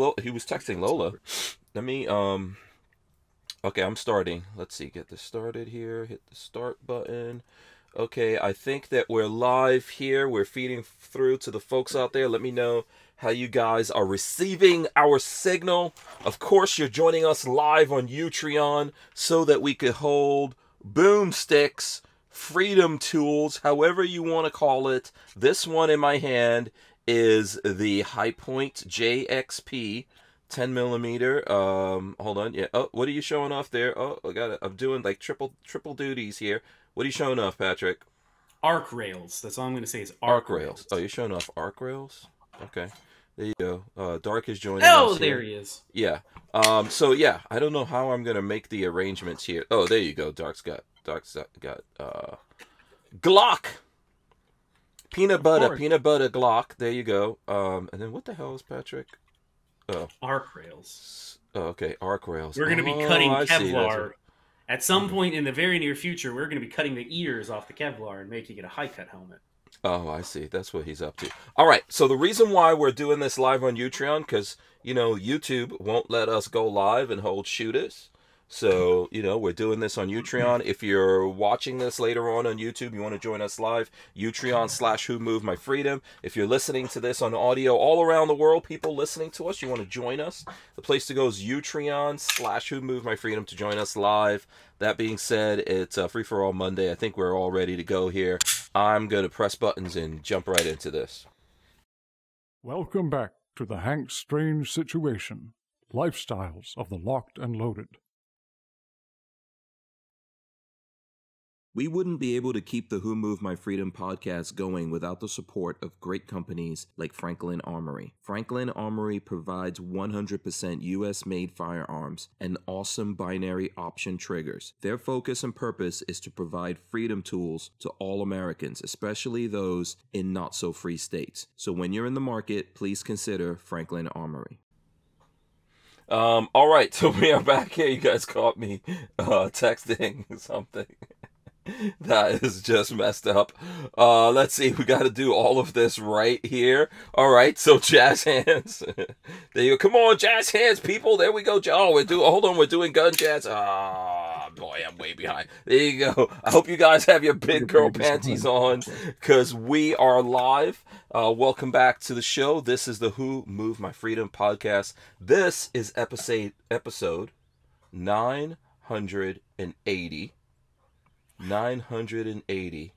Well, he was texting Lola. Let me okay, I'm starting. Let's see, get this started here. Hit the start button. Okay, I think that we're live here. We're feeding through to the folks out there. Let me know how you guys are receiving our signal. Of course, you're joining us live on Utreon so that we could hold boomsticks, freedom tools, however you want to call it. This one in my hand is the High Point JXP 10 millimeter. Hold on. Yeah. Oh, what are you showing off there? Oh, I got it. I'm doing like triple duties here. What are you showing off, Patrick? Arc rails. That's all I'm going to say is arc rails. Oh, you're showing off arc rails? Okay. There you go. Dark is joining us here. There he is. Yeah. So yeah, I don't know how I'm gonna make the arrangements here. Oh, there you go. Dark's got Glock. Peanut butter Glock. There you go. And then what the hell is Patrick? Oh. Arc rails. Oh, okay. Arc rails. We're gonna be cutting Kevlar. At some point in the very near future, we're going to be cutting the ears off the Kevlar and making it a high-cut helmet. Oh, I see. That's what he's up to. All right. So the reason why we're doing this live on Utreon, because, you know, YouTube won't let us go live and hold shooters. So, you know, we're doing this on Utreon. If you're watching this later on YouTube, you want to join us live, Utreon/Who Moved My Freedom. If you're listening to this on audio all around the world, people listening to us, you want to join us, the place to go is Utreon/Who Moved My Freedom to join us live. That being said, it's Free-for-All Monday. I think we're all ready to go here. I'm going to press buttons and jump right into this. Welcome back to the Hank Strange Situation, Lifestyles of the Locked and Loaded. We wouldn't be able to keep the Who Moved My Freedom podcast going without the support of great companies like Franklin Armory. Franklin Armory provides 100% US-made firearms and awesome binary option triggers. Their focus and purpose is to provide freedom tools to all Americans, especially those in not-so-free states. So when you're in the market, please consider Franklin Armory. All right, so we are back here. You guys caught me texting something. That is just messed up. Let's see. We got to do all of this right here. All right. So jazz hands. There you go. Come on, jazz hands, people. There we go. Oh, hold on. We're doing gun jazz. Ah, boy, I'm way behind. There you go. I hope you guys have your big girl panties on because we are live. Welcome back to the show. This is the Who Moved My Freedom podcast. This is episode 980. 980.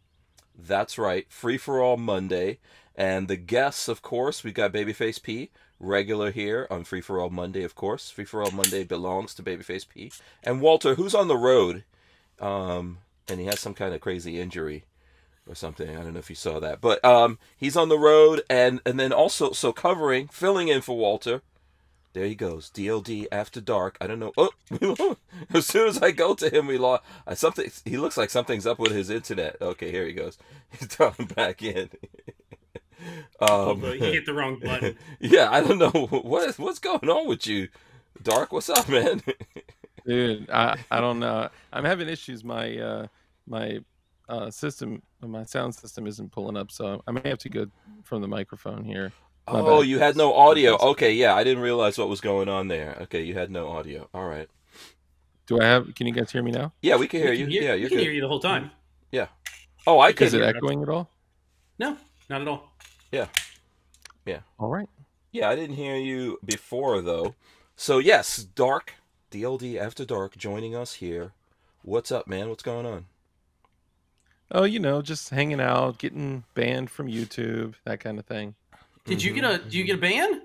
That's right. Free-for-All Monday. And the guests, of course, we got Babyface P, regular here on Free-for-All Monday, of course. Free-for-All Monday belongs to Babyface P. And Walter, who's on the road. And he has some kind of crazy injury or something. I don't know if you saw that. But he's on the road. And then also, so filling in for Walter. There he goes. DLD After Dark. I don't know. Oh, as soon as I go to him, we lost something. He looks like something's up with his internet. Okay, here he goes. He's coming back in. He hit the wrong button. Yeah, I don't know what's going on with you, Dark. What's up, man? Dude, I don't know. I'm having issues. My system, my sound system isn't pulling up, so I may have to go from the microphone here. Oh, you had no audio. Okay, yeah, I didn't realize what was going on there. Okay, you had no audio. All right. Can you guys hear me now? Yeah, we can hear you. Yeah, we can hear you the whole time. Yeah. Oh, I can. Is it echoing at all? No, not at all. Yeah. Yeah. All right. Yeah, I didn't hear you before, though. So, yes, Dark, DLD After Dark, joining us here. What's up, man? What's going on? Oh, you know, just hanging out, getting banned from YouTube, that kind of thing. Do you get a ban?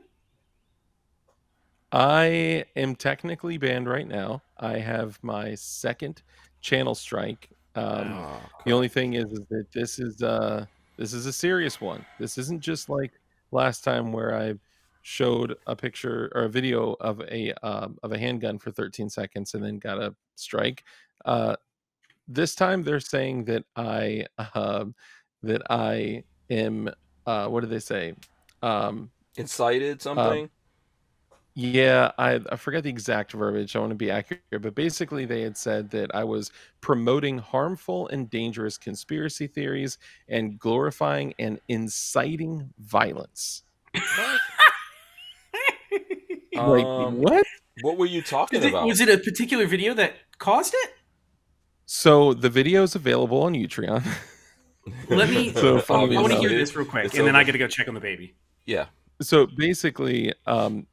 I am technically banned right now. I have my second channel strike. The only thing is that this is a serious one. This isn't just like last time where I showed a picture or a video of a handgun for 13 seconds and then got a strike. This time they're saying that I am what do they say? Incited something? Yeah, I forget the exact verbiage. I want to be accurate, but basically they had said that I was promoting harmful and dangerous conspiracy theories and glorifying and inciting violence. Like, what? What were you talking about? Was it a particular video that caused it? So the video is available on Utreon. Let me. So I want to enough, hear this real quick, it's and then over. I got to go check on the baby. Yeah. So basically, and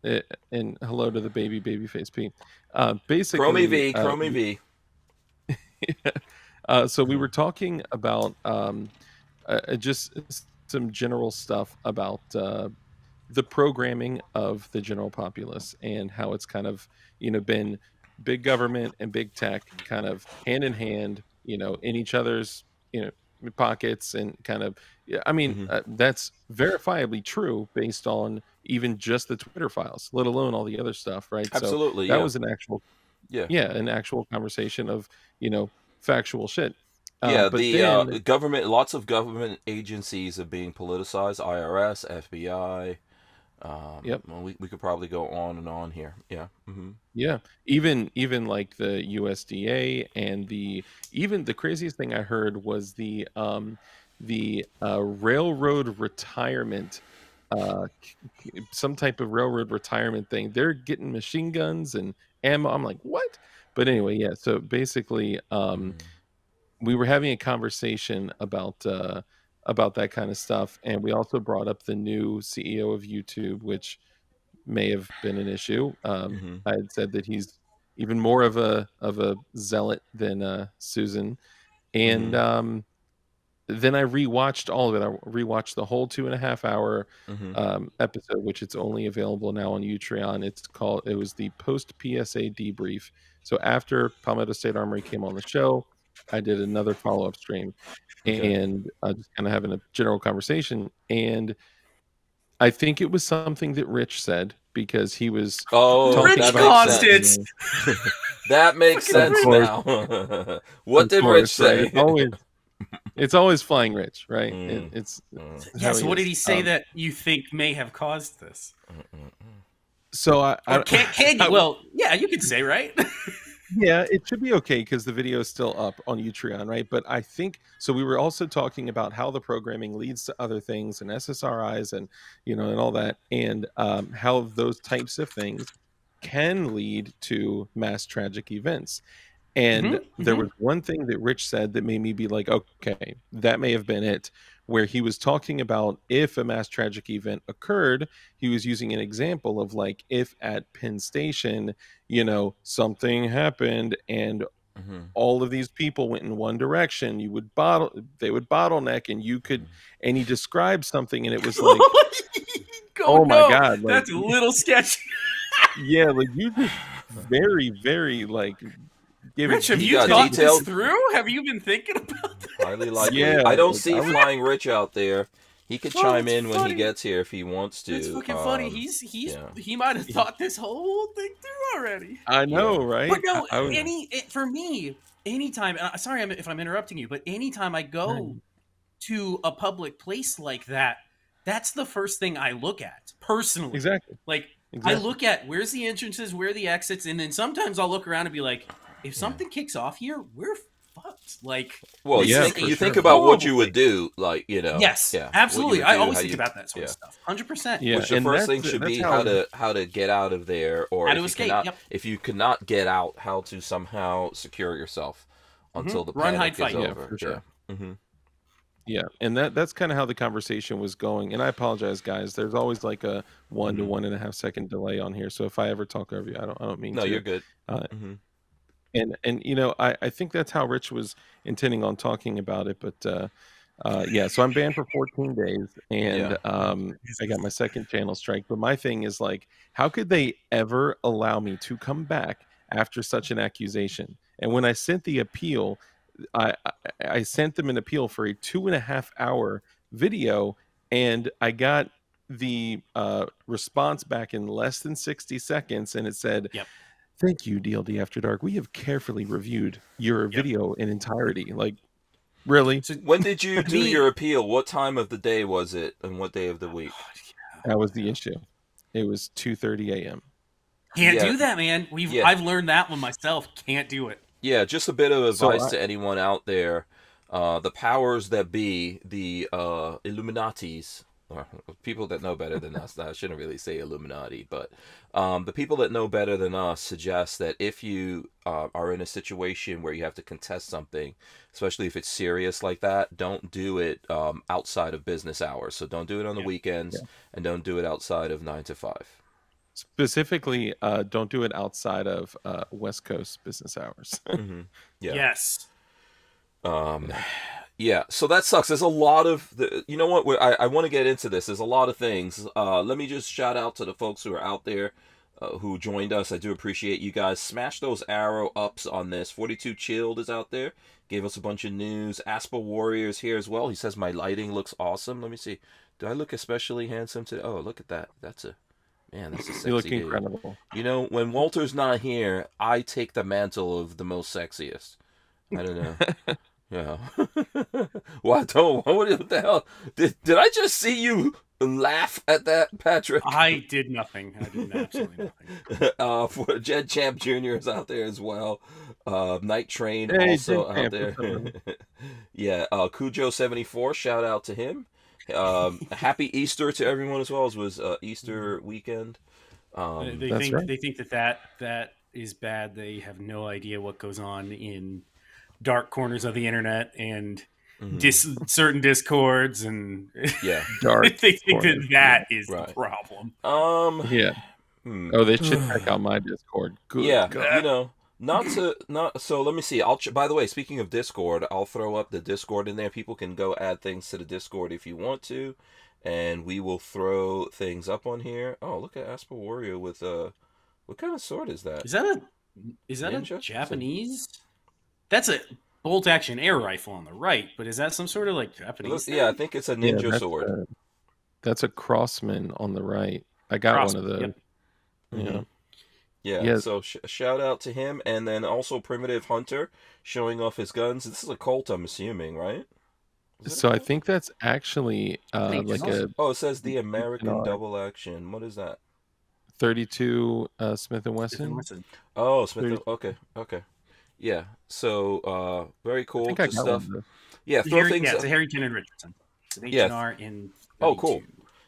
hello to the Babyface P. Basically, Chromie V. So we were talking about just some general stuff about the programming of the general populace and how it's kind of been big government and big tech kind of hand in hand, in each other's pockets, and kind of I mean that's verifiably true based on even just the Twitter files, let alone all the other stuff, right? Absolutely. So that was an actual an actual conversation of factual shit. Yeah, but the government, lots of government agencies are being politicized. IRS, FBI. Yep. Well, we could probably go on and on here. Yeah. Yeah. Even like the USDA, and even the craziest thing I heard was the railroad retirement, some type of railroad retirement thing. They're getting machine guns and ammo. I'm like, what? But anyway, yeah. So basically, we were having a conversation about that kind of stuff, and we also brought up the new CEO of YouTube, which may have been an issue. I had said that he's even more of a zealot than Susan, and then I rewatched all of it. I rewatched the whole 2.5 hour episode, which it's only available now on Utreon. It was the post PSA debrief. So after Palmetto State Armory came on the show, I did another follow-up stream, and just kind of having a general conversation. And I think it was something that Rich said, because he was Rich caused it. That makes sense now. What did Rich say? Right? It's always flying Rich, right? So what did he say that you think may have caused this? So well, yeah, you could say, right? Yeah, it should be okay because the video is still up on Utreon, right? But I think so. We were also talking about how the programming leads to other things and SSRIs and and all that, and how those types of things can lead to mass tragic events. And there was one thing that Rich said that made me be like, okay, that may have been it, where he was talking about if a mass tragic event occurred, he was using an example of like if at Penn Station, something happened and all of these people went in one direction, they would bottleneck, and he described something, and it was like, oh my God, like, that's a little sketchy. Yeah, like you just very, very like. Rich, have you thought this through? Have you been thinking about that? Highly likely. Yeah, I don't see Flying Rich out there. He could chime in when he gets here if he wants to. It's fucking funny. He might have thought this whole thing through already. I know, right? But no, for me, anytime. Sorry if I'm interrupting you, but anytime I go to a public place like that, that's the first thing I look at personally. Exactly. I look at where's the entrances, where are the exits, and then sometimes I'll look around and be like, if something kicks off here, we're fucked. Well, you think about what you would do, Yes, absolutely. I always think about that sort of stuff. 100%. Yeah, which the first thing should be how to get out of there, or how to escape. If you cannot get out, how to somehow secure yourself until the run, hide, is fight. over. Yeah, for sure. Yeah, and that's kind of how the conversation was going. And I apologize, guys. There's always like a 1 to 1.5 second delay on here. So if I ever talk over you, I don't mean to. No, you're good. And I think that's how Rich was intending on talking about it. But yeah, so I'm banned for 14 days, and I got my second channel strike. But my thing is like, how could they ever allow me to come back after such an accusation? And when I sent the appeal, I sent them an appeal for a 2.5 hour video, and I got the response back in less than 60 seconds, and it said, "Thank you, DLD After Dark. We have carefully reviewed your video in entirety." Like, really? So when did you do your appeal? What time of the day was it, and what day of the week? That was the issue. It was 2:30 a.m. Can't do that, man. I've learned that one myself. Can't do it. Yeah, just a bit of advice to anyone out there. The powers that be, the Illuminatis, people that know better than us. Now, I shouldn't really say Illuminati, but the people that know better than us suggest that if you are in a situation where you have to contest something, especially if it's serious like that, don't do it outside of business hours. So don't do it on the weekends, and don't do it outside of 9 to 5. Specifically, don't do it outside of West Coast business hours. Mm-hmm. Yeah. Yes. Yeah, so that sucks. There's a lot of you know what? I want to get into this. There's a lot of things. Let me just shout out to the folks who are out there who joined us. I do appreciate you guys. Smash those arrow ups on this. 42 Chilled is out there. Gave us a bunch of news. Aspa Warrior's here as well. He says my lighting looks awesome. Let me see. Do I look especially handsome today? Oh, look at that. That's a sexy You look dude. incredible. You know, when Walter's not here, I take the mantle of the most sexiest. I don't know. Yeah. What the hell? Did I just see you laugh at that, Patrick? I did nothing. I did absolutely nothing. For Jed Champ Jr. is out there as well. Night Train Hey, also Jed out Champ, there. what's up, Yeah. Cujo74, shout out to him. Happy Easter to everyone as well. It was Easter weekend. They think that is bad. They have no idea what goes on in dark corners of the internet and certain discords, and Dark they think corners. that is the problem. Yeah. Oh, they should check out my Discord. Good God. You know, so let me see. By the way, speaking of Discord, I'll throw up the Discord in there. People can go add things to the Discord if you want to, and we will throw things up on here. Oh, look at Asper Warrior with what kind of sword is that? Is that Ninja? a Japanese? That's a bolt action air rifle on the right, but is that some sort of like Japanese thing? Yeah, I think it's a ninja sword. That's a Crossman on the right. I got one of those. Yep. Mm-hmm. Yeah, so shout out to him, and then also Primitive Hunter showing off his guns. This is a Colt, I'm assuming, right? So I think that's actually like a... Oh, it says the American double action. What is that? 32 Smith & Wesson. Oh, Smith. Okay. Yeah. So very cool. Good stuff. Yeah. Throw things. It's a Harrington and Richardson. It's an H&R in. Oh, cool.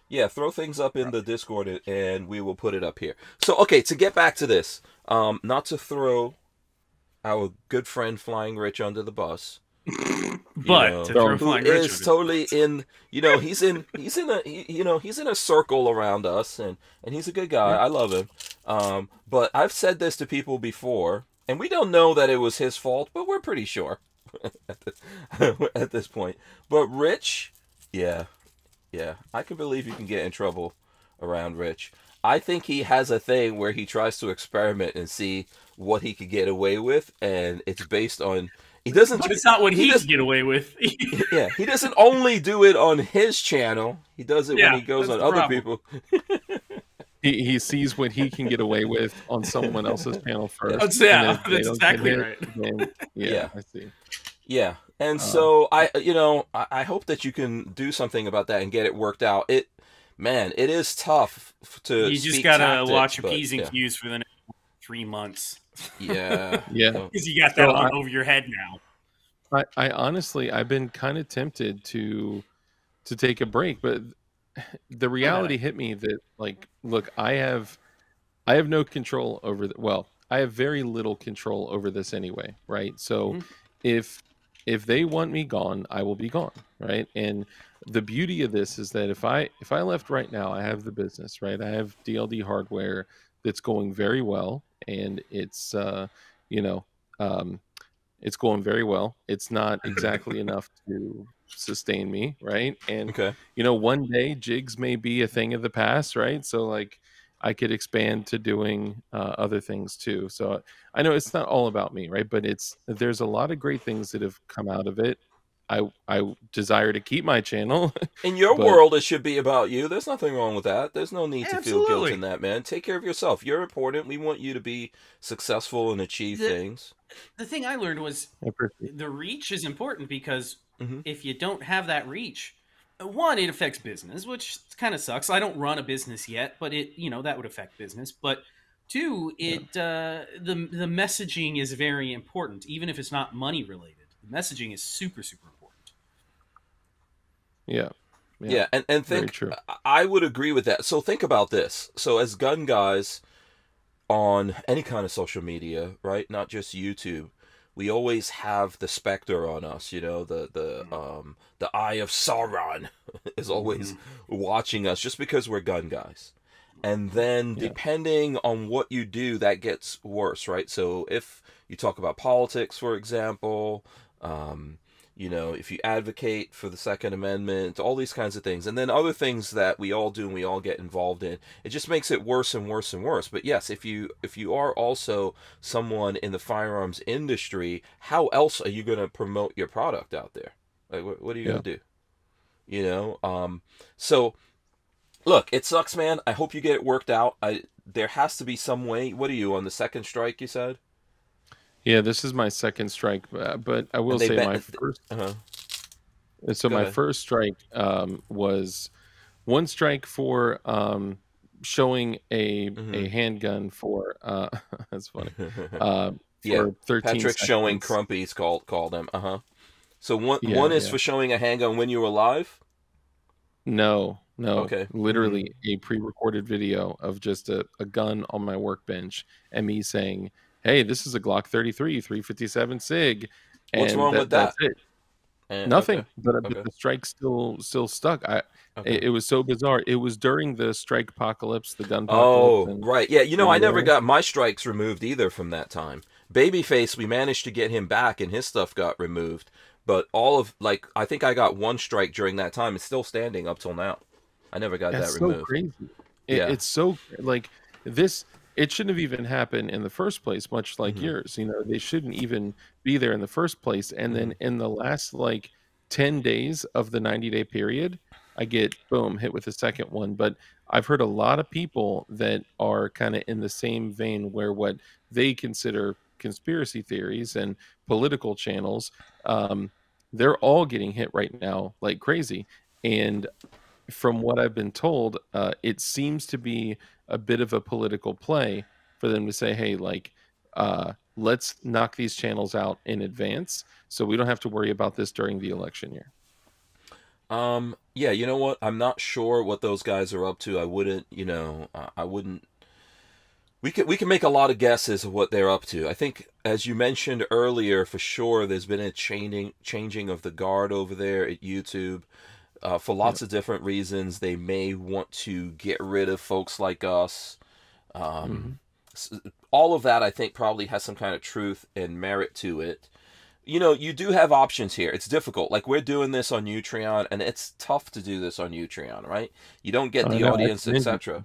Yeah. Throw things up in the Discord, and we will put it up here. So, okay, to get back to this, not to throw our good friend Flying Rich under the bus, but to throw Flying Rich is totally in. You know, he's in a circle around us, and he's a good guy. I love him. But I've said this to people before. And we don't know that it was his fault, but we're pretty sure at this point. But Rich, yeah, I can believe you can get in trouble around Rich. I think he has a thing where he tries to experiment and see what he could get away with, and it's based on he doesn't. But it's not what he can get away with. Yeah, he doesn't only do it on his channel. He does it when he goes on other people. He sees what he can get away with on someone else's channel first. That's exactly right. Yeah, I see. Yeah, and so I hope that you can do something about that and get it worked out. It is tough to. You just gotta watch your P's and Q's for the next 3 months. Yeah, because you got that on over your head now. I honestly, I've been kind of tempted to take a break, but the reality hit me that, like, look, I have no control over I have very little control over this anyway, right? So if they want me gone, I will be gone, right? And the beauty of this is that if I left right now, I have the business, right? I have DLD hardware that's going very well, and it's it's going very well. It's not exactly enough to sustain me, right? And one day jigs may be a thing of the past, right? So like I could expand to doing other things too. So I know it's not all about me, right? But there's a lot of great things that have come out of it. I desire to keep my channel. In your world, it should be about you. There's nothing wrong with that. There's no need to feel guilt in that, man. Take care of yourself. You're important. We want you to be successful and achieve things. The thing I learned was the reach is important, because if you don't have that reach, one, it affects business, which kind of sucks. I don't run a business yet, but that would affect business. But two, the messaging is very important, even if it's not money related. The messaging is super, super important. Yeah. Yeah, and think, I would agree with that. So think about this. So as gun guys on any kind of social media, right? Not just YouTube, we always have the specter on us, you know, the eye of Sauron is always watching us just because we're gun guys. And then depending on what you do, that gets worse, right? So if you talk about politics, for example, you know, if you advocate for the Second Amendment, all these kinds of things, and then other things that we all do and we all get involved in, it just makes it worse and worse and worse. But yes, if you are also someone in the firearms industry, how else are you going to promote your product out there? Like, what are you going to do? You know, so look, it sucks, man. I hope you get it worked out. There has to be some way. What are you on the second strike? You said. Yeah, this is my second strike, but I will say my first. So my first strike was one strike for showing a handgun for. That's funny. For 13 Patrick seconds. showing Crumpy's called him. So one is for showing a handgun when you were live. No. Okay. Literally a pre-recorded video of just a gun on my workbench and me saying, "Hey, this is a Glock 33 357 SIG." And what's wrong with that? That's it. Nothing. But the strike still stuck. It was so bizarre. It was during the strike apocalypse, the gun apocalypse. Oh, right. Yeah, you know, I never got my strikes removed either from that time. Babyface, we managed to get him back and his stuff got removed. But I think I got one strike during that time. It's still standing up till now. I never got that removed. So crazy. It's so like this. It shouldn't have even happened in the first place. Much like yours, you know, they shouldn't even be there in the first place. And then in the last 10 days of the 90-day period, I get hit with the second one. But I've heard a lot of people that are kind of in the same vein where what they consider conspiracy theories and political channels, they're all getting hit right now like crazy. And from what I've been told, it seems to be a bit of a political play for them to say, hey, let's knock these channels out in advance so we don't have to worry about this during the election year. Yeah, you know what? I'm not sure what those guys are up to. I wouldn't, I wouldn't. We can make a lot of guesses of what they're up to. I think, as you mentioned earlier, for sure, there's been a changing of the guard over there at YouTube. For lots of different reasons. They may want to get rid of folks like us. All of that, I think, probably has some kind of truth and merit to it. You know, you do have options here. It's difficult. Like, we're doing this on Utreon, and it's tough to do this on Utreon, right? You don't get the audience, etc.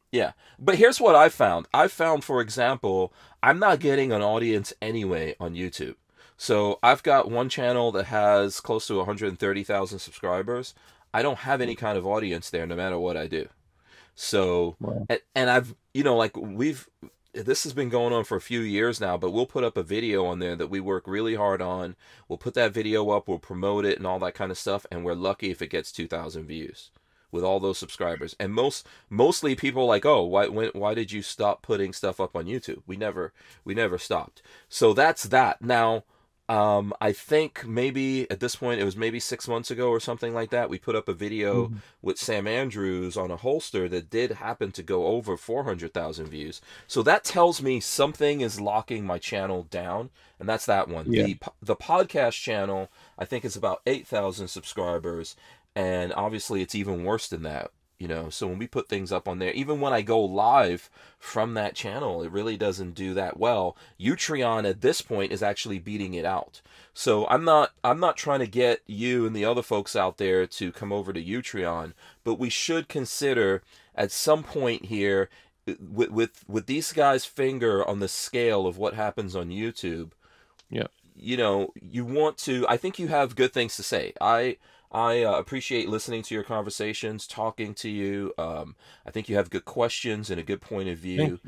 Yeah. But here's what I found. I found, for example, I'm not getting an audience anyway on YouTube. So I've got one channel that has close to 130,000 subscribers. I don't have any kind of audience there no matter what I do. So, and I've, this has been going on for a few years now, but we'll put up a video on there that we work really hard on. We'll put that video up, we'll promote it and all that kind of stuff. And we're lucky if it gets 2,000 views with all those subscribers. And mostly people are like, oh, why did you stop putting stuff up on YouTube? We never stopped. So that's that. Now, I think maybe at this point, it was maybe 6 months ago or something like that, we put up a video with Sam Andrews on a holster that did happen to go over 400,000 views. So that tells me something is locking my channel down, and that's that one. Yeah. The podcast channel, I think, is about 8,000 subscribers, and obviously it's even worse than that. So when we put things up on there, even when I go live from that channel, it really doesn't do that well. Utreon at this point is actually beating it out. So I'm not trying to get you and the other folks out there to come over to Utreon, but we should consider at some point here, with these guys' finger on the scale of what happens on YouTube. Yeah. You want to. I think you have good things to say. I appreciate listening to your conversations, talking to you. I think you have good questions and a good point of view.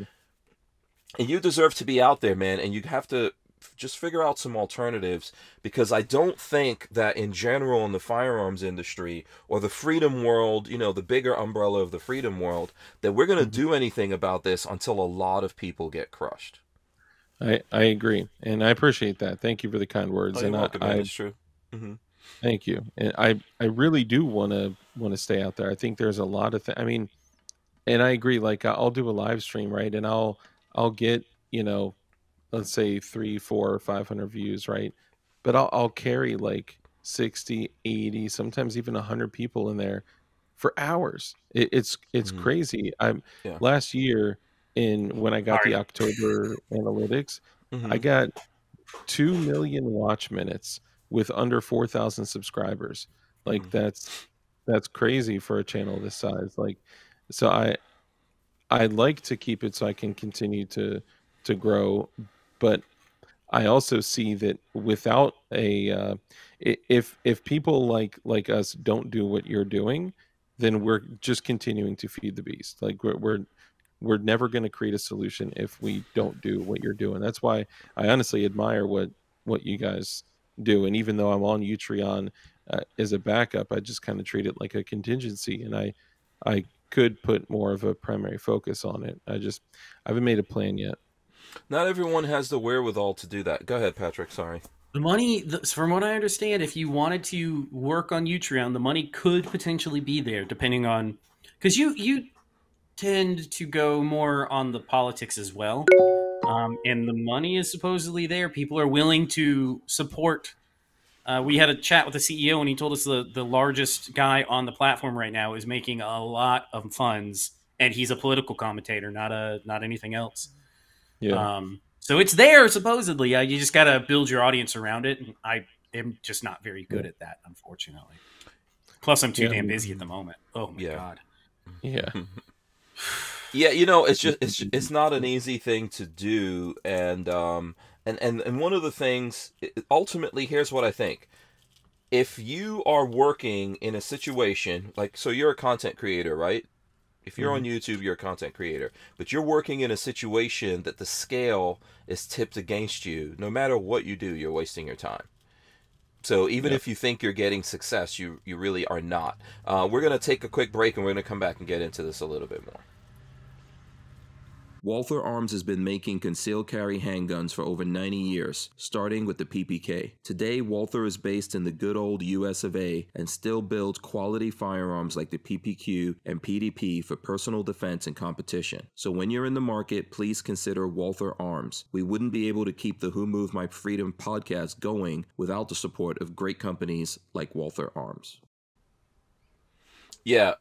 And you deserve to be out there, man. And you have to just figure out some alternatives, because I don't think that in general in the firearms industry or the freedom world, the bigger umbrella of the freedom world, that we're going to do anything about this until a lot of people get crushed. I agree. And I appreciate that. Thank you for the kind words. Oh, you're welcome, man. It's true. Thank you. And I really do want to stay out there. I think there's a lot of I mean, and I agree. Like I'll do a live stream, right? And I'll get, let's say 3, 4, or 500 views, right? But I'll carry like 60, 80, sometimes even 100 people in there for hours. It's crazy. Last year when I got the October analytics, I got 2 million watch minutes with under 4,000 subscribers. Like that's crazy for a channel this size. Like, so I like to keep it so I can continue to grow, but I also see that without if people like us don't do what you're doing, then we're just continuing to feed the beast. Like we're never going to create a solution if we don't do what you're doing. That's why I honestly admire what you guys do. And even though I'm on Utreon as a backup, I just kind of treat it like a contingency, and I could put more of a primary focus on it. I haven't made a plan yet. Not everyone has the wherewithal to do that. Go ahead, Patrick. Sorry. The money, from what I understand, if you wanted to work on Utreon, the money could potentially be there, depending on, because you tend to go more on the politics as well, and the money is supposedly there. People are willing to support. We had a chat with the CEO, and he told us the largest guy on the platform right now is making a lot of funds, and he's a political commentator, not anything else. Yeah. So it's there supposedly. You just got to build your audience around it, and I am just not very good at that, unfortunately. Plus, I'm too damn busy at the moment. Oh my god. Yeah. Yeah, it's not an easy thing to do, and one of the things, ultimately, here's what I think. If you are working in a situation, like, so you're a content creator, right? If you're on YouTube, you're a content creator, but you're working in a situation that the scale is tipped against you. No matter what you do, you're wasting your time. So even if you think you're getting success, you really are not. We're going to take a quick break, and we're going to come back and get into this a little bit more. Walther Arms has been making concealed carry handguns for over 90 years, starting with the PPK. Today, Walther is based in the good old US of A and still builds quality firearms like the PPQ and PDP for personal defense and competition. So when you're in the market, please consider Walther Arms. We wouldn't be able to keep the Who Moved My Freedom podcast going without the support of great companies like Walther Arms. Yeah,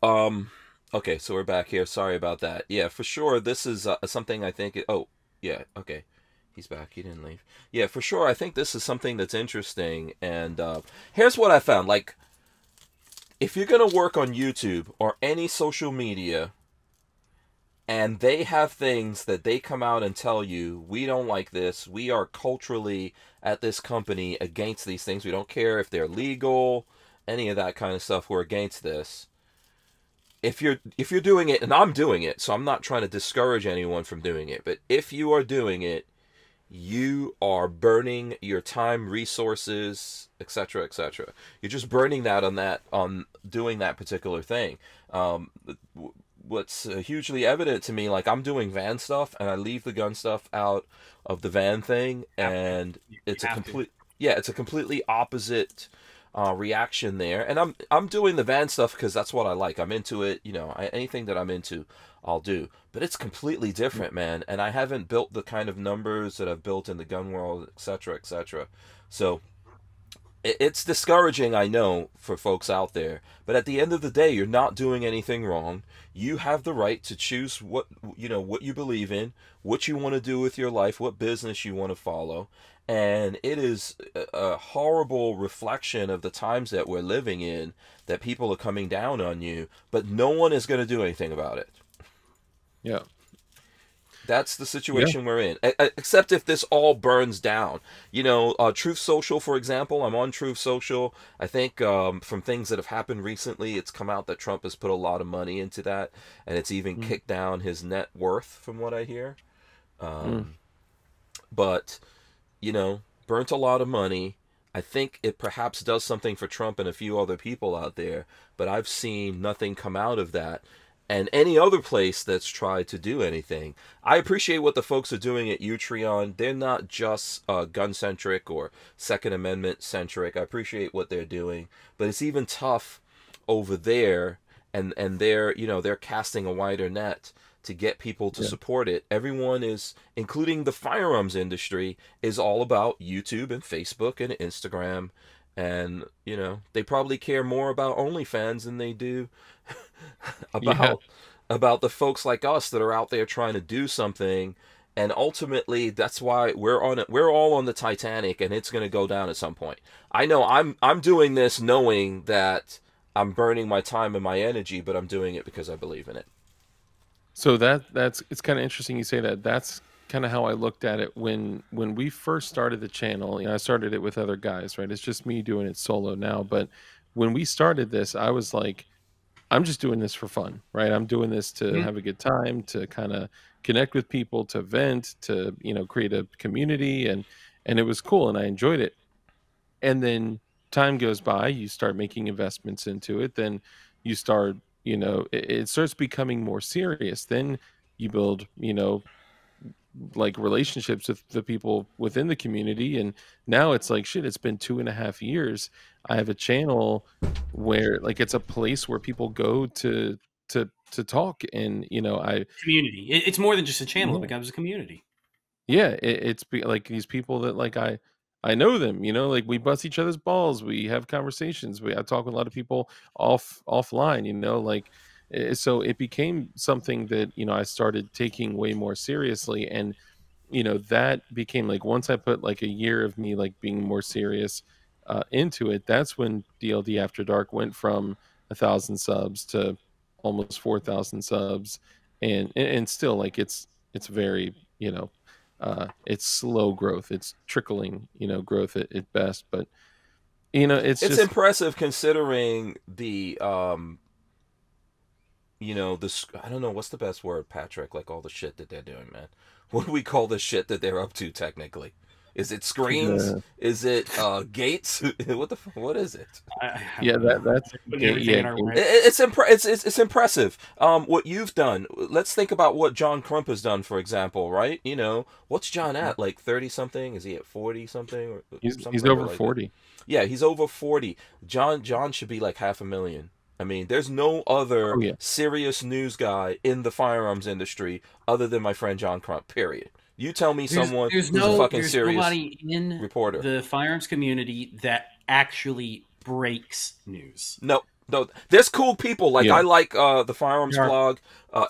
okay, so we're back here. Sorry about that. Yeah, for sure, this is something I think... oh, yeah, okay. He's back. He didn't leave. Yeah, for sure, I think this is something that's interesting. And here's what I found. Like, if you're going to work on YouTube or any social media, and they have things that they come out and tell you, we don't like this, we are culturally at this company against these things, we don't care if they're legal, any of that kind of stuff, we're against this. If you're doing it, and I'm doing it, so I'm not trying to discourage anyone from doing it, but if you are doing it, you are burning your time, resources, etc., etc. You're just burning that on doing that particular thing. What's hugely evident to me, like, I'm doing van stuff, and I leave the gun stuff out of the van thing, and it's a completely opposite reaction there. And I'm doing the van stuff because that's what I like. I'm into it. Anything that I'm into, I'll do. But it's completely different, man. And I haven't built the kind of numbers that I've built in the gun world, etc., etc. So it's discouraging, I know, for folks out there. But at the end of the day, you're not doing anything wrong. You have the right to choose what you believe in, what you want to do with your life, what business you want to follow. And it is a horrible reflection of the times that we're living in, that people are coming down on you, but no one is going to do anything about it. Yeah. That's the situation we're in. Except if this all burns down. Truth Social, for example, I'm on Truth Social. I think from things that have happened recently, it's come out that Trump has put a lot of money into that, and it's even kicked down his net worth, from what I hear. But... burnt a lot of money. I think it perhaps does something for Trump and a few other people out there, but I've seen nothing come out of that. and any other place that's tried to do anything. I appreciate what the folks are doing at Utreon. They're not just gun-centric or Second Amendment-centric. I appreciate what they're doing, but it's even tough over there, and they're, you know, they're casting a wider net to get people to support it. Everyone is, including the firearms industry, is all about YouTube and Facebook and Instagram. And, you know, they probably care more about OnlyFans than they do about the folks like us that are out there trying to do something. And ultimately, that's why we're on it. We're all on the Titanic, and it's going to go down at some point. I know I'm doing this knowing that I'm burning my time and my energy, but I'm doing it because I believe in it. So that's it's kind of interesting you say that. That's kind of how I looked at it when we first started the channel. You know, I started it with other guys, right? It's just me doing it solo now. But when we started this, I was like, I'm just doing this for fun, right? I'm doing this to have a good time, to kind of connect with people, to vent, to, you know, create a community, and it was cool and I enjoyed it. And then time goes by, you start making investments into it, then you start, you know, it starts becoming more serious. Then you build, you know, like relationships with the people within the community, and now it's like, shit, it's been 2.5 years. I have a channel where, like, it's a place where people go to talk, and, you know, community. It's more than just a channel. It becomes a community. Yeah, it's like these people that, like, I know them, you know, like, we bust each other's balls, we have conversations, I talk with a lot of people offline, you know, like, so it became something that, you know, I started taking way more seriously. And, you know, that became, like, once I put like a year of me, like, being more serious into it, that's when DLD After Dark went from 1,000 subs to almost 4,000 subs, and still, like, it's very, you know, it's slow growth, it's trickling, you know, growth at best. But, you know, it's just impressive considering the you know, this, I don't know, what's the best word, Patrick? Like, all the shit that they're doing, man. What do we call the shit that they're up to technically? Is it screens? Yeah. Is it gates? What is it? That's it's impressive. What you've done. Let's think about what John Crump has done, for example, right? You know, what's John at? Like 30 something? Is he at 40 something? He's over like 40. That? Yeah, he's over 40. John should be like 500,000. I mean, there's no other serious news guy in the firearms industry other than my friend John Crump, period. You tell me someone who's a fucking serious nobody in reporter. The firearms community that actually breaks news. No. There's cool people. Like, I like the firearms blog,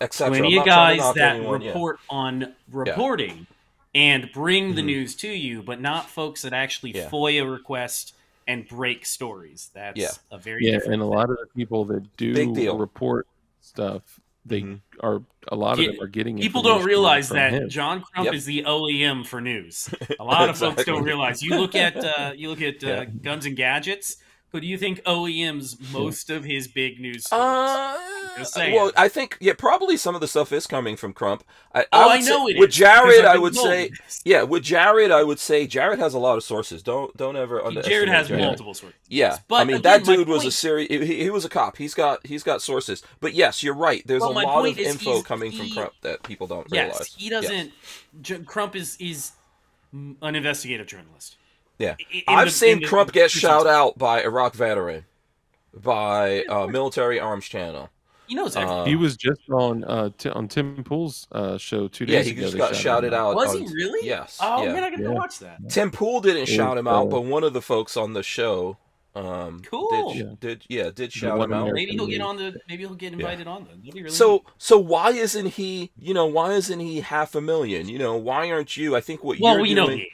etc. Plenty of guys that report on reporting and bring the news to you, but not folks that actually FOIA request and break stories. That's a very different and a lot of the people that do report stuff, they are, a lot of them are getting people don't realize that him. John Crump is the OEM for news. A lot of folks don't realize. You look at Guns and Gadgets. Who do you think OEM's most of his big news stories? Well, I think probably some of the stuff is coming from Crump. I know it is. With Jared, I would say with Jared, I would say Jared has a lot of sources. Don't ever underestimate Jared has multiple sources. Yeah, but I mean, again, that dude was a serious. He was a cop. He's got sources. But yes, you're right. There's a lot of info coming from Crump that people don't realize. Yes, he doesn't. Yes. Crump is an investigative journalist. Yeah, I've seen Crump get shout out by Iraq veteran, by Military Arms Channel. He knows everything. He was just on Tim Pool's show 2 days ago. Yeah, he just got shouted out. Was he really? Yes. Oh man, I got to watch that. Tim Pool didn't shout him out, but one of the folks on the show did shout him out. Maybe he'll get on the. Maybe he'll get invited on then. Really so why isn't he? You know, why isn't he 500,000? You know, why aren't you? I think what you're doing.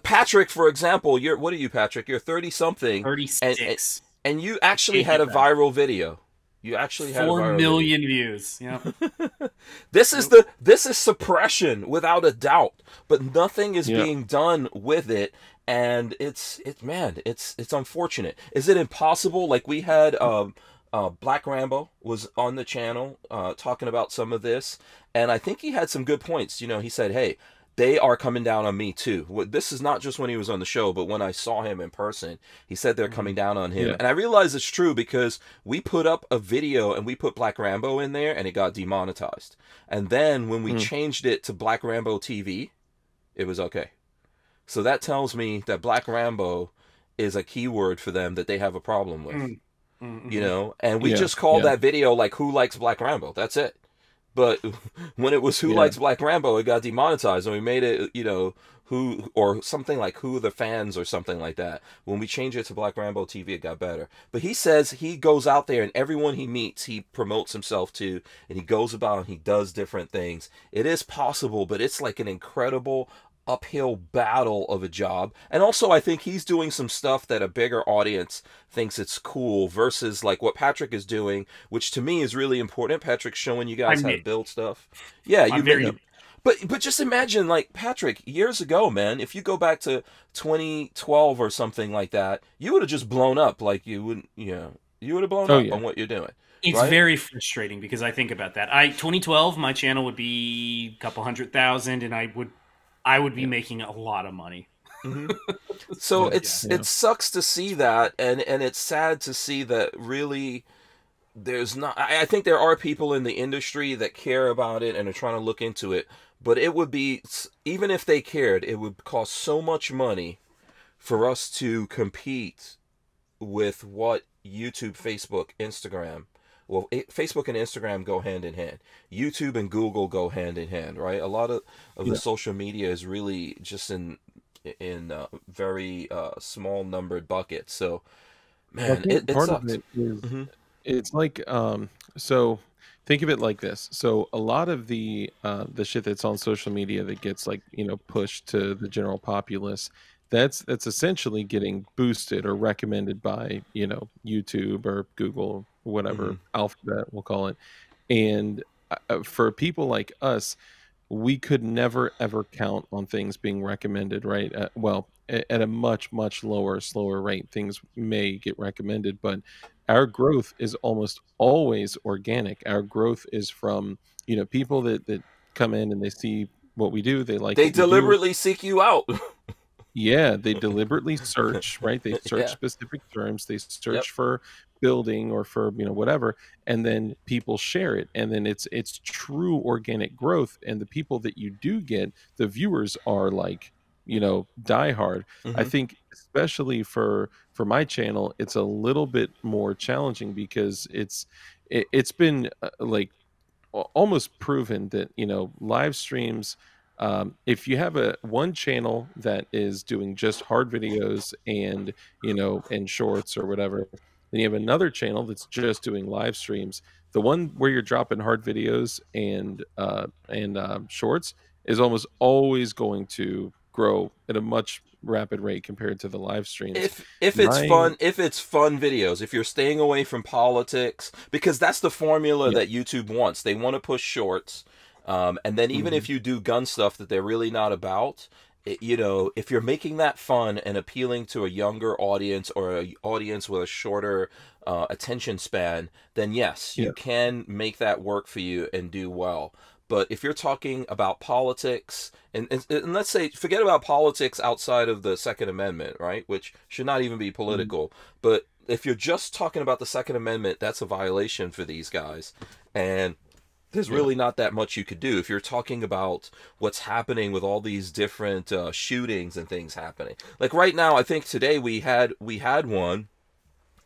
Patrick, for example, what are you, Patrick? You're 30 something. 36. And you actually had a viral video. You actually had 4 million views. Yeah. This is suppression without a doubt, but nothing is being done with it. And it's unfortunate. Is it impossible? Like, we had Black Rambo was on the channel talking about some of this, and I think he had some good points. You know, he said, "Hey, they are coming down on me too. This is not just when he was on the show, but when I saw him in person, he said they're coming down on him. And I realize it's true because we put up a video and we put Black Rambo in there and it got demonetized. And then when we changed it to Black Rambo TV, it was okay. So that tells me that Black Rambo is a keyword for them that they have a problem with. You know, and we just called that video like Who Likes Black Rambo? That's it. But when it was Who Likes Black Rambo, it got demonetized, and we made it, you know, Who, or something like Who Are the Fans or something like that. When we changed it to Black Rambo TV, it got better. But he says he goes out there and everyone he meets, he promotes himself to, and he goes about and he does different things. It is possible, but it's like an incredible uphill battle of a job. And also I think he's doing some stuff that a bigger audience thinks it's cool versus like what Patrick is doing, which to me is really important. Patrick's showing you guys how to build stuff. Yeah, but just imagine, like, Patrick, years ago, man, if you go back to 2012 or something like that, you would have just blown up. Like, you wouldn't, you know, you would have blown up on what you're doing. It's very frustrating because I think about that. 2012, my channel would be a couple 100,000 and I would be making a lot of money. So it sucks to see that, and it's sad to see that really there's not. I think there are people in the industry that care about it and are trying to look into it, but it would be, even if they cared, it would cost so much money for us to compete with what YouTube, Facebook, Instagram. Well, Facebook and Instagram go hand in hand. YouTube and Google go hand in hand, right? A lot of the social media is really just in very small numbered buckets. So, man, it part sucks. Of it is it's like so think of it like this. So a lot of the shit that's on social media that gets, like, you know, pushed to the general populace, that's essentially getting boosted or recommended by, you know, YouTube or Google, whatever alphabet we'll call it. And for people like us, we could never ever count on things being recommended, right? Well, at a much slower rate, things may get recommended, but our growth is almost always organic. Our growth is from, you know, people that come in and they see what we do, they deliberately seek you out. Yeah, they deliberately search, right? They search specific terms, they search for building or for, you know, whatever, and then people share it, and then it's true organic growth. And the people that you do get, the viewers are, like, you know, diehard. I think especially for my channel, it's a little bit more challenging because it's been like almost proven that, you know, live streams, if you have one channel that is doing just hard videos and, you know, and shorts or whatever, then you have another channel that's just doing live streams. The one where you're dropping hard videos and shorts is almost always going to grow at a much rapid rate compared to the live streams. If it's fun videos, if you're staying away from politics, because that's the formula that YouTube wants. They want to push shorts. And then even if you do gun stuff that they're really not about, you know, if you're making that fun and appealing to a younger audience or an audience with a shorter attention span, then yes, you can make that work for you and do well. But if you're talking about politics, and let's say, forget about politics outside of the Second Amendment, right, which should not even be political, but if you're just talking about the Second Amendment, that's a violation for these guys. And there's really not that much you could do. If you're talking about what's happening with all these different shootings and things happening, like right now, I think today we had one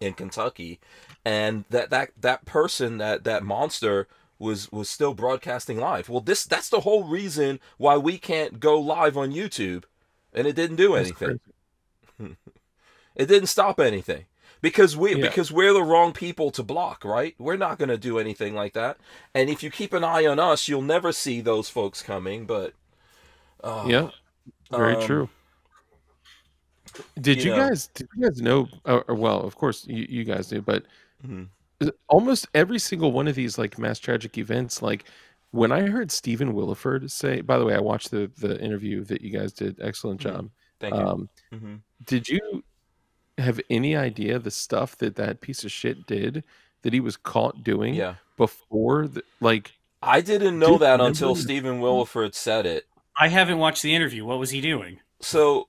in Kentucky, and that person, that monster was still broadcasting live. Well, that's the whole reason why we can't go live on YouTube, and it didn't do anything. It didn't stop anything. Because we're the wrong people to block, right? We're not going to do anything like that. And if you keep an eye on us, you'll never see those folks coming. But very true. Did you guys know? Or, well, of course you guys do, but almost every single one of these, like, mass tragic events, like when I heard Stephen Williford say, by the way, I watched the interview that you guys did. Excellent job. Thank you. Did you have any idea the stuff that piece of shit did, that he was caught doing before like? I didn't know that until Stephen Williford said it. I haven't watched the interview. What was he doing?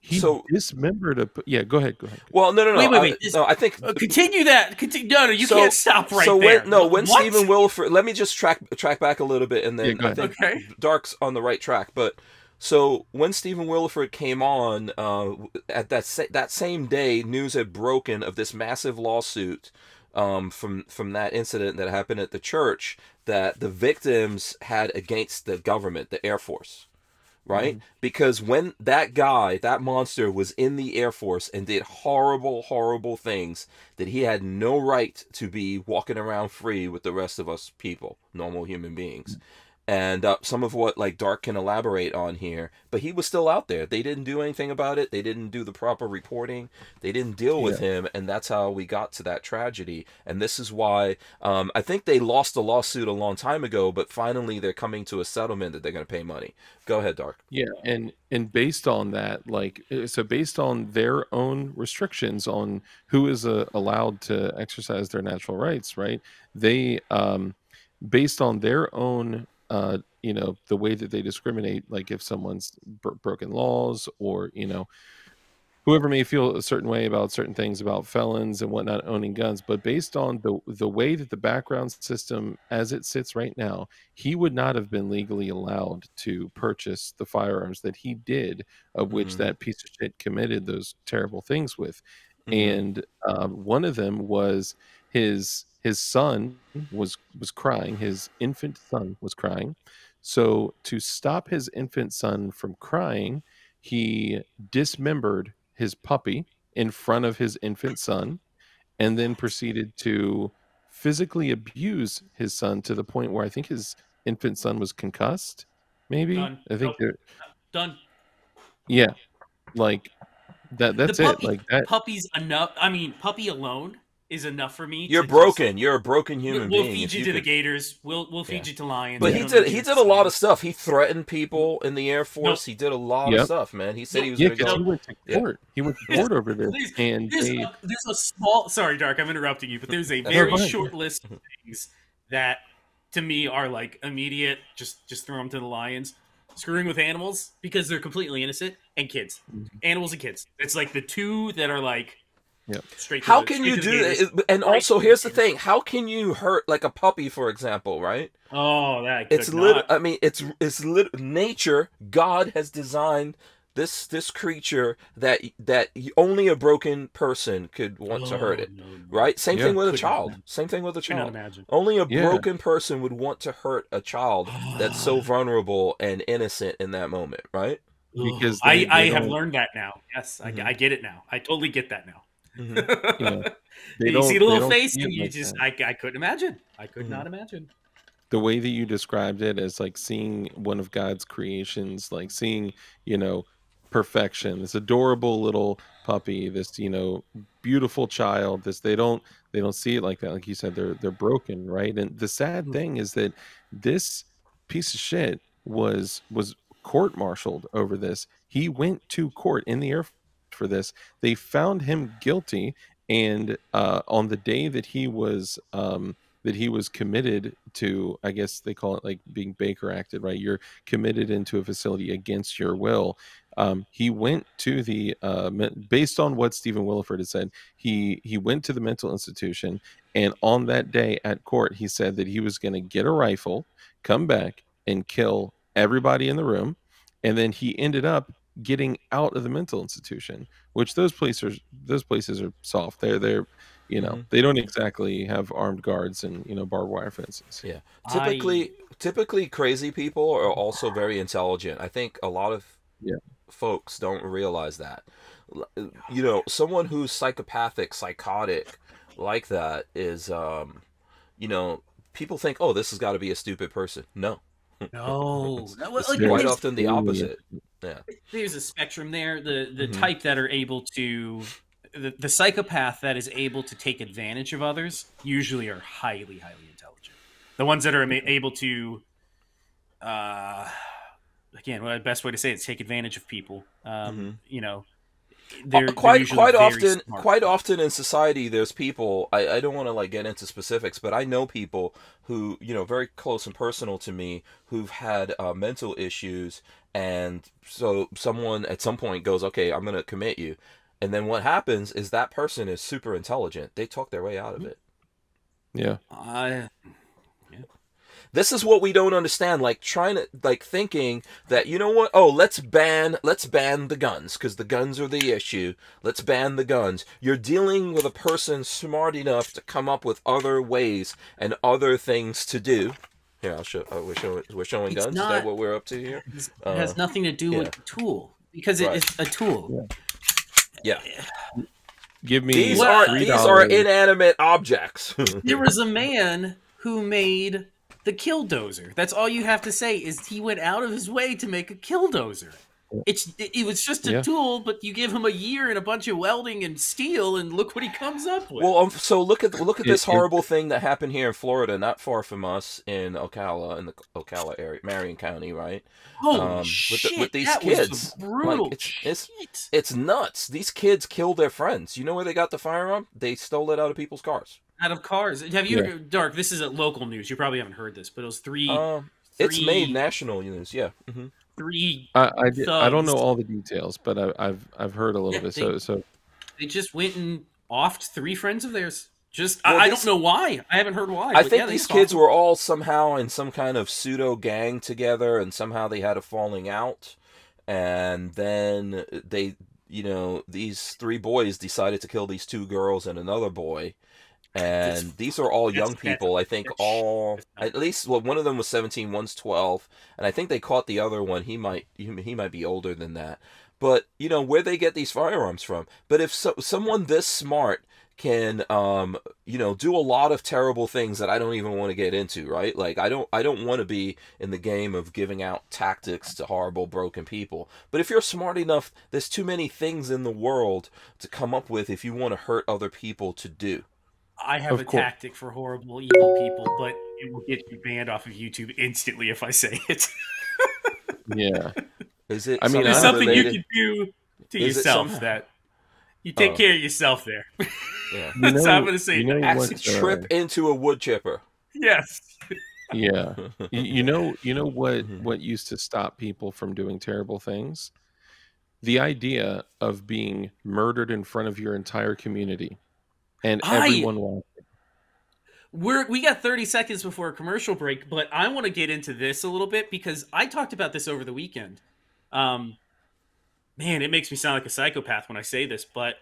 He dismembered a. Yeah, go ahead. Well, no. Wait. No, I think continue that. No, you can't stop right there. When Stephen Willeford, let me just track back a little bit, and then I think Dark's on the right track. But so when Stephen Willeford came on, at that same day, news had broken of this massive lawsuit from that incident that happened at the church that the victims had against the government, the Air Force. Right? Because when that monster was in the Air Force and did horrible, horrible things, that he had no right to be walking around free with the rest of us people, normal human beings. And some of what like Dark can elaborate on here, but he was still out there. They didn't do anything about it. They didn't do the proper reporting. They didn't deal with him, and that's how we got to that tragedy. And this is why I think they lost the lawsuit a long time ago, but finally they're coming to a settlement that they're going to pay money. Go ahead, Dark. Yeah, and based on that, based on their own restrictions on who is allowed to exercise their natural rights, right? They based on their own the way that they discriminate, like if someone's broken laws, or whoever may feel a certain way about certain things about felons and whatnot owning guns, but based on the way that the background system as it sits right now, he would not have been legally allowed to purchase the firearms that he did, of which that piece of shit committed those terrible things with. And one of them was his son was crying. His infant son was crying. So to stop his infant son from crying, he dismembered his puppy in front of his infant son, and then proceeded to physically abuse his son to the point where I think his infant son was concussed. Maybe Done. I think they're done. Yeah, like that. That's it. Like that. Puppy's enough. I mean, puppy alone is enough for me. You're broken. You're a broken human being. We'll feed you to the gators. We'll feed you to lions. But he did a lot of stuff. He threatened people in the Air Force. He did a lot of stuff, man. He said he was going to go. He went to court. He went to court over this. And there's a small. Sorry, Dark, I'm interrupting you, but there's a very short list of things that to me are like immediate. Just throw them to the lions. Screwing with animals because they're completely innocent, and kids, animals and kids. It's like the two that are like. Yeah. How can you do that? And also, here's the thing: how can you hurt like a puppy, for example? Right? Oh, that it's I mean, it's nature. God has designed this creature that only a broken person could want to hurt it. No. Right? Same thing with a child. Same thing with a child. Only a broken person would want to hurt a child that's so vulnerable and innocent in that moment. Right? Because I have learned that now. Yes, I get it now. I totally get that now. You see the little face, and you just I couldn't imagine. I could not imagine. The way that you described it as like seeing one of God's creations, like seeing, perfection, this adorable little puppy, this, beautiful child, this they don't see it like that. Like you said, they're broken, right? And the sad thing is that this piece of shit was court-martialed over this. He went to court in the Air Force for this. They found him guilty, and on the day that he was committed to, I guess they call it like being Baker acted, right? You're committed into a facility against your will. He went to the based on what Stephen Willeford had said, he went to the mental institution, and on that day at court, he said that he was going to get a rifle, come back, and kill everybody in the room, and then he ended up getting out of the mental institution, which those places are soft. They're they don't exactly have armed guards and barbed wire fences. Yeah, typically crazy people are also very intelligent. I think a lot of folks don't realize that. Someone who's psychotic like that is people think, oh, this has got to be a stupid person. No. It's quite often the opposite. Yeah, there's a spectrum there. The type that are able to, the psychopath that is able to take advantage of others usually are highly, highly intelligent. The ones that are able to, again, the best way to say it is take advantage of people. quite often in society, there's people. I don't want to like get into specifics, but I know people who, you know, very close and personal to me, who've had mental issues, and so someone at some point goes, "Okay, I'm going to commit you," and then what happens is that person is super intelligent. They talk their way out of it. Yeah. This is what we don't understand, like trying to, like thinking that, you know what, oh, let's ban the guns, because the guns are the issue. Let's ban the guns. You're dealing with a person smart enough to come up with other ways and other things to do. Here, I'll show, we're showing guns? Is that what we're up to here? It has nothing to do with the tool, because it is a tool. Yeah. Give me these are inanimate objects. There was a man who made the killdozer. That's all you have to say, is he went out of his way to make a killdozer. It was just a tool, but you give him a year and a bunch of welding and steel, and look what he comes up with. Well, so look at this horrible thing that happened here in Florida, not far from us, in Ocala, in the Ocala area, Marion County, right? Holy shit! With these that kids, was brutal. Like, it's nuts. These kids killed their friends. You know where they got the firearm? They stole it out of people's cars. Out of cars. Have you, Dark? This is local news. You probably haven't heard this, but it was three. It's made national news. Yeah. Mm-hmm. I don't know all the details, but I've heard a little bit. So they just went and offed 3 friends of theirs. I don't know why. I haven't heard why. I think these kids were all somehow in some kind of pseudo gang together, and somehow they had a falling out, and then they, you know, these 3 boys decided to kill these 2 girls and another boy. And these are all young people. I think all, at least, well, one of them was 17, one's 12, and I think they caught the other one. He might be older than that. But you know where they get these firearms from. But if someone this smart can, you know, do a lot of terrible things that I don't even want to get into, right? Like I don't want to be in the game of giving out tactics to horrible, broken people. But if you're smart enough, there's too many things in the world to come up with if you want to hurt other people to do. I have a tactic for horrible, evil people, but it will get you banned off of YouTube instantly if I say it. Yeah. Is it? I mean, there's something you can do to yourself that you take care of yourself there. Yeah. That's how I'm going to say. Actually trip into a wood chipper. Yes. Yeah. You know what used to stop people from doing terrible things? The idea of being murdered in front of your entire community. And everyone wants it. We got 30 seconds before a commercial break, but I want to get into this a little bit because I talked about this over the weekend. Man, it makes me sound like a psychopath when I say this, but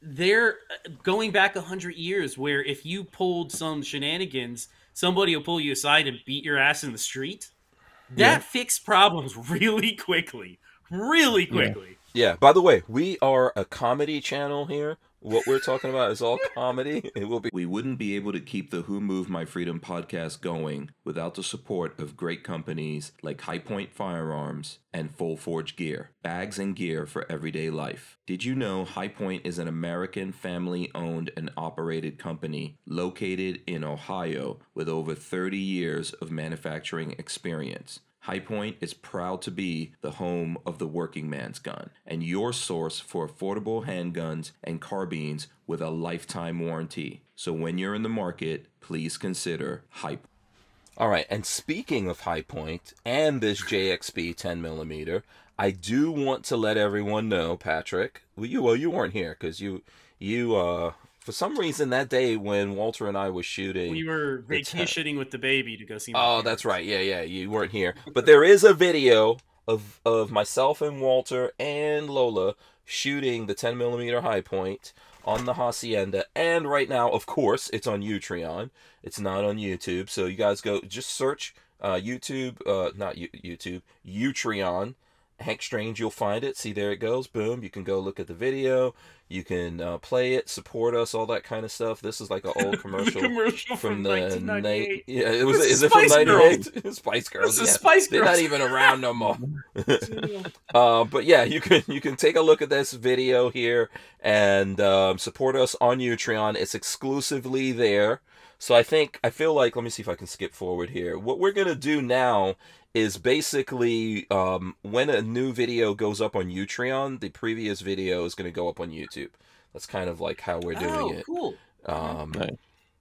they're going back 100 years where if you pulled some shenanigans, somebody will pull you aside and beat your ass in the street. That fixed problems really quickly. Really quickly. Yeah, by the way, we are a comedy channel here. What we're talking about is all comedy. It will be. We wouldn't be able to keep the Who Moved My Freedom podcast going without the support of great companies like High Point Firearms and Full Forge Gear, bags and gear for everyday life. Did you know High Point is an American family-owned and operated company located in Ohio with over 30 years of manufacturing experience? High Point is proud to be the home of the working man's gun and your source for affordable handguns and carbines with a lifetime warranty. So when you're in the market, please consider High Point. All right, and speaking of High Point and this JXB 10mm, I do want to let everyone know, Patrick. Well, you weren't here because you for some reason that day when Walter and I was shooting, we were vacationing with the baby to go see. That's right. Yeah, you weren't here, but there is a video of myself and Walter and Lola shooting the 10mm High Point on the Hacienda, and right now, of course, it's on Utreon. It's not on YouTube, so you guys go just search YouTube, not YouTube, Utreon. Hank Strange, you'll find it. See, there it goes. Boom. You can go look at the video. You can play it, support us, all that kind of stuff. This is like an old commercial, from the 1998. Yeah, it was. Is it from 98? Spice Girls. It's Spice Girls. They're not even around no more. But yeah, you can take a look at this video here and support us on Utreon. It's exclusively there. So I feel like, let me see if I can skip forward here. What we're going to do now is basically, when a new video goes up on Utreon, the previous video is going to go up on YouTube. That's kind of like how we're doing it. Cool. Nice.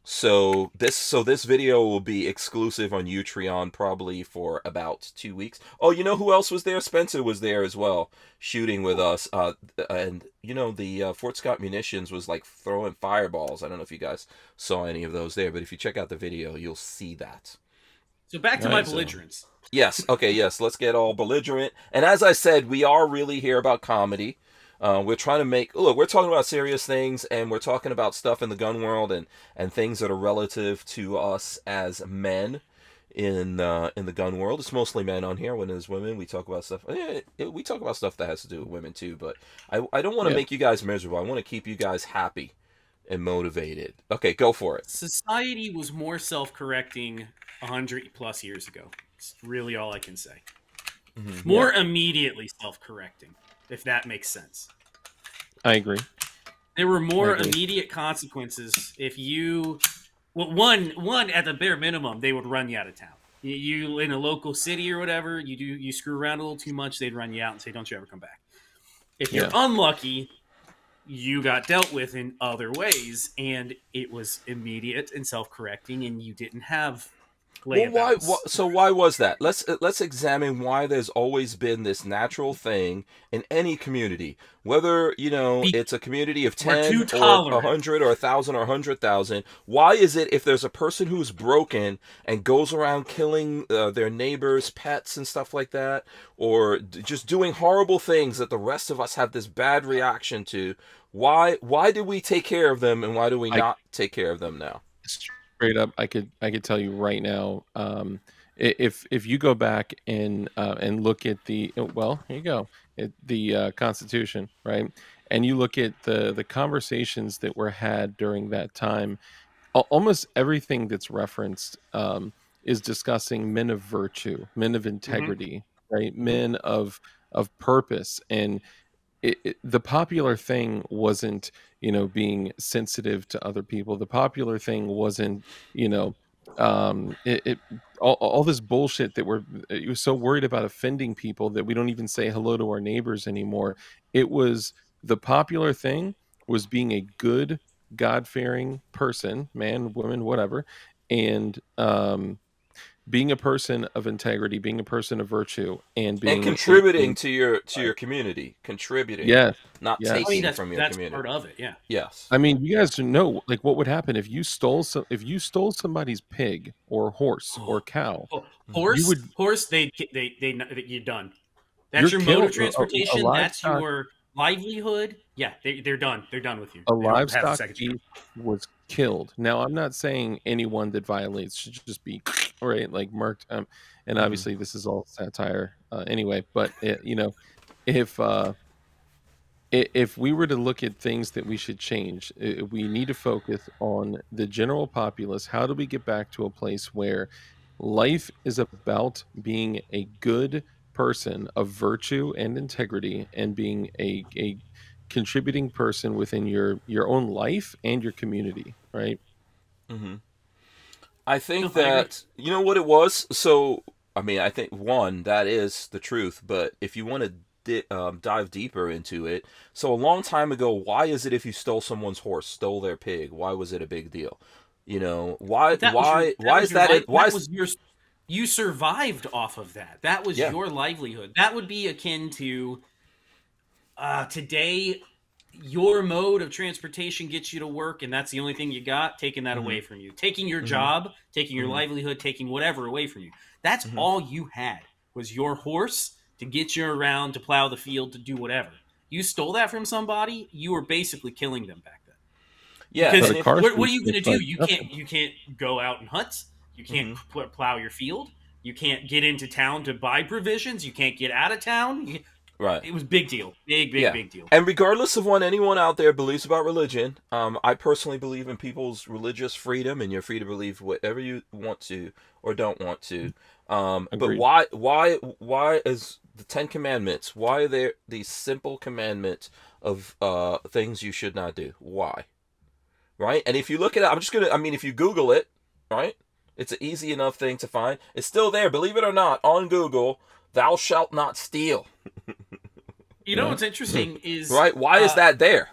So this video will be exclusive on Utreon probably for about 2 weeks. Oh, you know who else was there? Spencer was there as well, shooting with us. And you know, the Fort Scott Munitions was like throwing fireballs. I don't know if you guys saw any of those there, but if you check out the video, you'll see that. So back to my belligerence. Yes. Okay. Yes. Let's get all belligerent. And as I said, we are really here about comedy. We're trying to look, we're talking about serious things, and we're talking about stuff in the gun world and things that are relative to us as men in the gun world. It's mostly men on here. When there's women, we talk about stuff. We talk about stuff that has to do with women too, but I don't want to make you guys miserable. I want to keep you guys happy and motivated. Okay, go for it. Society was more self-correcting 100+ years ago. It's really all I can say. More immediately self-correcting, if that makes sense. I agree. There were more immediate consequences if you... Well, one at the bare minimum, they would run you out of town. You in a local city or whatever, you screw around a little too much, they'd run you out and say, don't you ever come back. If you're unlucky, you got dealt with in other ways, and it was immediate and self-correcting, and you didn't have... Well, why was that? Let's examine why there's always been this natural thing in any community, whether it's a community of 10 or 100 or 1,000 or 100,000. Why is it if there's a person who's broken and goes around killing their neighbors' pets and stuff like that, or just doing horrible things that the rest of us have this bad reaction to? Why do we take care of them, and why do we not take care of them now? Straight up, I could tell you right now. If you go back and look at the here you go, the Constitution, right, and you look at the conversations that were had during that time, almost everything that's referenced is discussing men of virtue, men of integrity, right, men of purpose, and the popular thing wasn't being sensitive to other people. The popular thing wasn't all this bullshit that you were so worried about offending people that we don't even say hello to our neighbors anymore. It was the popular thing was being a good, God-fearing person, man, woman, whatever, and being a person of integrity, being a person of virtue, and contributing to your community, contributing, not taking from your community. That's part of it, yeah. Yes. I mean, you guys know, like, what would happen if you stole somebody's pig or horse or cow? Horse, you're done. That's your mode of transportation. That's your livelihood. Yeah, they're done. They're done with you. A livestock thief was killed. Now, I'm not saying anyone that violates should just be right, like marked. And obviously, this is all satire anyway. But if we were to look at things that we should change, we need to focus on the general populace. How do we get back to a place where life is about being a good person of virtue and integrity, and being a contributing person within your own life and your community, right? I think that you know what it was. So I mean, I think that is the truth. But if you want to dive deeper into it, so a long time ago, why is it if you stole someone's horse, stole their pig, why was it a big deal? You survived off of that. That was your livelihood. That would be akin to today, your mode of transportation gets you to work, and that's the only thing you got, taking that away from you. Taking your job, taking your livelihood, taking whatever away from you. That's all you had, was your horse to get you around, to plow the field, to do whatever. You stole that from somebody, you were basically killing them back then. Yeah. Because what are you going to do? You can't go out and hunt. You can't plow your field. You can't get into town to buy provisions. You can't get out of town. Right. It was big deal. Big deal. And regardless of what anyone out there believes about religion, I personally believe in people's religious freedom, and you're free to believe whatever you want to or don't want to. But why is the 10 Commandments, why are there these simple commandments of things you should not do? Why? right? And if you look at it, I mean, if you Google it, right, it's an easy enough thing to find. It's still there, believe it or not, on Google. Thou shalt not steal. You know what's interesting is right? Why is that there?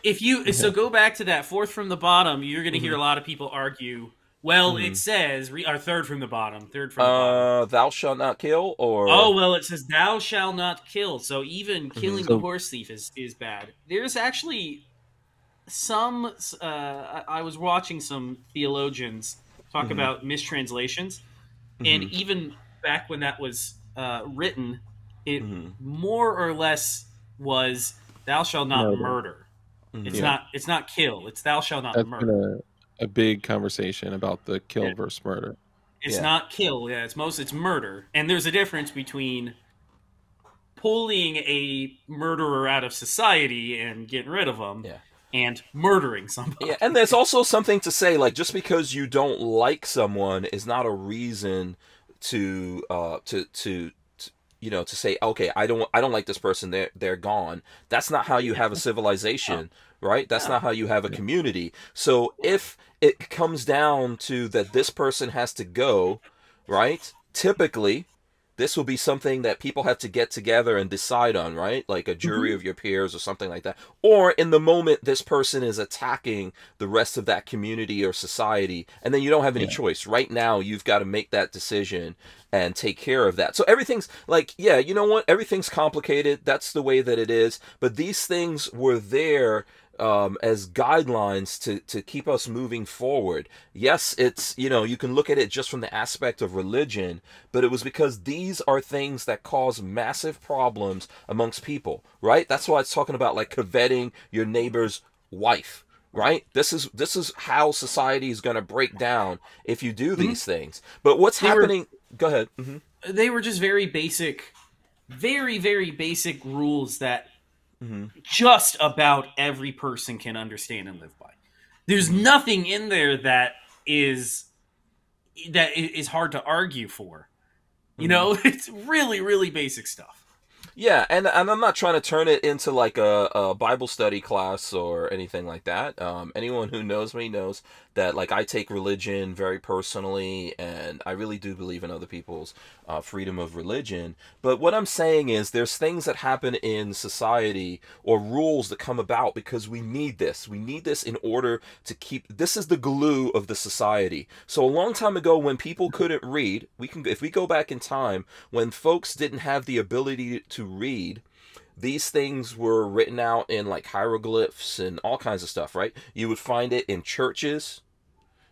If you so go back to that fourth from the bottom, you're going to hear a lot of people argue. Well, it says or third from the bottom, thou shalt not kill, or well, it says thou shalt not kill. So even killing the horse thief is bad. There's actually some. I was watching some theologians talk about mistranslations, and even back when that was written, it more or less was thou shalt not murder. It's not kill. It's thou shalt not murder. Been a big conversation about the kill versus murder. It's not kill. Yeah, it's murder. And there's a difference between pulling a murderer out of society and getting rid of them, and murdering somebody. Yeah, and there's also something to say, like, just because you don't like someone is not a reason to say, okay, I don't like this person, they're gone. That's not how you have a civilization, right? That's not how you have a community. So if it comes down to that this person has to go, right? Typically, this will be something that people have to get together and decide on, right? Like a jury of your peers or something like that. Or in the moment, this person is attacking the rest of that community or society, and then you don't have any choice. Right now, you've got to make that decision and take care of that. So everything's like, you know what? Everything's complicated. That's the way that it is. But these things were there as guidelines to keep us moving forward. Yes, it's, you can look at it just from the aspect of religion, but it was because these are things that cause massive problems amongst people, right? That's why it's talking about like coveting your neighbor's wife, right? This is how society is going to break down if you do these things. But what's happening? Go ahead. They were just very basic, very, very basic rules that just about every person can understand and live by. There's nothing in there that is hard to argue for. You know, it's really, really basic stuff. Yeah, and I'm not trying to turn it into like a Bible study class or anything like that. Anyone who knows me knows that like I take religion very personally, and I really do believe in other people's freedom of religion. But what I'm saying is there's things that happen in society or rules that come about because we need this. We need this in order to keep... This is the glue of the society. So a long time ago when people couldn't read, if we go back in time, when folks didn't have the ability to read, these things were written out in like hieroglyphs and all kinds of stuff, right? You would find it in churches.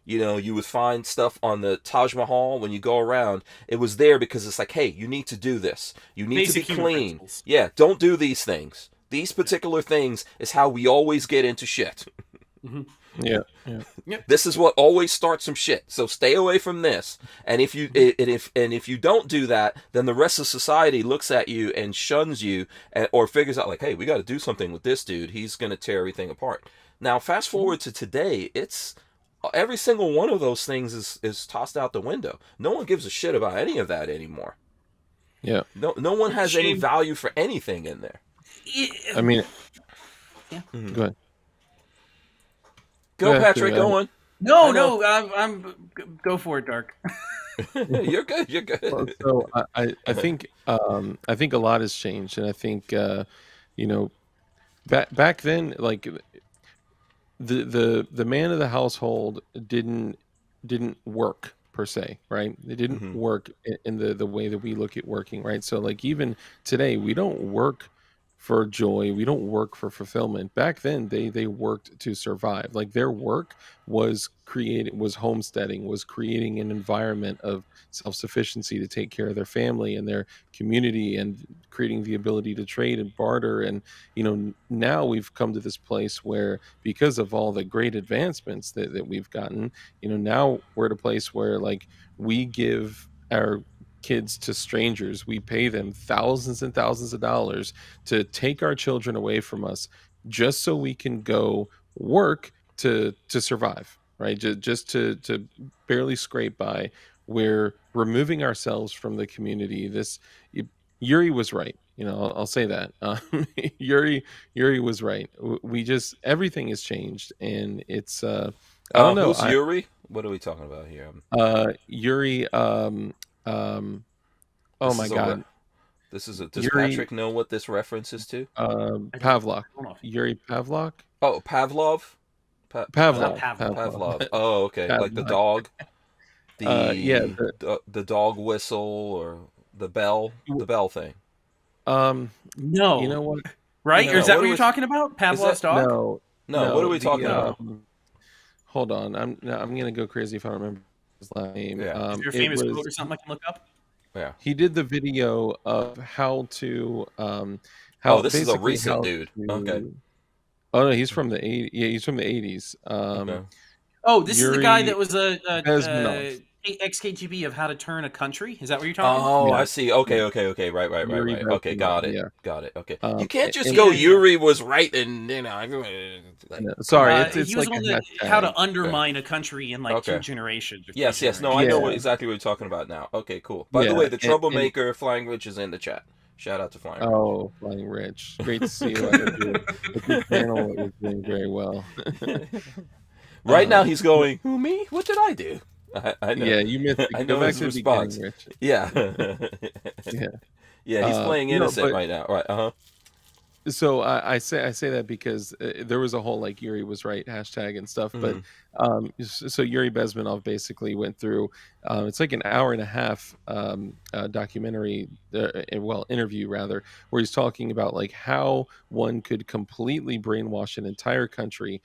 You would find stuff on the Taj Mahal when you go around. It was there because it's like, hey, you need to do this. You need to be clean. Yeah, don't do these things. These particular things is how we always get into shit. Yeah. This is what always starts some shit. So stay away from this. And if you don't do that, then the rest of society looks at you and shuns you, or figures out like, hey, we got to do something with this dude. He's going to tear everything apart. Now, fast forward to today, it's every single one of those things is tossed out the window. No one gives a shit about any of that anymore. Yeah. No one has any value for anything in there. I mean, yeah. Go ahead. Go, Patrick. Go on. No, I'm go for it, Dark. You're good. You're good. So I think a lot has changed, and I think back then, like the man of the household didn't work per se, right? It didn't work in the way that we look at working, right? So like even today, we don't work for joy, we don't work for fulfillment. Back then they worked to survive. Like their work was homesteading, was creating an environment of self-sufficiency to take care of their family and their community, and creating the ability to trade and barter. And now we've come to this place where, because of all the great advancements that we've gotten, now we're at a place where like we give our kids to strangers. We pay them thousands and thousands of dollars to take our children away from us just so we can go work to survive, right? Just to barely scrape by. We're removing ourselves from the community. Yuri was right. I'll say that. Yuri was right. We just everything has changed, and it's I don't know. Who's Yuri? What are we talking about here? Yuri. Oh my God. Does Yuri, Patrick know what this reference is to? Pavlov. Yuri Pavlov. Oh, Pavlov. Pavlov. Oh, okay. Pavlov. Like the dog. The dog whistle or the bell thing. No. You know what? Right? No, or is that what you're talking about? Pavlov's dog? No. What are we talking about? Hold on. I'm gonna go crazy if I don't remember his last name. Yeah. Is there a famous quote or something I can look up? Yeah. He did the video of how to this is a recent dude. Okay. Oh no, he's from the 80s. Yeah, he's from the 80s. Okay. Oh, this is the guy that was a ex-KGB of how to turn a country. Is that what you're talking about? Oh, yeah. I see. Okay. Right. Okay, got it. Yeah. Got it. Okay. You can't just go Yuri was right and sorry, it's he was like on how to undermine a country in like 2 generations. Yes. No, I know exactly what you're talking about now. Okay, cool. By the way, the troublemaker Flying Rich is in the chat. Shout out to Flying Rich. Oh, Flying Rich. Great to see you. The panel is doing very well. Right now he's going, who, me? What did I do? I know. Yeah, you missed it. I know his response. Rich. Yeah. Yeah, he's playing innocent right now. Right, So I say that because there was a whole like Yuri was right hashtag and stuff, but so Yuri Bezmenov basically went through it's like an hour and a half documentary, interview rather, where he's talking about like how one could completely brainwash an entire country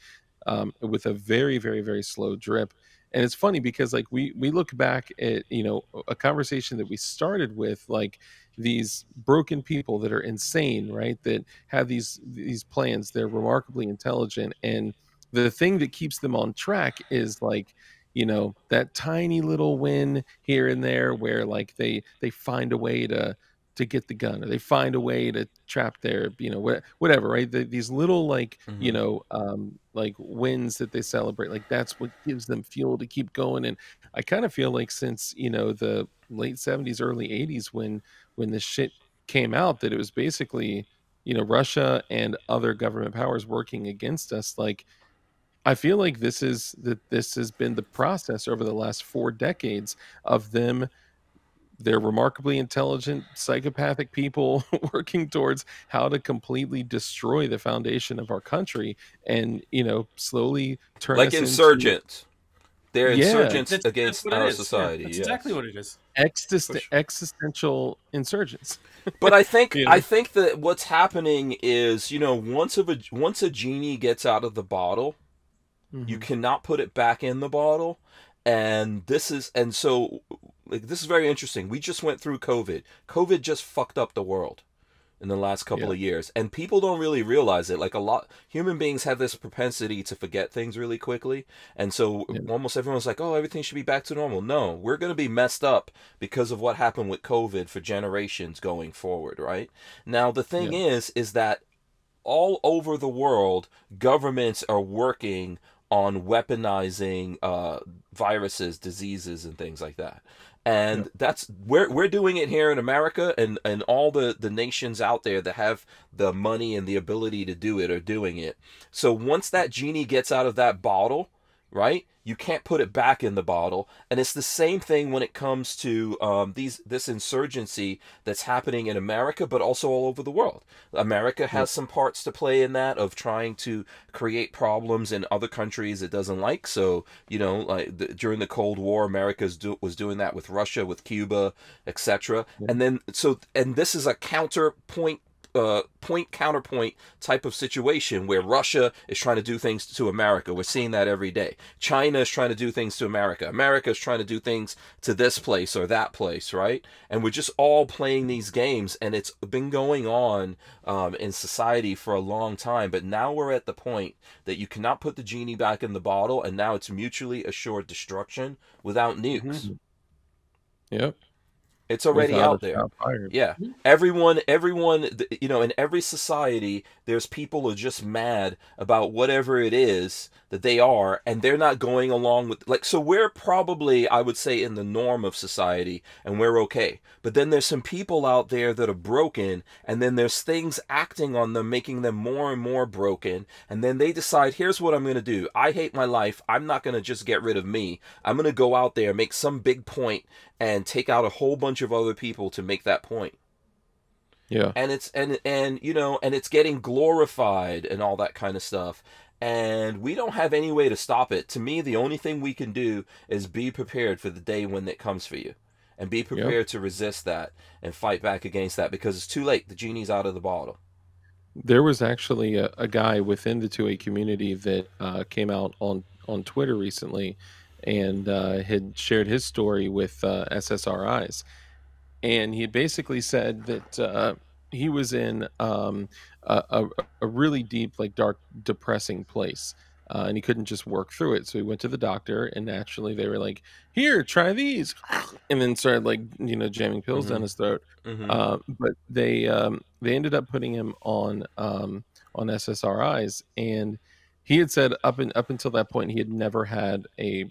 with a very, very, very slow drip. And it's funny because like we look back at a conversation that we started with like these broken people that are insane, right? That have these plans. They're remarkably intelligent, and the thing that keeps them on track is like that tiny little win here and there where like they find a way to get the gun, or they find a way to trap their whatever, right? These little like like wins that they celebrate, like that's what gives them fuel to keep going. And I kind of feel like since the late 70s early 80s when this shit came out, that it was basically Russia and other government powers working against us. Like I feel like this has been the process over the last 4 decades of them. They're remarkably intelligent, psychopathic people working towards how to completely destroy the foundation of our country and, slowly turn like us insurgents. They're insurgents that's against our society. That's exactly what it is. Existential insurgents. But I think that what's happening is, once a genie gets out of the bottle, you cannot put it back in the bottle. And so this is very interesting. We just went through COVID. COVID just fucked up the world in the last couple of years. And people don't really realize it. Like human beings have this propensity to forget things really quickly. And so almost everyone's like, oh, everything should be back to normal. No, we're going to be messed up because of what happened with COVID for generations going forward, right? Now, the thing is that all over the world, governments are working on weaponizing viruses, diseases, and things like that. And that's we're doing it here in America, and all the nations out there that have the money and the ability to do it are doing it. So once that genie gets out of that bottle, right, you can't put it back in the bottle. And it's the same thing when it comes to this insurgency that's happening in America, but also all over the world. America has some parts to play in that, of trying to create problems in other countries it doesn't like. So, during the Cold War, America was doing that with Russia, with Cuba, etc. And then, and this is a counterpoint type of situation where Russia is trying to do things to America. We're seeing that every day. China is trying to do things to America. America is trying to do things to this place or that place, right? And we're just all playing these games, and it's been going on in society for a long time. But now we're at the point that you cannot put the genie back in the bottle, and now it's mutually assured destruction without nukes. Yep. It's already without out a there. shot fired. Yeah. Everyone, in every society, there's people who are just mad about whatever it is that they are, and they're not going along with, like, so we're probably, I would say, in the norm of society, and we're okay. But then there's some people out there that are broken, and then there's things acting on them, making them more and more broken, and then they decide, here's what I'm going to do. I hate my life. I'm not going to just get rid of me. I'm going to go out there, make some big point, and take out a whole bunch of other people to make that point. Yeah. And it's and it's getting glorified and all that kind of stuff. And we don't have any way to stop it. To me, the only thing we can do is be prepared for the day when it comes for you. And be prepared to resist that and fight back against that, because it's too late. The genie's out of the bottle. There was actually a guy within the 2A community that came out on Twitter recently and had shared his story with SSRIs. And he had basically said that he was in a really deep, like dark, depressing place. And he couldn't just work through it. So he went to the doctor, and naturally they were like, here, try these. And then started, like, jamming pills down his throat. But they ended up putting him on SSRIs. And he had said up until that point, he had never had a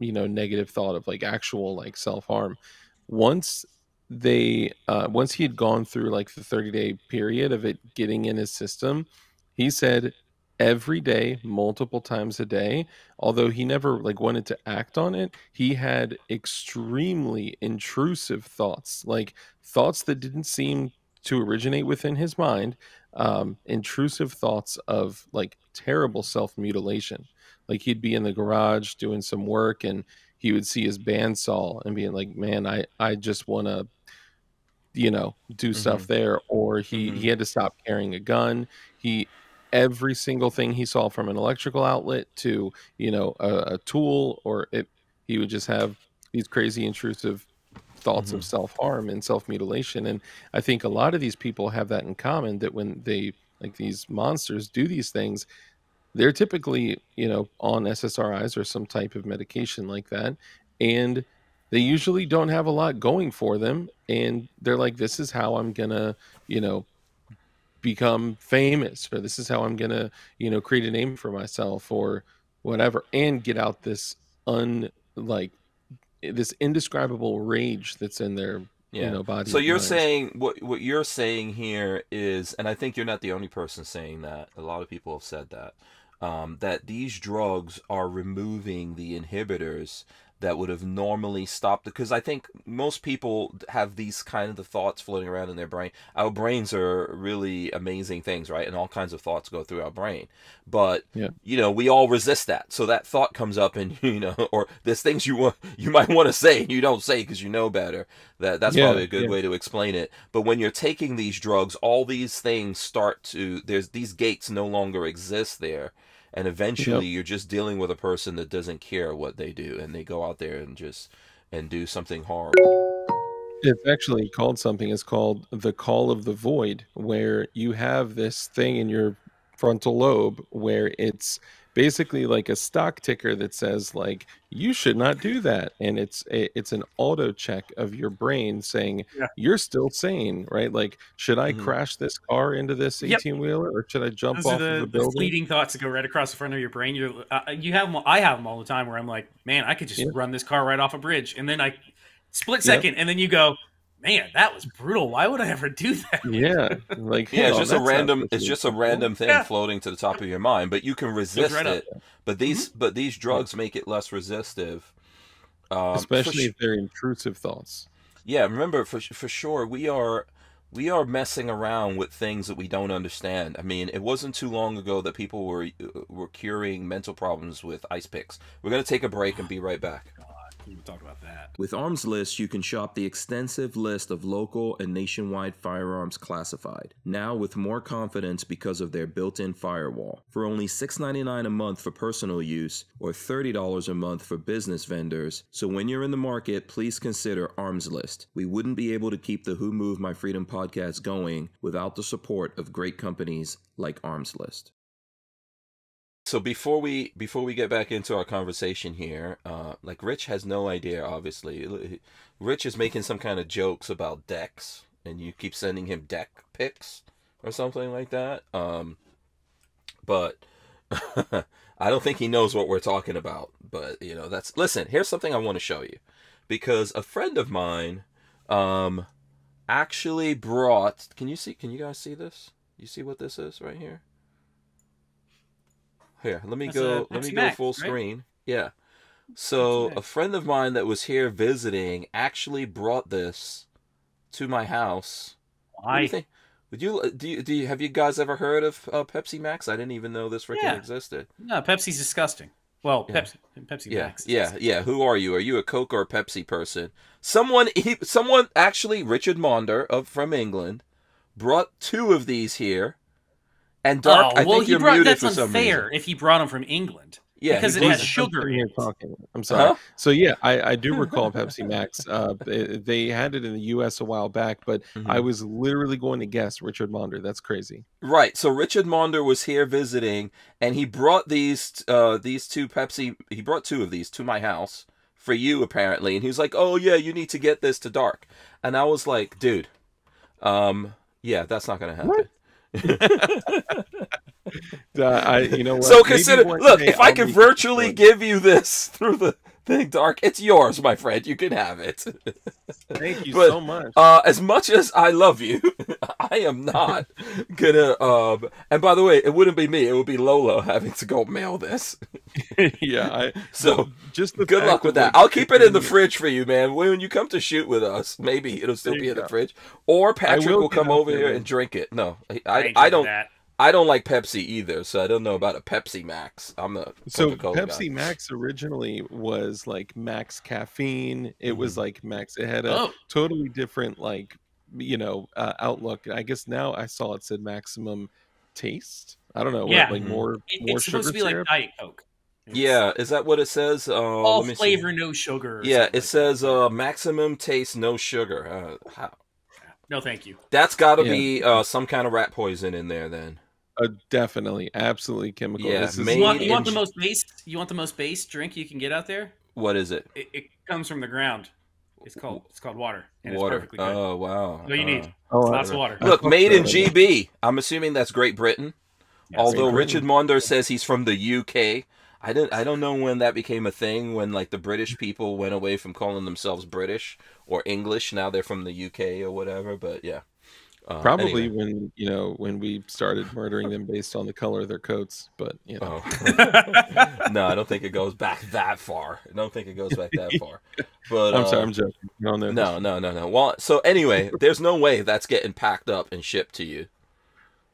negative thought of, like, actual, like, self-harm. Once he had gone through, like, the 30-day period of it getting in his system, he said every day, multiple times a day, although he never, like, wanted to act on it, he had extremely intrusive thoughts, like thoughts that didn't seem to originate within his mind, intrusive thoughts of, like, terrible self-mutilation. Like, he'd be in the garage doing some work, and he would see his bandsaw and being like, man, I just want to, do stuff there. Or he had to stop carrying a gun. Every single thing he saw, from an electrical outlet to, a tool, he would just have these crazy intrusive thoughts of self-harm and self-mutilation. And I think a lot of these people have that in common, that when they, like, these monsters do these things, they're typically, on SSRIs or some type of medication like that. And they usually don't have a lot going for them. And they're like, this is how I'm going to, become famous, or this is how I'm going to, create a name for myself or whatever, and get out this this indescribable rage that's in their body. So you're saying what you're saying here is, and I think you're not the only person saying that. A lot of people have said that. That these drugs are removing the inhibitors that would have normally stopped, because I think most people have these kind of the thoughts floating around in their brain. Our brains are really amazing things, right? And all kinds of thoughts go through our brain. But we all resist that. So that thought comes up, and or there's things you might want to say and you don't say because you know better. That's probably a good way to explain it. But when you're taking these drugs, all these things there's these gates no longer exist there. And eventually you're just dealing with a person that doesn't care what they do, and they go out there and do something horrible. It's actually called something. It's called the call of the void, where you have this thing in your frontal lobe where it's basically like a stock ticker that says, like, you should not do that. And it's an auto check of your brain saying, you're still sane, right? Like, should I crash this car into this 18-wheeler, or should I jump off of the building? The fleeting thoughts that go right across the front of your brain. You have them. I have them all the time, where I'm like, man, I could just run this car right off a bridge. And then I split second, and then you go, man, that was brutal. Why would I ever do that? It's just a random thing floating to the top of your mind, but you can resist it. But these drugs make it less resistive, especially if they're intrusive thoughts. Yeah, remember, for sure, we are messing around with things that we don't understand. I mean, it wasn't too long ago that people were curing mental problems with ice picks. We're gonna take a break and be right back. We talk about that. With Armslist, you can shop the extensive list of local and nationwide firearms classified, now with more confidence because of their built-in firewall. For only $6.99 a month for personal use, or $30 a month for business vendors. So when you're in the market, please consider Armslist. We wouldn't be able to keep the Who Moved My Freedom podcast going without the support of great companies like Armslist. So before we get back into our conversation here, like Rich has no idea. Obviously, Rich is making some kind of jokes about decks, and you keep sending him deck pics or something like that. But I don't think he knows what we're talking about. But that's listen. Here's something I want to show you, because a friend of mine, actually brought. Can you guys see this? You see what this is right here? Here, let me go full screen. Yeah. So a friend of mine that was here visiting actually brought this to my house. Why? What do you think? Would you have you guys ever heard of Pepsi Max? I didn't even know this freaking existed. No, Pepsi's disgusting. Well, Pepsi Max. Yeah. Who are you? Are you a Coke or a Pepsi person? Someone actually, Richard Maunder from England, brought 2 of these here. And Dark, I think you're muted for some reason. That's unfair if he brought them from England. Yeah, because it has sugar in it. I'm sorry. Huh? So yeah, I do recall Pepsi Max. They had it in the U.S. a while back, but I was literally going to guess Richard Maunder. That's crazy. Right. So Richard Maunder was here visiting, and he brought these 2 Pepsi. He brought 2 of these to my house for you apparently, and he was like, "Oh yeah, you need to get this to Dark." And I was like, "Dude, yeah, that's not gonna happen." What? You know what? So consider, look, if I could virtually give you this through the thing, Dark, it's yours, my friend. You can have it. Thank you so much. As much as I love you, I am not gonna. And by the way, it wouldn't be me; it would be Lolo having to go mail this. Yeah. So just good luck with that. I'll keep it in the fridge for you, man. When you come to shoot with us, maybe it'll still be in the fridge, or Patrick will come over here and drink it. No, I don't. I don't like Pepsi either, so I don't know about a Pepsi Max. I'm a Coca-Cola Pepsi guy. Max originally was like max caffeine. It was like max. It had a totally different outlook. I guess now I saw it said maximum taste. I don't know. Yeah, like more it's supposed to be like Diet Coke. Yeah, is that what it says? All flavor, no sugar. Yeah, it says maximum taste, no sugar. No, thank you. That's got to be some kind of rat poison in there, then. Definitely, absolutely chemical. Yeah, you want the most base? You want the most base drink you can get out there? What is it? It comes from the ground. It's called water. And water. It's perfectly good. Oh wow. What you need? Lots of water. Look, made in GB. I'm assuming that's Great Britain. Yeah, although Richard Maunder says he's from the UK. I don't know when that became a thing, when like the British people went away from calling themselves British or English. Now they're from the UK or whatever. But yeah. Probably anyway. when we started murdering them based on the color of their coats, but No, I don't think it goes back that far. But I'm sorry, I'm joking. No. Well, so anyway, there's no way that's getting packed up and shipped to you.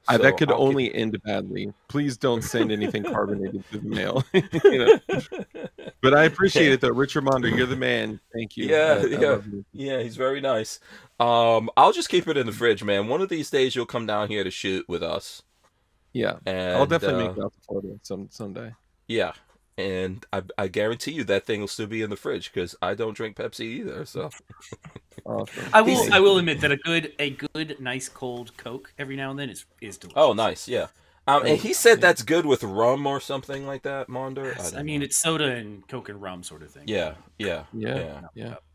So that could only end badly. Please don't send anything carbonated to the mail. But I appreciate it though, Richard Maunder. You're the man. Thank you. Yeah. He's very nice. I'll just keep it in the fridge, man. One of these days you'll come down here to shoot with us. Yeah, and I'll definitely make it out to Florida someday. Yeah, and I guarantee you that thing will still be in the fridge because I don't drink Pepsi either. So awesome. I will admit that a good nice cold Coke every now and then is delicious. Oh, nice, yeah. And he said that's good with rum or something like that, Maunder. I mean, it's soda and Coke and rum sort of thing. Yeah.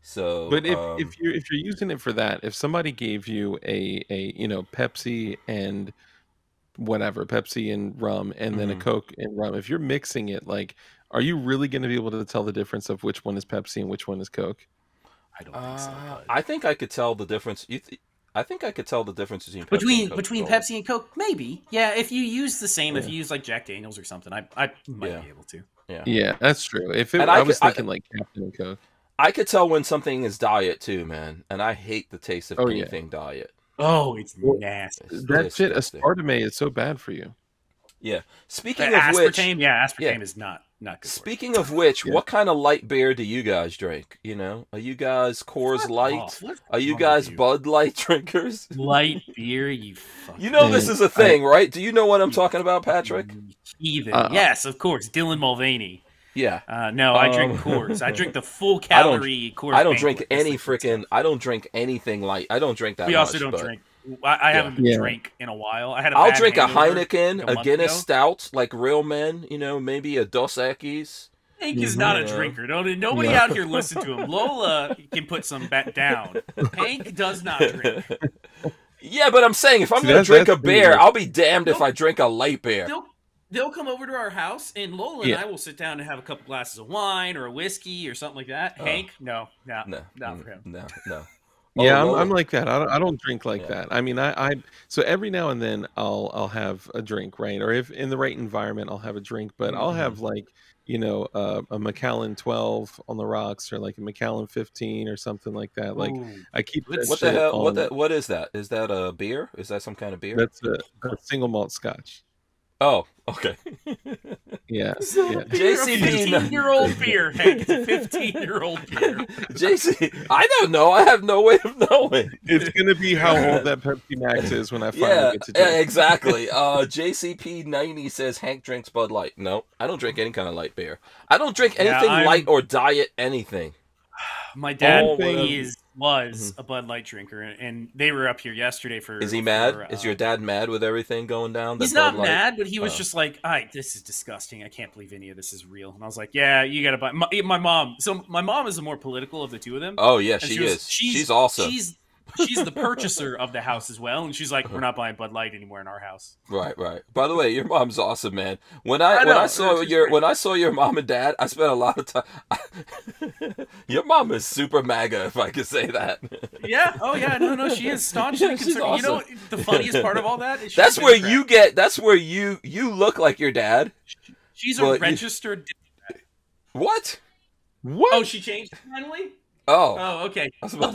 So, but if you're using it for that, if somebody gave you a Pepsi and whatever, Pepsi and rum, and then a Coke and rum, if you're mixing it, like, are you really going to be able to tell the difference of which one is Pepsi and which one is Coke? I don't think so. I think I could tell the difference. I think I could tell the difference between Pepsi and Coke. Maybe, yeah. If you use the same, if you use like Jack Daniels or something, I might be able to. Yeah, that's true. I was thinking like Captain and Coke. I could tell when something is diet too, man, and I hate the taste of anything diet. Oh, it's nasty. That shit, aspartame is so bad for you. Yeah. Speaking of aspartame, aspartame is not good. Speaking of which, what kind of light beer do you guys drink? Are you guys Coors Light? Are you guys Bud Light drinkers? Light beer, you fuck. This is a thing, right? Do you know what I'm talking about, Patrick? Yes, of course. Dylan Mulvaney. Yeah. No, I drink Coors. I drink the full calorie Coors. I don't drink any freaking. I don't drink anything light. I don't drink that. We also don't drink. I haven't drank in a while. I'll drink a Heineken, a Guinness Stout, like real men. You know, maybe a Dos Equis. Hank is not a drinker. Nobody out here listen to him. Lola can put some bet down. Hank does not drink. Yeah, but I'm saying if I'm going to drink a beer, I'll be damned if I drink a light beer. They'll come over to our house, and Lola and I will sit down and have a couple glasses of wine or a whiskey or something like that. Hank, no, not for him. No. Yeah, I'm like that. I don't drink like that. I mean, so every now and then I'll have a drink, right? Or if in the right environment, I'll have a drink. But I'll have like, you know, a Macallan 12 on the rocks, or like a Macallan 15 or something like that. Like I keep that what the hell? What is that? Is that a beer? Is that some kind of beer? That's a single malt Scotch. Oh, okay. Yeah. JCP 15-year-old beer, Hank. It's a 15-year-old beer. JC, I don't know. I have no way of knowing. It's gonna be how old that Pepsi Max is when I finally get to drink. Yeah, exactly. JCP 90 says Hank drinks Bud Light. No, I don't drink any kind of light beer. I don't drink anything light or diet anything. My dad was a Bud Light drinker, and they were up here yesterday for. Is he mad? Is your dad mad with everything going down? He's not mad, but he was just like, "All right, this is disgusting. I can't believe any of this is real." And I was like, "Yeah, you got to buy." My mom. So my mom is the more political of the two of them. Oh yeah, she is. She's awesome. She's the purchaser of the house as well, and she's like, "We're not buying Bud Light anymore in our house." Right. By the way, your mom's awesome, man. When I saw your mom and dad, I spent a lot of time. Your mom is super MAGA, if I could say that. Yeah. Oh yeah. No. She is staunchly conservative. Awesome. You know the funniest part of all that is that's where you look like your dad. She's a registered Democrat. What? Oh, she changed finally. Oh, okay. Up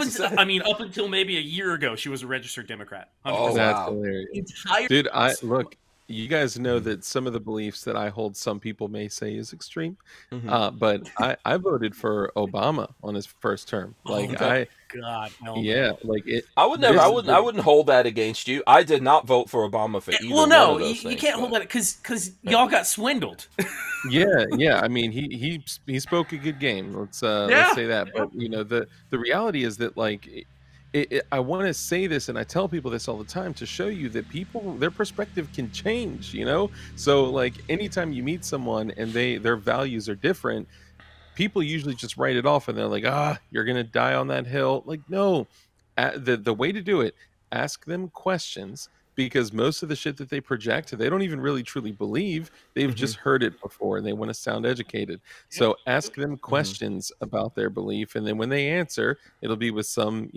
until maybe a year ago, she was a registered Democrat. 100%. Oh, that's hilarious. Dude, look, you guys know that some of the beliefs that I hold, some people may say is extreme, but I voted for Obama on his first term. Like God, no. Yeah, like it. I wouldn't hold that against you. I did not vote for Obama for either. Well, no, one of those you can't hold that because y'all got swindled. Yeah. I mean, he spoke a good game. Let's say that. But you know, the reality is that like. I want to say this, and I tell people this all the time to show you that people, their perspective can change, you know? So like anytime you meet someone and their values are different, people usually just write it off and they're like, you're going to die on that hill. Like, no, the way to do it, ask them questions, because most of the shit that they project, they don't even really truly believe. They've just heard it before and they want to sound educated. So ask them questions about their belief. And then when they answer, it'll be with some,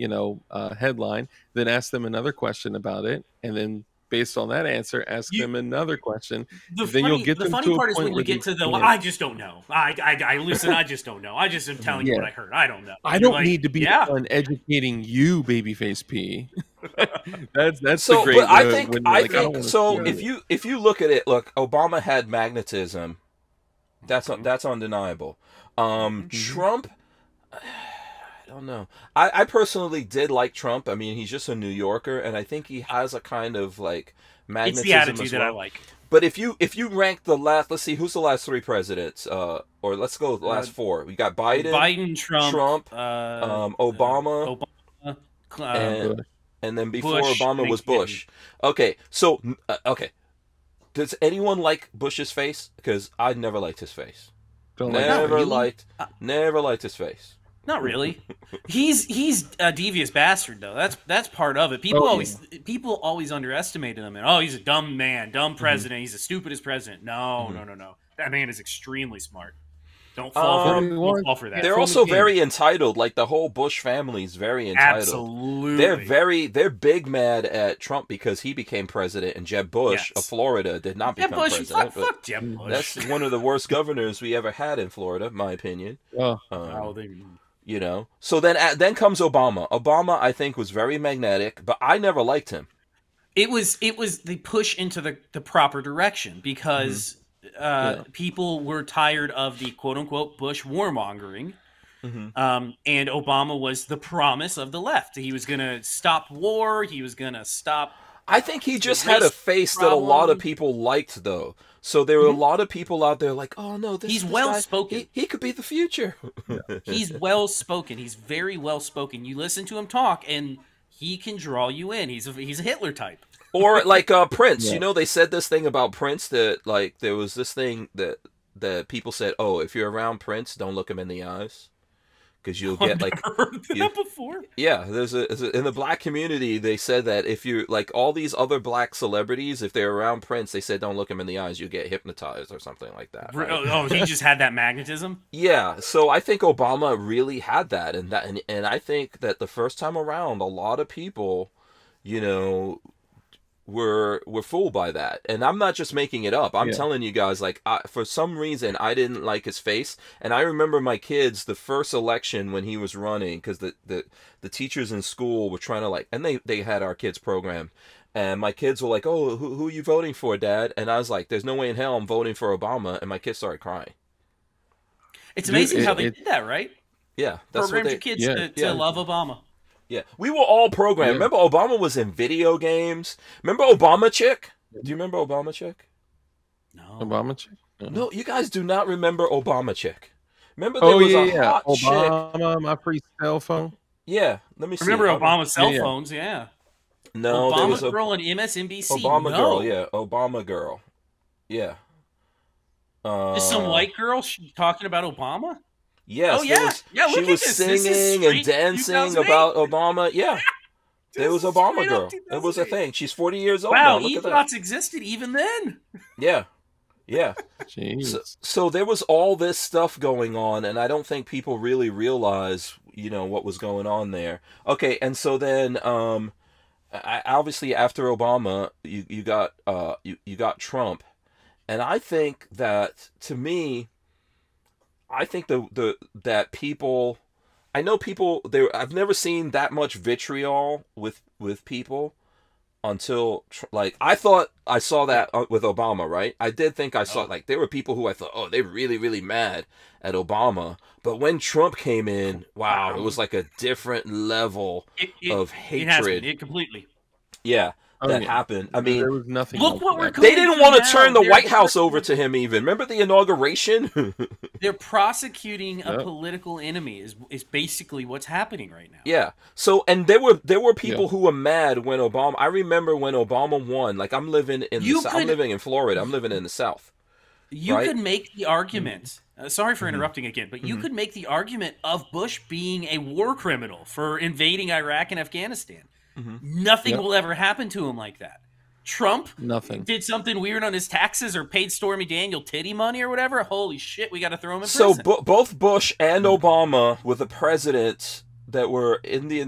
headline. Then ask them another question about it. And then based on that answer, ask them another question. The funny part is when you get to I just don't know. I listen, I just don't know. I just am telling you what I heard. I don't know. I don't need to be on educating you, Babyface P. that's so. The great. But I think so. If you look at it, look, Obama had magnetism. That's undeniable. Trump. I don't know. I personally did like Trump. I mean, he's just a New Yorker, and I think he has a kind of like magnetism. It's the attitude that I like. But if you rank the last, let's see, who's the last three presidents? Or let's go the last four. We got Biden, Trump, Obama, and then before Bush, Obama was Bush. Okay, so does anyone like Bush's face? Because I never liked his face. Never liked his face. Not really. He's a devious bastard though. That's part of it. People always underestimated him. And he's a dumb man, dumb president. He's the stupidest president. No. That man is extremely smart. Don't fall for that. They're also very entitled. Like the whole Bush family is very entitled. Absolutely. They're big mad at Trump because he became president and Jeb Bush of Florida did not become president. Fuck Jeb Bush. That's one of the worst governors we ever had in Florida, my opinion. So then comes Obama. Obama, I think, was very magnetic, but I never liked him. It was the push into the proper direction because people were tired of the quote unquote Bush warmongering. And Obama was the promise of the left. He was going to stop war. He was going to stop. I think he just had a face that a lot of people liked, though. So there were a lot of people out there like, oh, no, he's well-spoken. He could be the future. He's well-spoken. He's very well-spoken. You listen to him talk, and he can draw you in. He's a Hitler type. Or like Prince, you know, they said this thing about Prince that like there was this thing that people said, oh, if you're around Prince, don't look him in the eyes. Because you'll get like heard that before. Yeah, there's a in the black community they said that if you like all these other black celebrities, if they're around Prince, they said don't look him in the eyes, you get hypnotized or something like that. Right? Oh, he just had that magnetism. Yeah, so I think Obama really had that, and I think that the first time around, a lot of people, you know, were fooled by that. And I'm not just making it up. I'm telling you guys, like, for some reason I didn't like his face. And I remember my kids, the first election when he was running, because the teachers in school were trying to like, and they had our kids programmed, and my kids were like, oh, who are you voting for, Dad? And I was like, there's no way in hell I'm voting for Obama. And my kids started crying. It's amazing how they did that, right? Yeah, that's programmed your kids to love Obama. Yeah, we were all programmed. Yeah. Remember, Obama was in video games. Remember Obama Chick? Do you remember Obama Chick? No. Obama Chick? No, you guys do not remember Obama Chick. Remember there was a hot Obama, chick. my free cell phone. Yeah, let me see. Remember Obama's cell phones? Yeah. No, Obama there was girl on MSNBC. Obama girl, yeah, Obama girl, yeah. Just some white girl talking about Obama. Yes, she was singing and dancing about Obama. Yeah, there was Obama girl. It was a thing. She's 40 years old now. Look at that. EGOTs existed even then. Yeah. Jeez. So there was all this stuff going on, and I don't think people really realize, you know, what was going on there. Okay, and so then, obviously after Obama, you got Trump, and I think that, to me, I think that people, I know people there. I've never seen that much vitriol with people until like I thought I saw that with Obama, right? I did think I saw like there were people who I thought, oh, they're really really mad at Obama, but when Trump came in, wow, it was like a different level of hatred. It completely. Yeah. That happened. I mean, there was nothing. Look what we're. They didn't want to turn the White House over to him. Even remember the inauguration. They're prosecuting a political enemy. Is basically what's happening right now. Yeah. So and there were people who were mad when Obama. I remember when Obama won. Like I'm living in I'm living in Florida. I'm living in the South. You could make the argument. Sorry for interrupting again, but you could make the argument of Bush being a war criminal for invading Iraq and Afghanistan. Nothing will ever happen to him like that. Trump did something weird on his taxes or paid Stormy Daniel titty money or whatever. Holy shit, we got to throw him in prison. So both Bush and Obama were the presidents that were in the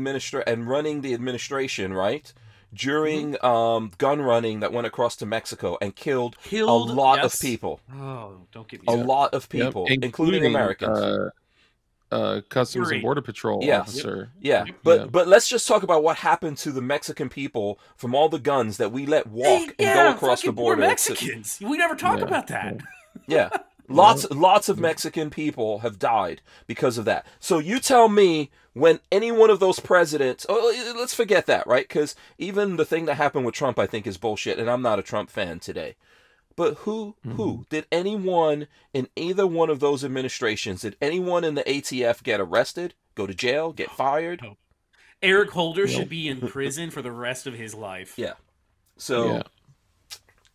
and running the administration, right? During gun running that went across to Mexico and killed a lot of people. Oh, don't get me started. A lot of people, including Americans. Customs and Border Patrol officer. But let's just talk about what happened to the Mexican people from all the guns that we let walk and go across the border. Mexicans. We never talk about that. Yeah. Lots of Mexican people have died because of that. So you tell me when any one of those presidents, let's forget that, right? Because even the thing that happened with Trump, I think, is bullshit, and I'm not a Trump fan today. But who did anyone in either one of those administrations, did anyone in the ATF get arrested, go to jail, get fired? No. Eric Holder should be in prison for the rest of his life. Yeah. So,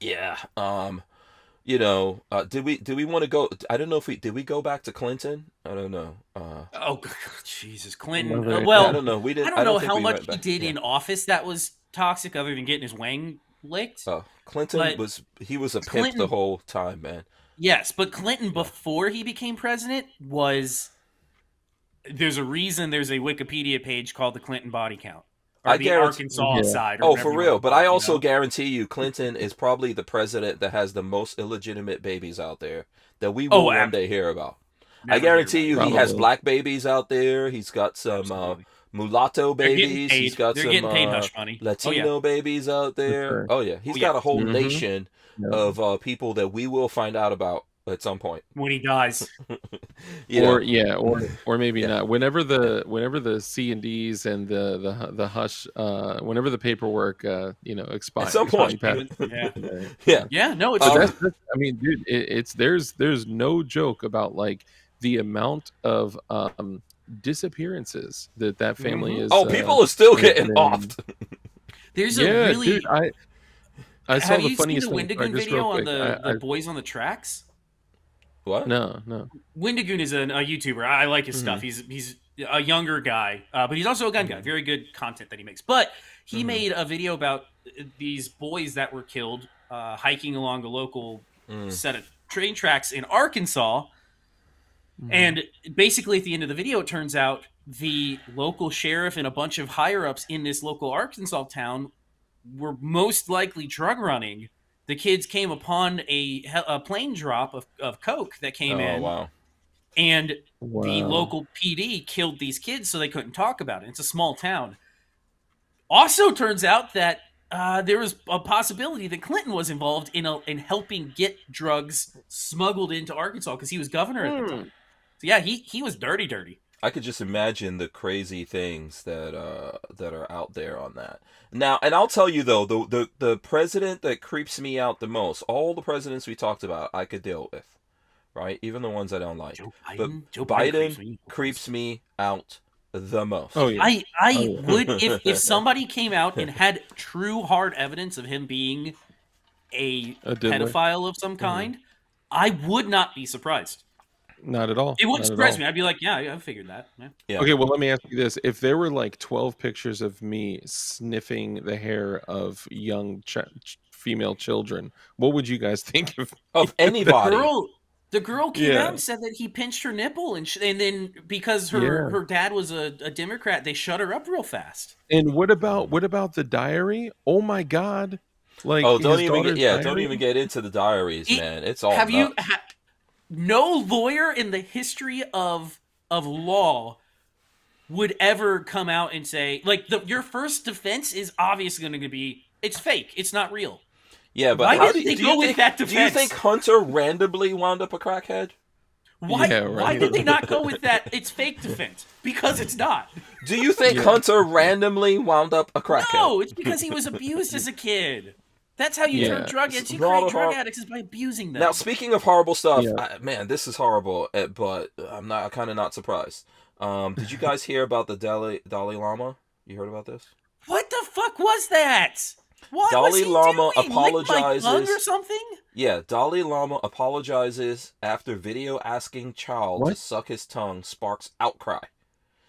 you know, did we want to go? I don't know if did we go back to Clinton? I don't know. Oh Jesus, Clinton. Well, I don't know. We didn't. I don't know how much he did in office that was toxic, other than getting his wang licked. Oh, Clinton was a pimp the whole time, man. Yes, but Clinton before he became president was. There's a reason. There's a Wikipedia page called the Clinton Body Count. Or the Arkansas side. Oh, for real. But I also guarantee you, Clinton is probably the president that has the most illegitimate babies out there that we will one day hear about. I guarantee you, he has black babies out there. He's got some mulatto babies. He's got some Latino babies out there. Oh yeah, he's got a whole nation of people that we will find out about at some point when he dies. Or maybe not. Whenever the C&Ds and the hush, whenever the paperwork expires at some point. No, it's I mean, dude, there's no joke about like the amount of disappearances that family is. Oh, people are still getting offed. There's a really. Dude, I saw the funniest thing. Have you seen the Windigoon video on the boys on the tracks? What? No. Windigoon is a YouTuber. I like his stuff. He's a younger guy, but he's also a gun guy. Very good content that he makes. But he made a video about these boys that were killed hiking along a local set of train tracks in Arkansas. And basically at the end of the video, it turns out the local sheriff and a bunch of higher-ups in this local Arkansas town were most likely drug running. The kids came upon a plane drop of coke that came in. Wow. And the local PD killed these kids so they couldn't talk about it. It's a small town. Also turns out that there was a possibility that Clinton was involved in helping get drugs smuggled into Arkansas because he was governor at the time. So yeah, he was dirty. I could just imagine the crazy things that are out there on that. Now, and I'll tell you though, the president that creeps me out the most, all the presidents we talked about, I could deal with, right? Even the ones I don't like. Joe Biden creeps me out the most. Oh yeah. I would if somebody came out and had true hard evidence of him being a pedophile of some kind, I would not be surprised. Not at all. It wouldn't surprise me. I'd be like, yeah, I figured that. Yeah. Okay, well, let me ask you this. If there were like 12 pictures of me sniffing the hair of young female children, what would you guys think of anybody? The girl came out and said that he pinched her nipple, and then because her dad was a Democrat, they shut her up real fast. And what about the diary? Oh my God! Like, don't even get into the diaries, man. It's all. No lawyer in the history of law would ever come out and say, like, your first defense is obviously going to be, it's fake, it's not real. Yeah, but why did they go with that defense? Do you think Hunter randomly wound up a crackhead? Why did they not go with that it's fake defense? Because it's not. Do you think Hunter randomly wound up a crackhead? No, it's because he was abused as a kid. That's how you turn drug addicts. You create drug addicts is by abusing them. Now, speaking of horrible stuff, man, this is horrible, but I'm kind of not surprised. Did you guys hear about the Dalai Lama? You heard about this? What the fuck was that? What Dalai Lama doing? apologizes. Lick my tongue or something? Yeah, Dalai Lama apologizes after video asking child to suck his tongue sparks outcry.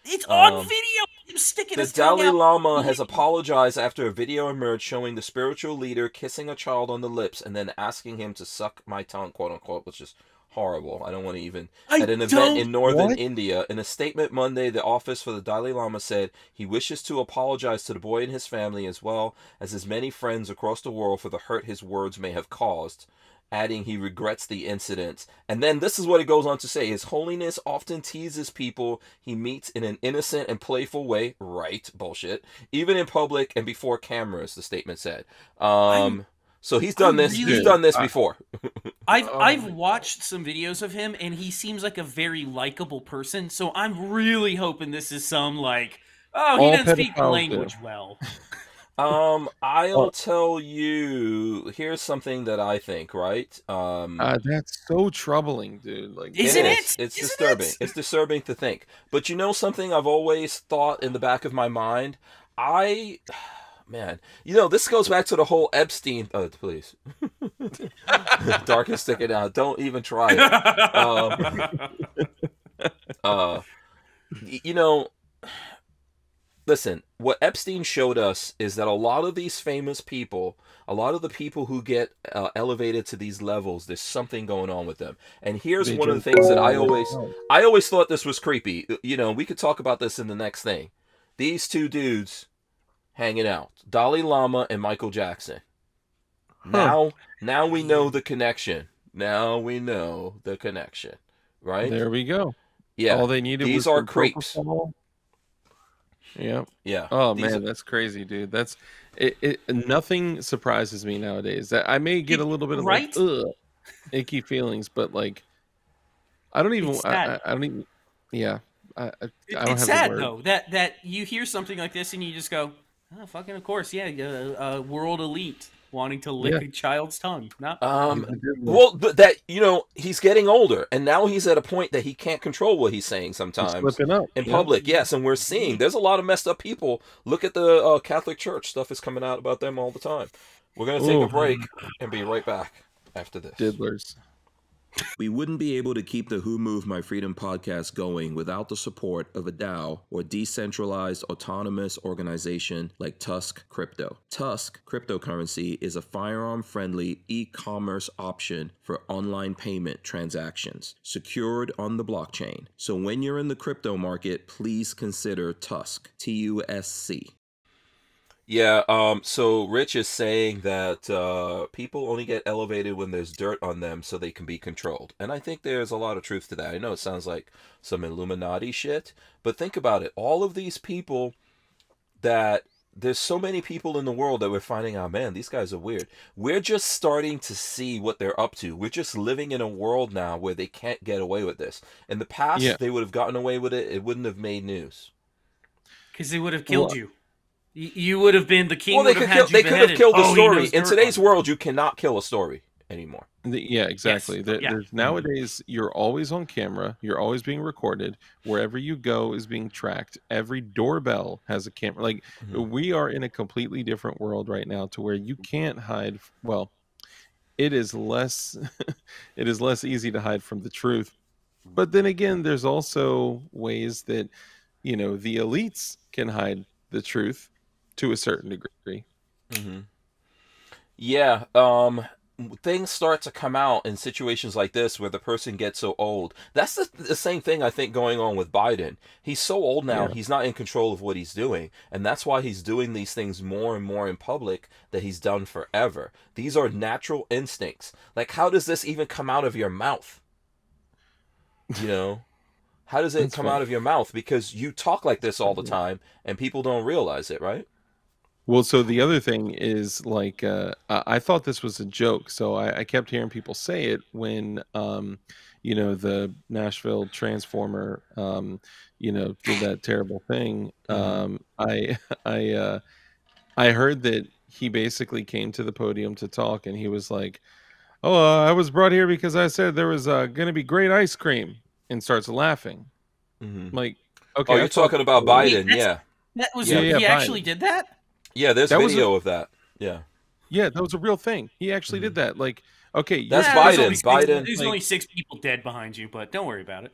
It's on video. Him sticking his tongue out. The Dalai Lama has apologized after a video emerged showing the spiritual leader kissing a child on the lips and then asking him to suck my tongue, quote unquote, which is horrible. I don't want to even. At an event in northern India, in a statement Monday, the office for the Dalai Lama said he wishes to apologize to the boy and his family as well as his many friends across the world for the hurt his words may have caused, adding he regrets the incident. And then this is what it goes on to say. His Holiness often teases people he meets in an innocent and playful way. Right. Bullshit. Even in public and before cameras, the statement said. So he's done this. He's done this before. I've watched some videos of him, and he seems like a very likable person. So I'm really hoping this is some like, he doesn't speak the language well. I'll tell you. Here's something that I think. Right. That's so troubling, dude. Like, isn't it? It's disturbing. It's disturbing to think. But you know something I've always thought in the back of my mind. Man, this goes back to the whole Epstein. Please, Dark is sticking out. Don't even try it. Listen. What Epstein showed us is that a lot of these famous people, a lot of the people who get elevated to these levels, there's something going on with them. And here's one of the things that I always thought this was creepy. We could talk about this in the next thing. These two dudes hanging out, Dalai Lama and Michael Jackson. Now we know the connection. Right? There we go. Yeah. All they needed these was are creeps. Yeah. Yeah. Oh man, that's crazy, dude. That's it. Nothing surprises me nowadays. That I may get a little bit of like icky feelings, but like I don't even. I don't even. Yeah. I don't it's have sad the word. though that you hear something like this and you just go, oh, fucking of course, yeah, world elite. wanting to lick a child's tongue. Not well, that he's getting older, and now he's at a point that he can't control what he's saying sometimes in public. Yes, and we're seeing there's a lot of messed up people. Look at the Catholic Church. Stuff is coming out about them all the time. We're gonna take a break and be right back after this. Diddlers. We wouldn't be able to keep the Who Moved My Freedom podcast going without the support of a DAO, or decentralized autonomous organization like TUSC Crypto. TUSC cryptocurrency is a firearm-friendly e-commerce option for online payment transactions, secured on the blockchain. So when you're in the crypto market, please consider TUSC, TUSC. Yeah, so Rich is saying that people only get elevated when there's dirt on them so they can be controlled. And I think there's a lot of truth to that. I know it sounds like some Illuminati shit, but think about it. All of these people there's so many people in the world that we're finding out, man, these guys are weird. We're just starting to see what they're up to. We're just living in a world now where they can't get away with this. In the past, they would have gotten away with it. It wouldn't have made news. Because they would have killed you. You would have been the king. Well, they could have killed the story. In today's world, you cannot kill a story anymore. Yeah, exactly. Yes. There's nowadays, you're always on camera. You're always being recorded. Wherever you go is being tracked. Every doorbell has a camera. Like, we are in a completely different world right now, to where you can't hide. Well, it is less it is less easy to hide from the truth. But then again, there's also ways that, the elites can hide the truth to a certain degree. Yeah, things start to come out in situations like this where the person gets so old. That's the same thing I think going on with Biden. He's so old now, he's not in control of what he's doing, and that's why he's doing these things more and more in public that he's done forever. These are natural instincts. Like, how does this even come out of your mouth? How does it come out of your mouth? Because you talk like this all the time, and people don't realize it, right? Well, so the other thing is, like, I thought this was a joke, so I kept hearing people say it when, the Nashville Transformer, did that terrible thing. I heard that he basically came to the podium to talk, and he was like, I was brought here because I said there was going to be great ice cream, and starts laughing. Like, okay. Oh, you're talking about Biden, That was he actually did that? Yeah, there's video of that. Yeah. Yeah, that was a real thing. He actually did that. Like, okay. That's Biden. There's only 6 people dead behind you, but don't worry about it.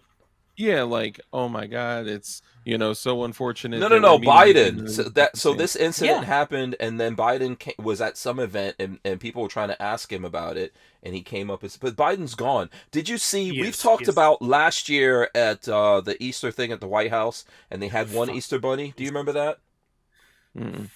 Yeah, like, oh my God, it's, so unfortunate. No, Biden. So this incident happened, and then Biden was at some event, and people were trying to ask him about it, and he came up but Biden's gone. Did you see, we've talked about last year at the Easter thing at the White House, and they had one Easter bunny. Do you remember that? Do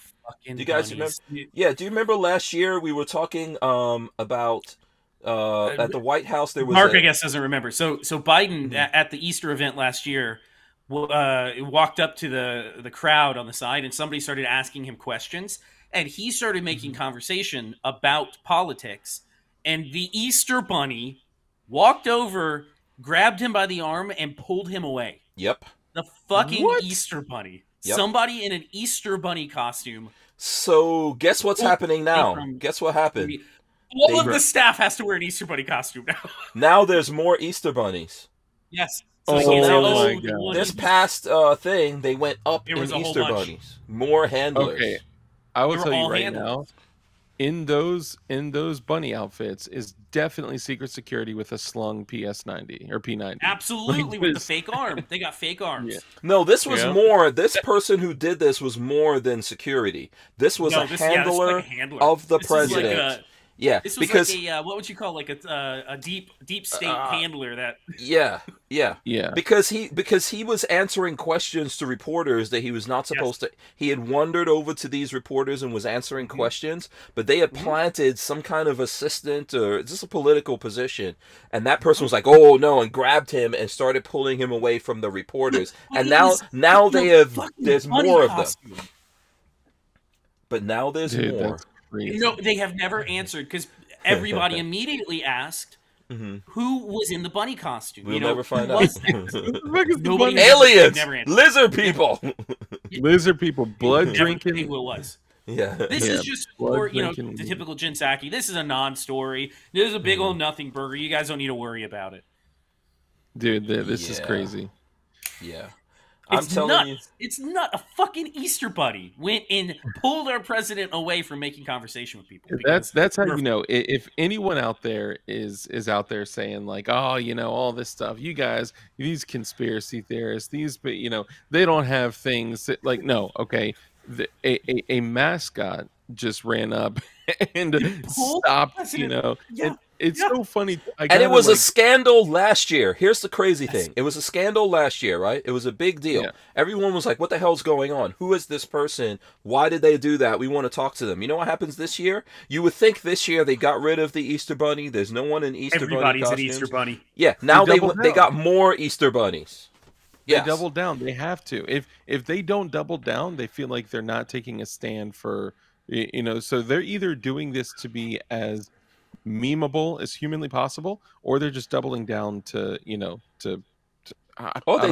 you guys remember? Yeah, do you remember last year we were talking about at the White House there was Mark, I guess, doesn't remember. So Biden at the Easter event last year walked up to the crowd on the side, and somebody started asking him questions, and he started making conversation about politics, and the Easter bunny walked over, grabbed him by the arm, and pulled him away. Yep. The fucking Easter bunny. Yep. Somebody in an Easter bunny costume. So guess what's happening now? Guess what happened? All of the staff has to wear an Easter bunny costume now. Now there's more Easter bunnies. Yes. So my God. This past thing, they went up in Easter bunnies. More handlers. Okay, I will tell you right now, in those bunny outfits is definitely secret security with a slung PS90 or P90. Absolutely, with the fake arm. They got fake arms. Yeah. No, this was more. This person who did this was more than security. This was a handler of the president. This was like a what would you call, like a deep state handler that. Yeah. Because he was answering questions to reporters that he was not supposed to. He had wandered over to these reporters and was answering questions, but they had planted some kind of assistant or just a political position, and that person was like, "Oh no," and grabbed him and started pulling him away from the reporters. And now they have there's more of them. But now there's more. They have never answered, because everybody immediately asked who was in the bunny costume. We'll never find out. Nobody. Aliens, lizard people, blood drinking. Who it was? Yeah. This is just for, the typical Jinsaki. This is a non-story. This is a big old nothing burger. You guys don't need to worry about it. Dude, this is crazy. Yeah. I'm telling you. It's not a fucking Easter bunny went and pulled our president away from making conversation with people. That's how you know. If anyone out there is out there saying like, oh, all this stuff, you guys, these conspiracy theorists, but they don't have things that, like, no, okay, a mascot just ran up and stopped, and it's so funny. And it was a scandal last year. Here's the crazy thing. It was a scandal last year, right? It was a big deal. Yeah. Everyone was like, what the hell's going on? Who is this person? Why did they do that? We want to talk to them. You know what happens this year? You would think this year they got rid of the Easter Bunny. There's no one in Easter Bunny costumes. Everybody's an Easter Bunny. Yeah, now they got more Easter Bunnies. They double down. They have to. If they don't double down, they feel like they're not taking a stand for, so they're either doing this to be as memeable as humanly possible, or they're just doubling down to they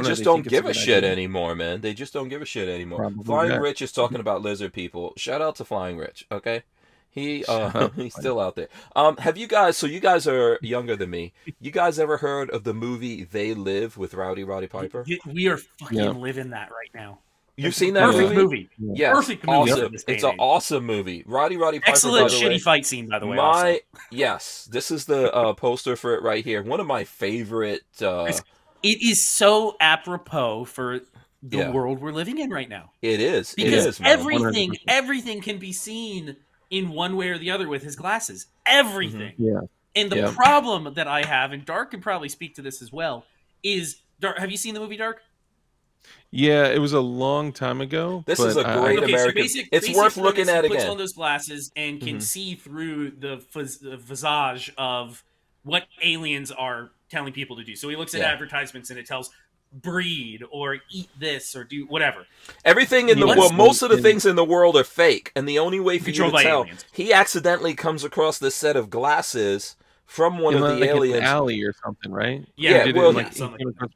just don't give a shit anymore, man. They just don't give a shit anymore. Probably Flying Rich is talking about lizard people. Shout out to Flying Rich, okay? He's still out there. Have you guys, so you guys are younger than me, you guys ever heard of the movie They Live with Roddy Piper? We are fucking living that right now. You've seen that movie? Yes. Perfect movie. Awesome. It's an awesome movie. Roddy Piper. Excellent shitty fight scene, by the way. Yes, this is the poster for it right here. One of my favorite. It is so apropos for the world we're living in right now. It is. Because everything can be seen in one way or the other with his glasses. Everything. Mm-hmm. Yeah. And the problem that I have, and Dark can probably speak to this as well, is Dark. Have you seen the movie Dark? Yeah, it was a long time ago. This is a great American. So it's worth looking at again. He puts on those glasses and can see through the visage of what aliens are telling people to do. So he looks at advertisements and it tells breed or eat this or do whatever. Everything in the world, most of the things in the world are fake, and the only way for you to tell, he accidentally comes across this set of glasses from one of the aliens. An alley or something, right? Yeah, he came across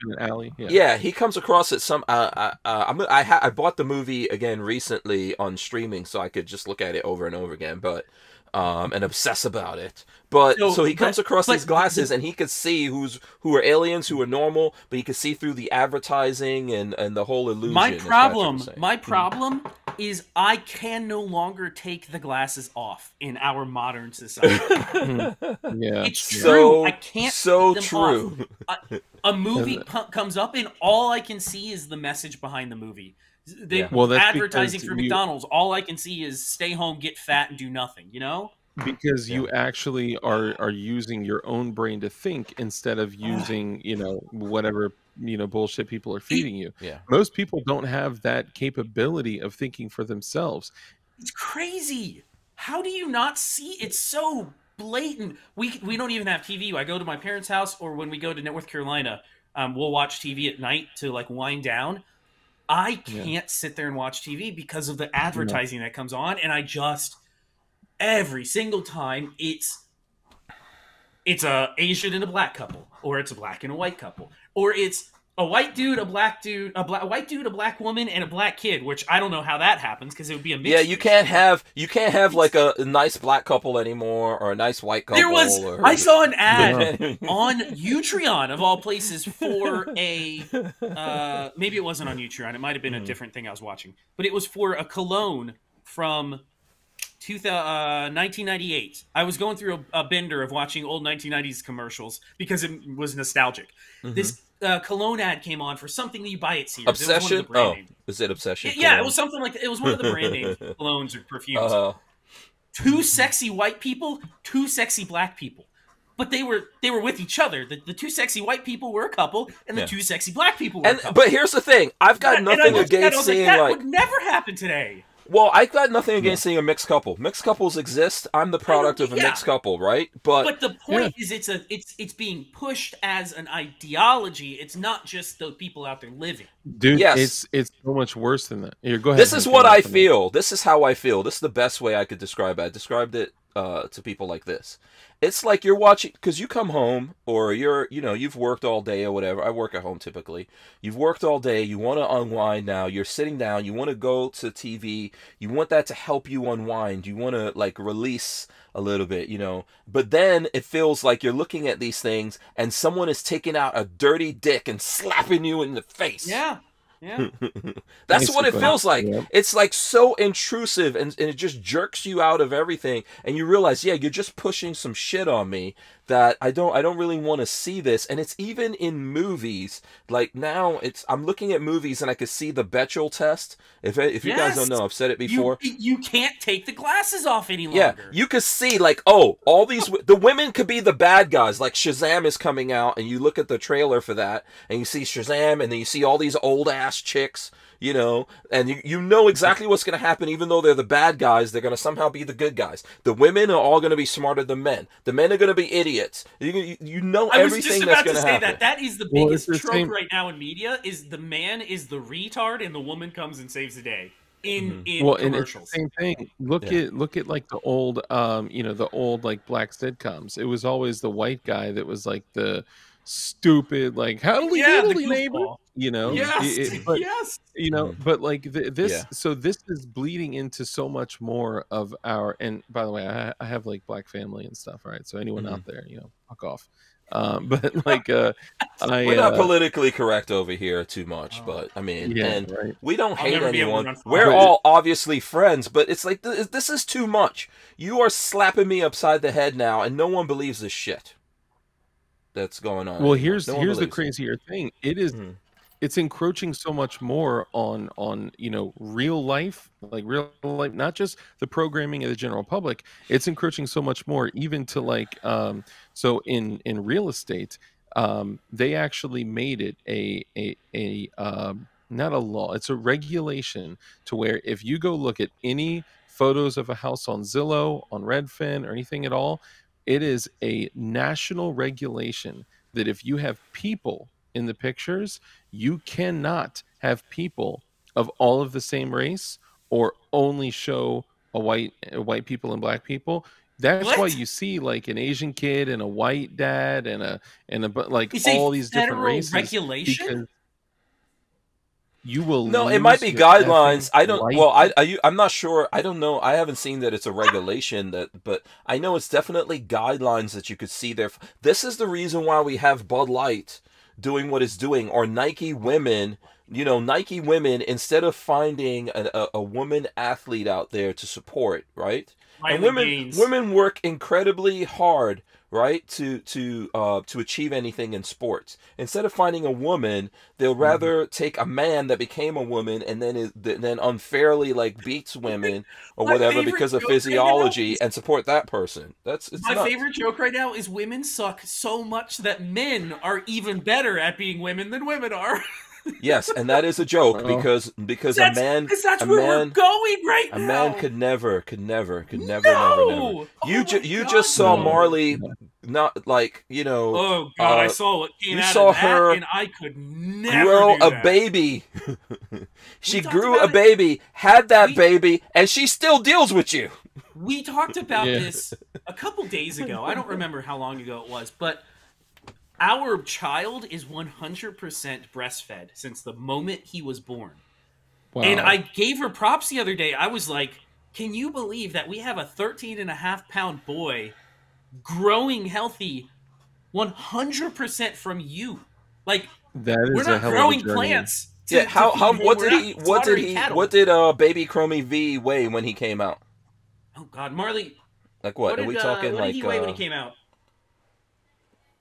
an alley. Yeah, he comes across it some. I bought the movie again recently on streaming, so I could just look at it over and over again, and obsess about it. But so he comes across these glasses, and he could see who are aliens, who are normal, but he could see through the advertising and the whole illusion. My problem is I can no longer take the glasses off in our modern society. It's true. I can't take them off. A movie comes up, and all I can see is the message behind the movie. Advertising for McDonald's, all I can see is stay home, get fat, and do nothing, Because you actually are using your own brain to think instead of using, whatever, bullshit people are feeding you. Yeah. Most people don't have that capability of thinking for themselves. It's crazy. How do you not see? It's so blatant. We don't even have TV. I go to my parents' house, or when we go to North Carolina, we'll watch TV at night to wind down. I can't sit there and watch TV because of the advertising that comes on, and I just every single time it's a Asian and a black couple, or it's a black and a white couple, or it's a white dude, a black dude, a white dude, a black woman, and a black kid. Which I don't know how that happens because it would be a mix. Yeah, you can't have like a nice black couple anymore, or a nice white couple. I saw an ad on Utreon of all places for a maybe it wasn't on Utreon. It might have been a different thing I was watching, but it was for a cologne from 1998. I was going through a bender of watching old 1990s commercials because it was nostalgic. This cologne ad came on for something that you buy at Sears. Obsession? Is it Obsession? Yeah, it was something like that. It was one of the brand name colognes or perfumes. Two sexy white people, two sexy black people. But they were with each other. The two sexy white people were a couple, and the two sexy black people were a couple. But here's the thing. I've got nothing against seeing that would never happen today. Well, I've got nothing against seeing a mixed couple. Mixed couples exist. I'm the product of a mixed couple, right? But the point is, it's being pushed as an ideology. It's not just the people out there living. Dude, it's so much worse than that. Here, go ahead. This is what I feel. This is how I feel. This is the best way I could describe it. I described it to people like this. It's like you're watching, because you come home, or you've worked all day or whatever. I work at home typically. You've worked all day. You want to unwind now. You're sitting down. You want to go to TV. You want that to help you unwind. You want to like release a little bit, But then it feels like you're looking at these things and someone is taking out a dirty dick and slapping you in the face. Yeah. Yeah. That's what it feels like. Yep. It's like so intrusive, and it just jerks you out of everything, and you realize, yeah, you're just pushing some shit on me that I don't really want to see this. And it's even in movies. Like now I'm looking at movies and I could see the Bechdel test. If you guys don't know, I've said it before. You can't take the glasses off any longer. Yeah, you could see like, oh, all these the women could be the bad guys. Like Shazam is coming out, and you look at the trailer for that, and you see Shazam, and then you see all these old ass chicks, and you know exactly what's going to happen. Even though they're the bad guys, they're going to somehow be the good guys. The women are all going to be smarter than men. The men are going to be idiots. You know everything that's going to happen. I was just about to say that is the biggest trope right now in media, is the man is the retard and the woman comes and saves the day. In commercials. And it's the same thing. Look at like the old the old like black sitcoms. It was always the white guy that was like the stupid, like, howdy diddly neighbor, but like so this is bleeding into so much more of our, and by the way, I have like black family and stuff, right? So anyone out there, fuck off. But like we're not politically correct over here too much, but I mean, we don't hate anyone. We're all obviously friends, but it's like this is too much. You are slapping me upside the head now, and no one believes this shit that's going on. Well, here's the crazier thing. It is it's encroaching so much more on real life, not just the programming of the general public. It's encroaching so much more even to like so in real estate, they actually made it a not a law, it's a regulation to where if you go look at any photos of a house on Zillow, on Redfin, or anything at all, it is a national regulation that if you have people in the pictures, you cannot have people of all of the same race or only show white people and black people. That's why you see like an Asian kid and a white dad and a like all these different races. Regulation? Because you will it might be guidelines. I don't. Well, I'm not sure. I don't know. I haven't seen that it's a regulation but I know it's definitely guidelines that you could see there. This is the reason why we have Bud Light doing what it's doing, or Nike women. Nike women, instead of finding a woman athlete out there to support, right? And women work incredibly hard, right, to achieve anything in sports. Instead of finding a woman, they'll rather take a man that became a woman and then unfairly like beats women or whatever because of physiology and support that person. It's my favorite joke right now is women suck so much that men are even better at being women than women are. Yes, and that is a joke because a man we're going right now. A man could never. You just saw Marley, not like Oh God, I saw what came out of that, her and I could never grow do that. A baby. She grew a baby, had that baby, and she still deals with you. We talked about this a couple days ago. I don't remember how long ago it was, but our child is 100% breastfed since the moment he was born. Wow. And I gave her props the other day. I was like, can you believe that we have a 13.5-pound boy growing healthy 100% from you? Like, we're not growing plants. What did Baby Chromie V weigh when he came out? Oh God, Marley. Like what? Are we talking what like did he weigh when he came out?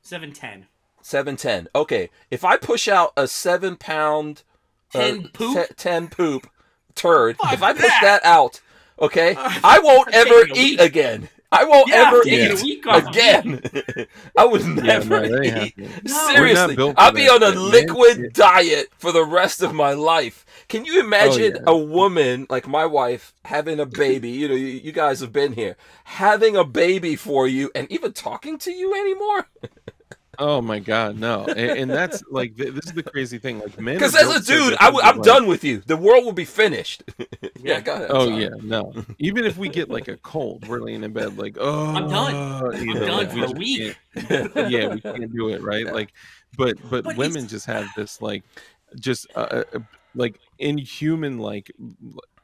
710. 710. Okay, if I push out a 7-pound 10 poop turd, if I push that out, okay, I won't ever eat again. I won't ever eat again. I would never eat. No. Seriously, I'll be on a liquid diet for the rest of my life. Can you imagine a woman like my wife having a baby? You guys have been here, having a baby for you and even talking to you anymore? Oh my God, no! And that's like this is the crazy thing. Like men, Because as a dude, I'm done with you. The world will be finished. Yeah, go ahead. Oh yeah, no. Even if we get like a cold, we're laying in bed like, oh, I'm done. I'm done for a week. Yeah, we can't do it, right? Yeah. Like, but women just have this like, just like inhuman,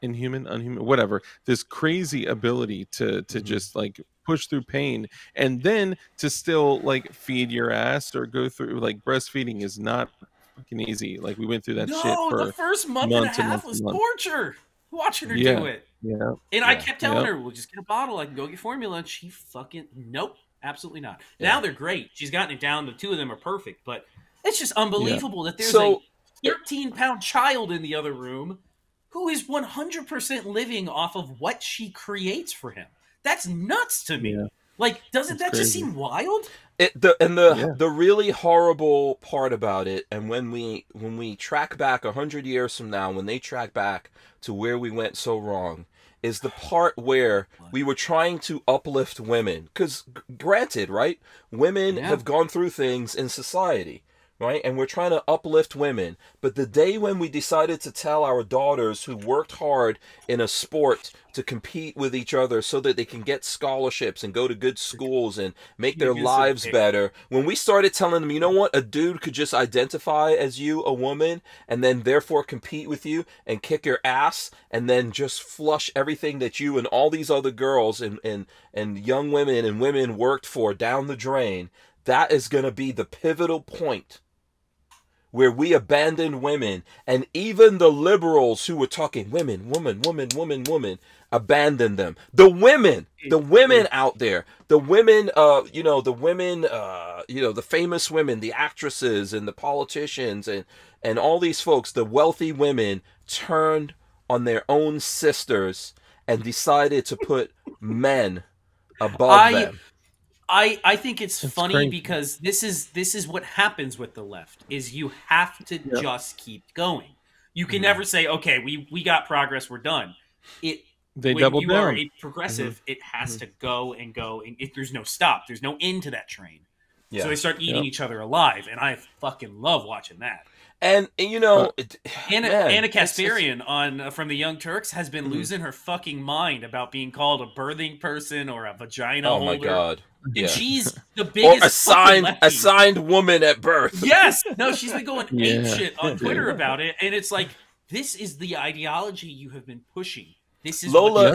unhuman, whatever. This crazy ability to just like push through pain, and then to still like feed your ass or go through like breastfeeding is not fucking easy. Like we went through that shit for the first month and a half was torture watching her do it. Yeah. And I kept telling her, we'll just get a bottle, I can go get formula, and she fucking nope, absolutely not. Now they're great. She's gotten it down, the two of them are perfect, but it's just unbelievable that there's a 13-pound child in the other room who is 100% living off of what she creates for him. That's nuts to me. Yeah. Like, doesn't that just seem wild? The really horrible part about it, and when we track back 100 years from now, when they track back to where we went so wrong, is the part where we were trying to uplift women. Because, granted, right, women have gone through things in society. Right? And we're trying to uplift women. But the day when we decided to tell our daughters who worked hard in a sport to compete with each other so that they can get scholarships and go to good schools and make their lives better, when we started telling them, you know what, a dude could just identify as you, a woman, and then therefore compete with you and kick your ass and then just flush everything that you and all these other girls and young women and women worked for down the drain, that is going to be the pivotal point where we abandoned women, and even the liberals who were talking women, abandoned them. The women out there, the women, the famous women, the actresses and the politicians and all these folks, the wealthy women turned on their own sisters and decided to put men above them. I think it's funny crazy. Because this is what happens with the left is you have to just keep going. You can never say, okay, we got progress, we're done. They when double you down. are a progressive, it has to go and go, and there's no stop. There's no end to that train. So they start eating each other alive, and I fucking love watching that. And you know, Anna Kasparian from the Young Turks has been losing her fucking mind about being called a birthing person or a vagina holder. Oh my God. And she's the biggest or assigned woman at birth. Yes. No, she's been going ape shit on Twitter about it. And it's like, this is the ideology you have been pushing. This is Lola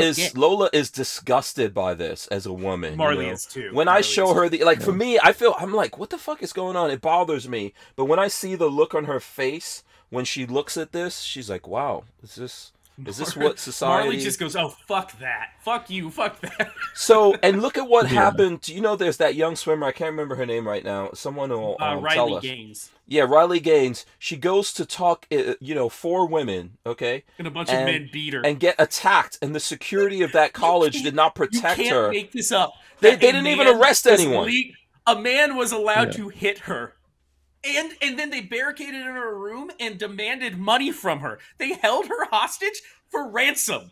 is disgusted by this as a woman. Marley is too. When I show her for me, I'm like, what the fuck is going on? It bothers me. But when I see the look on her face when she looks at this, she's like, wow, is this what society... Marley just goes, oh, fuck that. Fuck you, fuck that. So, and look at what happened. Do you know there's that young swimmer, I can't remember her name right now. Someone will tell us. Riley Gaines. Yeah, Riley Gaines. She goes to talk, for women, okay? And a bunch of men beat her. And get attacked, and the security of that college did not protect her. You can't make this up. They didn't even arrest anyone. A man was allowed to hit her. And then they barricaded in her room and demanded money from her. They held her hostage for ransom.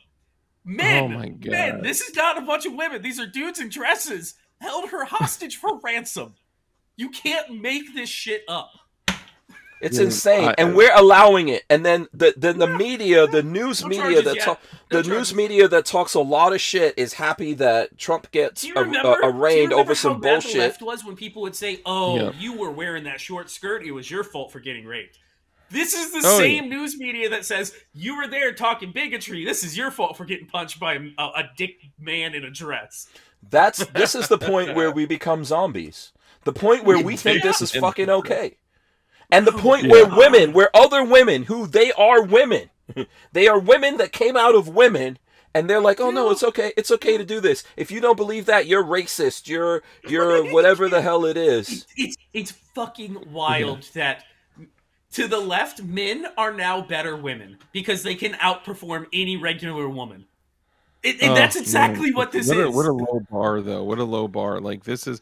Men, oh my God. Men, this is not a bunch of women. These are dudes in dresses. Held her hostage for ransom. You can't make this shit up. It's insane, and we're allowing it. And then the media, the news media that talks a lot of shit is happy that Trump gets arraigned over some bullshit. The left was when people would say, "Oh, you were wearing that short skirt. It was your fault for getting raped." This is the same news media that says you were there talking bigotry. This is your fault for getting punched by a dick man in a dress. This is the point where we become zombies. The point where we think this is fucking okay. And the point where other women, who they are women that came out of women, and they're like, oh no, it's okay to do this. If you don't believe that, you're racist, you're whatever the hell it is. It's fucking wild that to the left, men are now better women because they can outperform any regular woman. And that's exactly what this is. What a low bar, though. What a low bar. Like, this is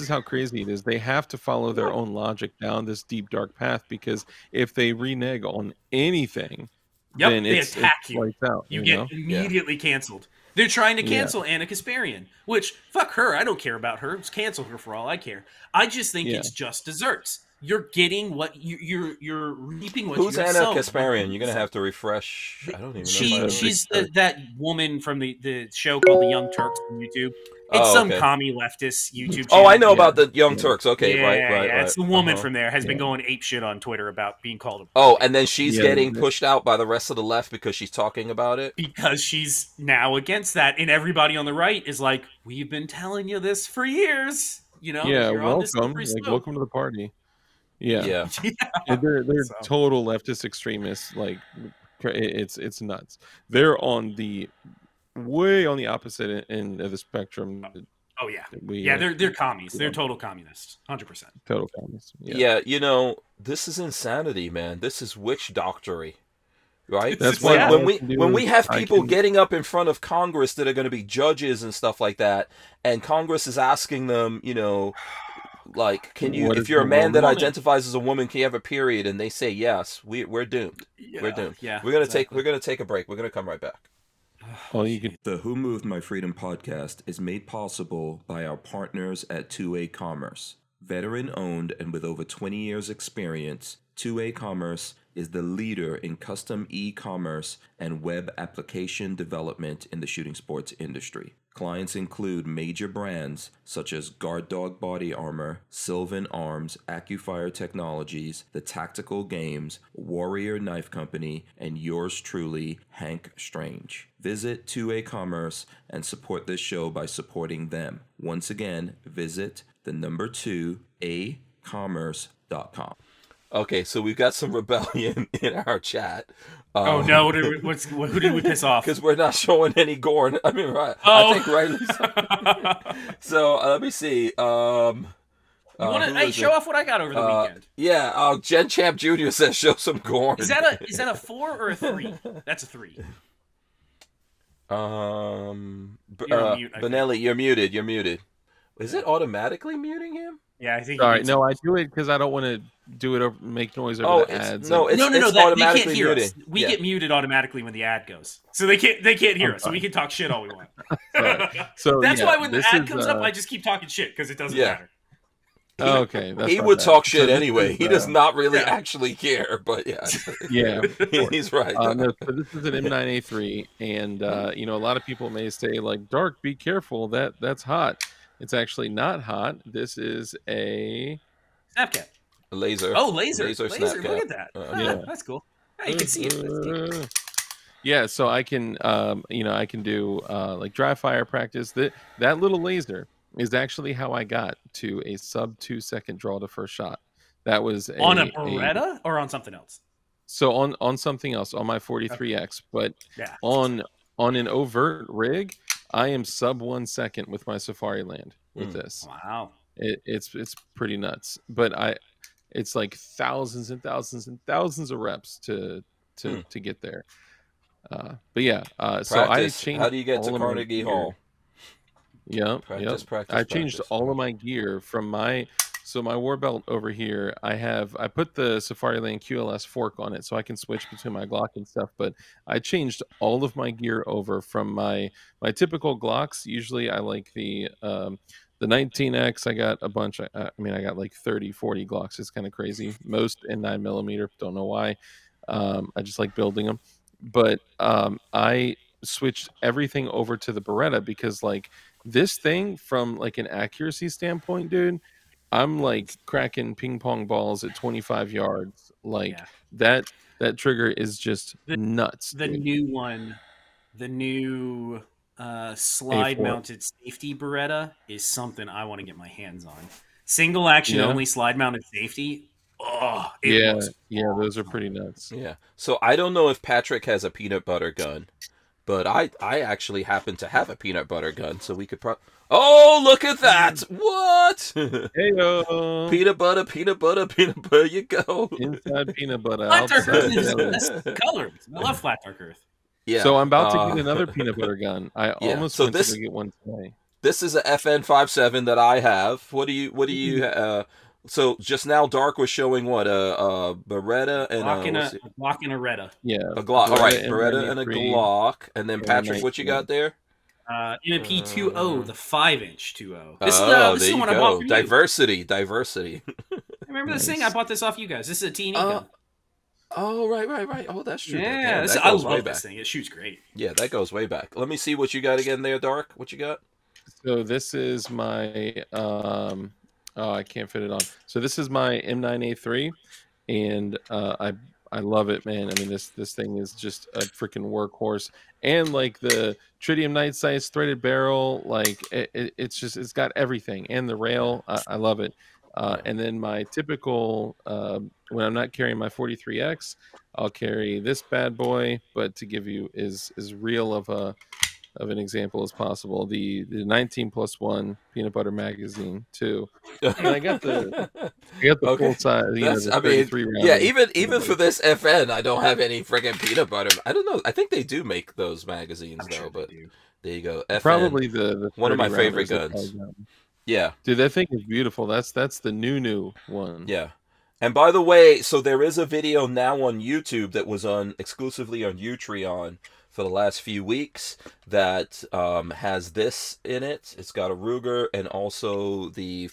how crazy it is. They have to follow their own logic down this deep, dark path, because if they renege on anything, then they attack you. Out, you get immediately canceled. They're trying to cancel Anna Kasparian, which, fuck her. I don't care about her. Just cancel her for all I care. I just think it's just desserts. You're getting what you're reaping what Who's you're Anna sowing. Kasparian? You're gonna have to refresh. I don't even know. She's that woman from the show called The Young Turks on YouTube. It's some commie leftist YouTube channel. Oh, I know about the Young Turks. Okay, right. It's the woman from there has been going ape shit on Twitter about being called a... Oh, and then she's getting pushed out by the rest of the left because she's talking about it? Because she's now against that, and everybody on the right is like, we've been telling you this for years. You know? Welcome. Like, welcome to the party. Yeah. They're total leftist extremists. Like, it's nuts. They're on the way on the opposite end of the spectrum. Oh yeah, they're commies. They're total communists, 100%. Total communists. Yeah, you know, this is insanity, man. This is witch doctory, right? That's why when we have people getting up in front of Congress that are going to be judges and stuff like that, and Congress is asking them, you know, like, can you, if you're a man that identifies as a woman, can you have a period? And they say yes. We're doomed. We're doomed. Yeah, we're gonna take a break. We're gonna come right back. The Who Moved My Freedom podcast is made possible by our partners at 2A Commerce. Veteran-owned and with over 20 years experience, 2A Commerce is the leader in custom e-commerce and web application development in the shooting sports industry. Clients include major brands such as Guard Dog Body Armor, Sylvan Arms, AccuFire Technologies, The Tactical Games, Warrior Knife Company, and yours truly, Hank Strange. Visit 2A Commerce and support this show by supporting them. Once again, visit the number 2acommerce.com. Okay, so we've got some rebellion in our chat. Oh no! Who did we piss off? Because we're not showing any Gorn. I mean, right? Oh. I think rightly so. Let me see. Show off what I got over the weekend. Yeah. Gen Champ Jr. says show some Gorn. Is that a 4 or a 3? That's a 3. Benelli, you're muted. You're muted. Is it automatically muting him? Yeah, I think. Sorry, no, I do it because I don't want to do it or make noise over the ads. No, it's they can't hear us. We get muted automatically when the ad goes, so they can't hear us. So we can talk shit all we want. So that's why when the ad comes up, I just keep talking shit because it doesn't matter. Okay, he would talk shit anyway. He does not really actually care, but he's right. So this is an M9A3, and you know, a lot of people may say like, "Dark, be careful. That's hot." It's actually not hot. This is a Snapcat. A laser. Oh, laser. Snapcat. Look at that. That's cool. Yeah, you can see it. Yeah, so I can, I can do like dry fire practice. That little laser is actually how I got to a sub 2 second draw to first shot. That was on a Beretta or on something else. So on something else, on my 43X, but on an overt rig, I am sub 1 second with my Safari Land with this. Wow, it's pretty nuts. But it's like thousands and thousands and thousands of reps to get there. But yeah, so I changed. How do you get to Carnegie Hall? Practice. I changed all of my gear from my war belt over here. I put the Safari Land QLS fork on it so I can switch between my Glock and stuff, but I changed all of my gear over from my typical Glocks. Usually I like the 19X. I got a bunch. I got like 30, 40 Glocks. It's kind of crazy. Most in 9mm. Don't know why. I just like building them. But I switched everything over to the Beretta because like this thing from like an accuracy standpoint, dude, I'm like cracking ping pong balls at 25 yards. Like that trigger is just nuts. The new one, the new slide mounted safety Beretta is something I want to get my hands on. Single action only slide mounted safety. Oh, those are pretty nuts. Yeah. So I don't know if Patrick has a peanut butter gun, but I actually happen to have a peanut butter gun, so we could Oh, look at that! What? Heyo. Peanut butter. You go. Inside peanut butter. Flat dark earth is the color. I love flat dark earth. Yeah. So I'm about to get another peanut butter gun. I almost went to go get one today. This is a FN57 that I have. What do you? So just now, Dark was showing what a Beretta and Glock and a Retta. Yeah, a Glock. All right, Beretta and a Glock, and then Patrick, what you got there? MP20, the 5-inch 2.0. There This is the you one I bought go. from you. Diversity. I remember this thing. I bought this off you guys. This is a T&E gun. Oh, right. Oh, that's true. Yeah, I love this thing. It shoots great. Yeah, that goes way back. Let me see what you got again there, Dark. What you got? So this is my oh, I can't fit it on. So this is my M9A3, and I love it, man. I mean, this thing is just a freaking workhorse, and like the tritium night sights, threaded barrel, like it's got everything, and the rail. I love it. And then my typical when I'm not carrying my 43X, I'll carry this bad boy. But to give you as real of an example as possible, the 19+1 peanut butter magazine too. And I got the full size. I mean, yeah. Even for this FN, I don't have any friggin' peanut butter. I don't know. I think they do make those magazines though. But there you go. FN, probably the one of my favorite guns. Yeah, dude, that thing is beautiful. That's the new one. Yeah. And by the way, so there is a video now on YouTube that was exclusively on Utreon for the last few weeks that has this in it. It's got a Ruger and also the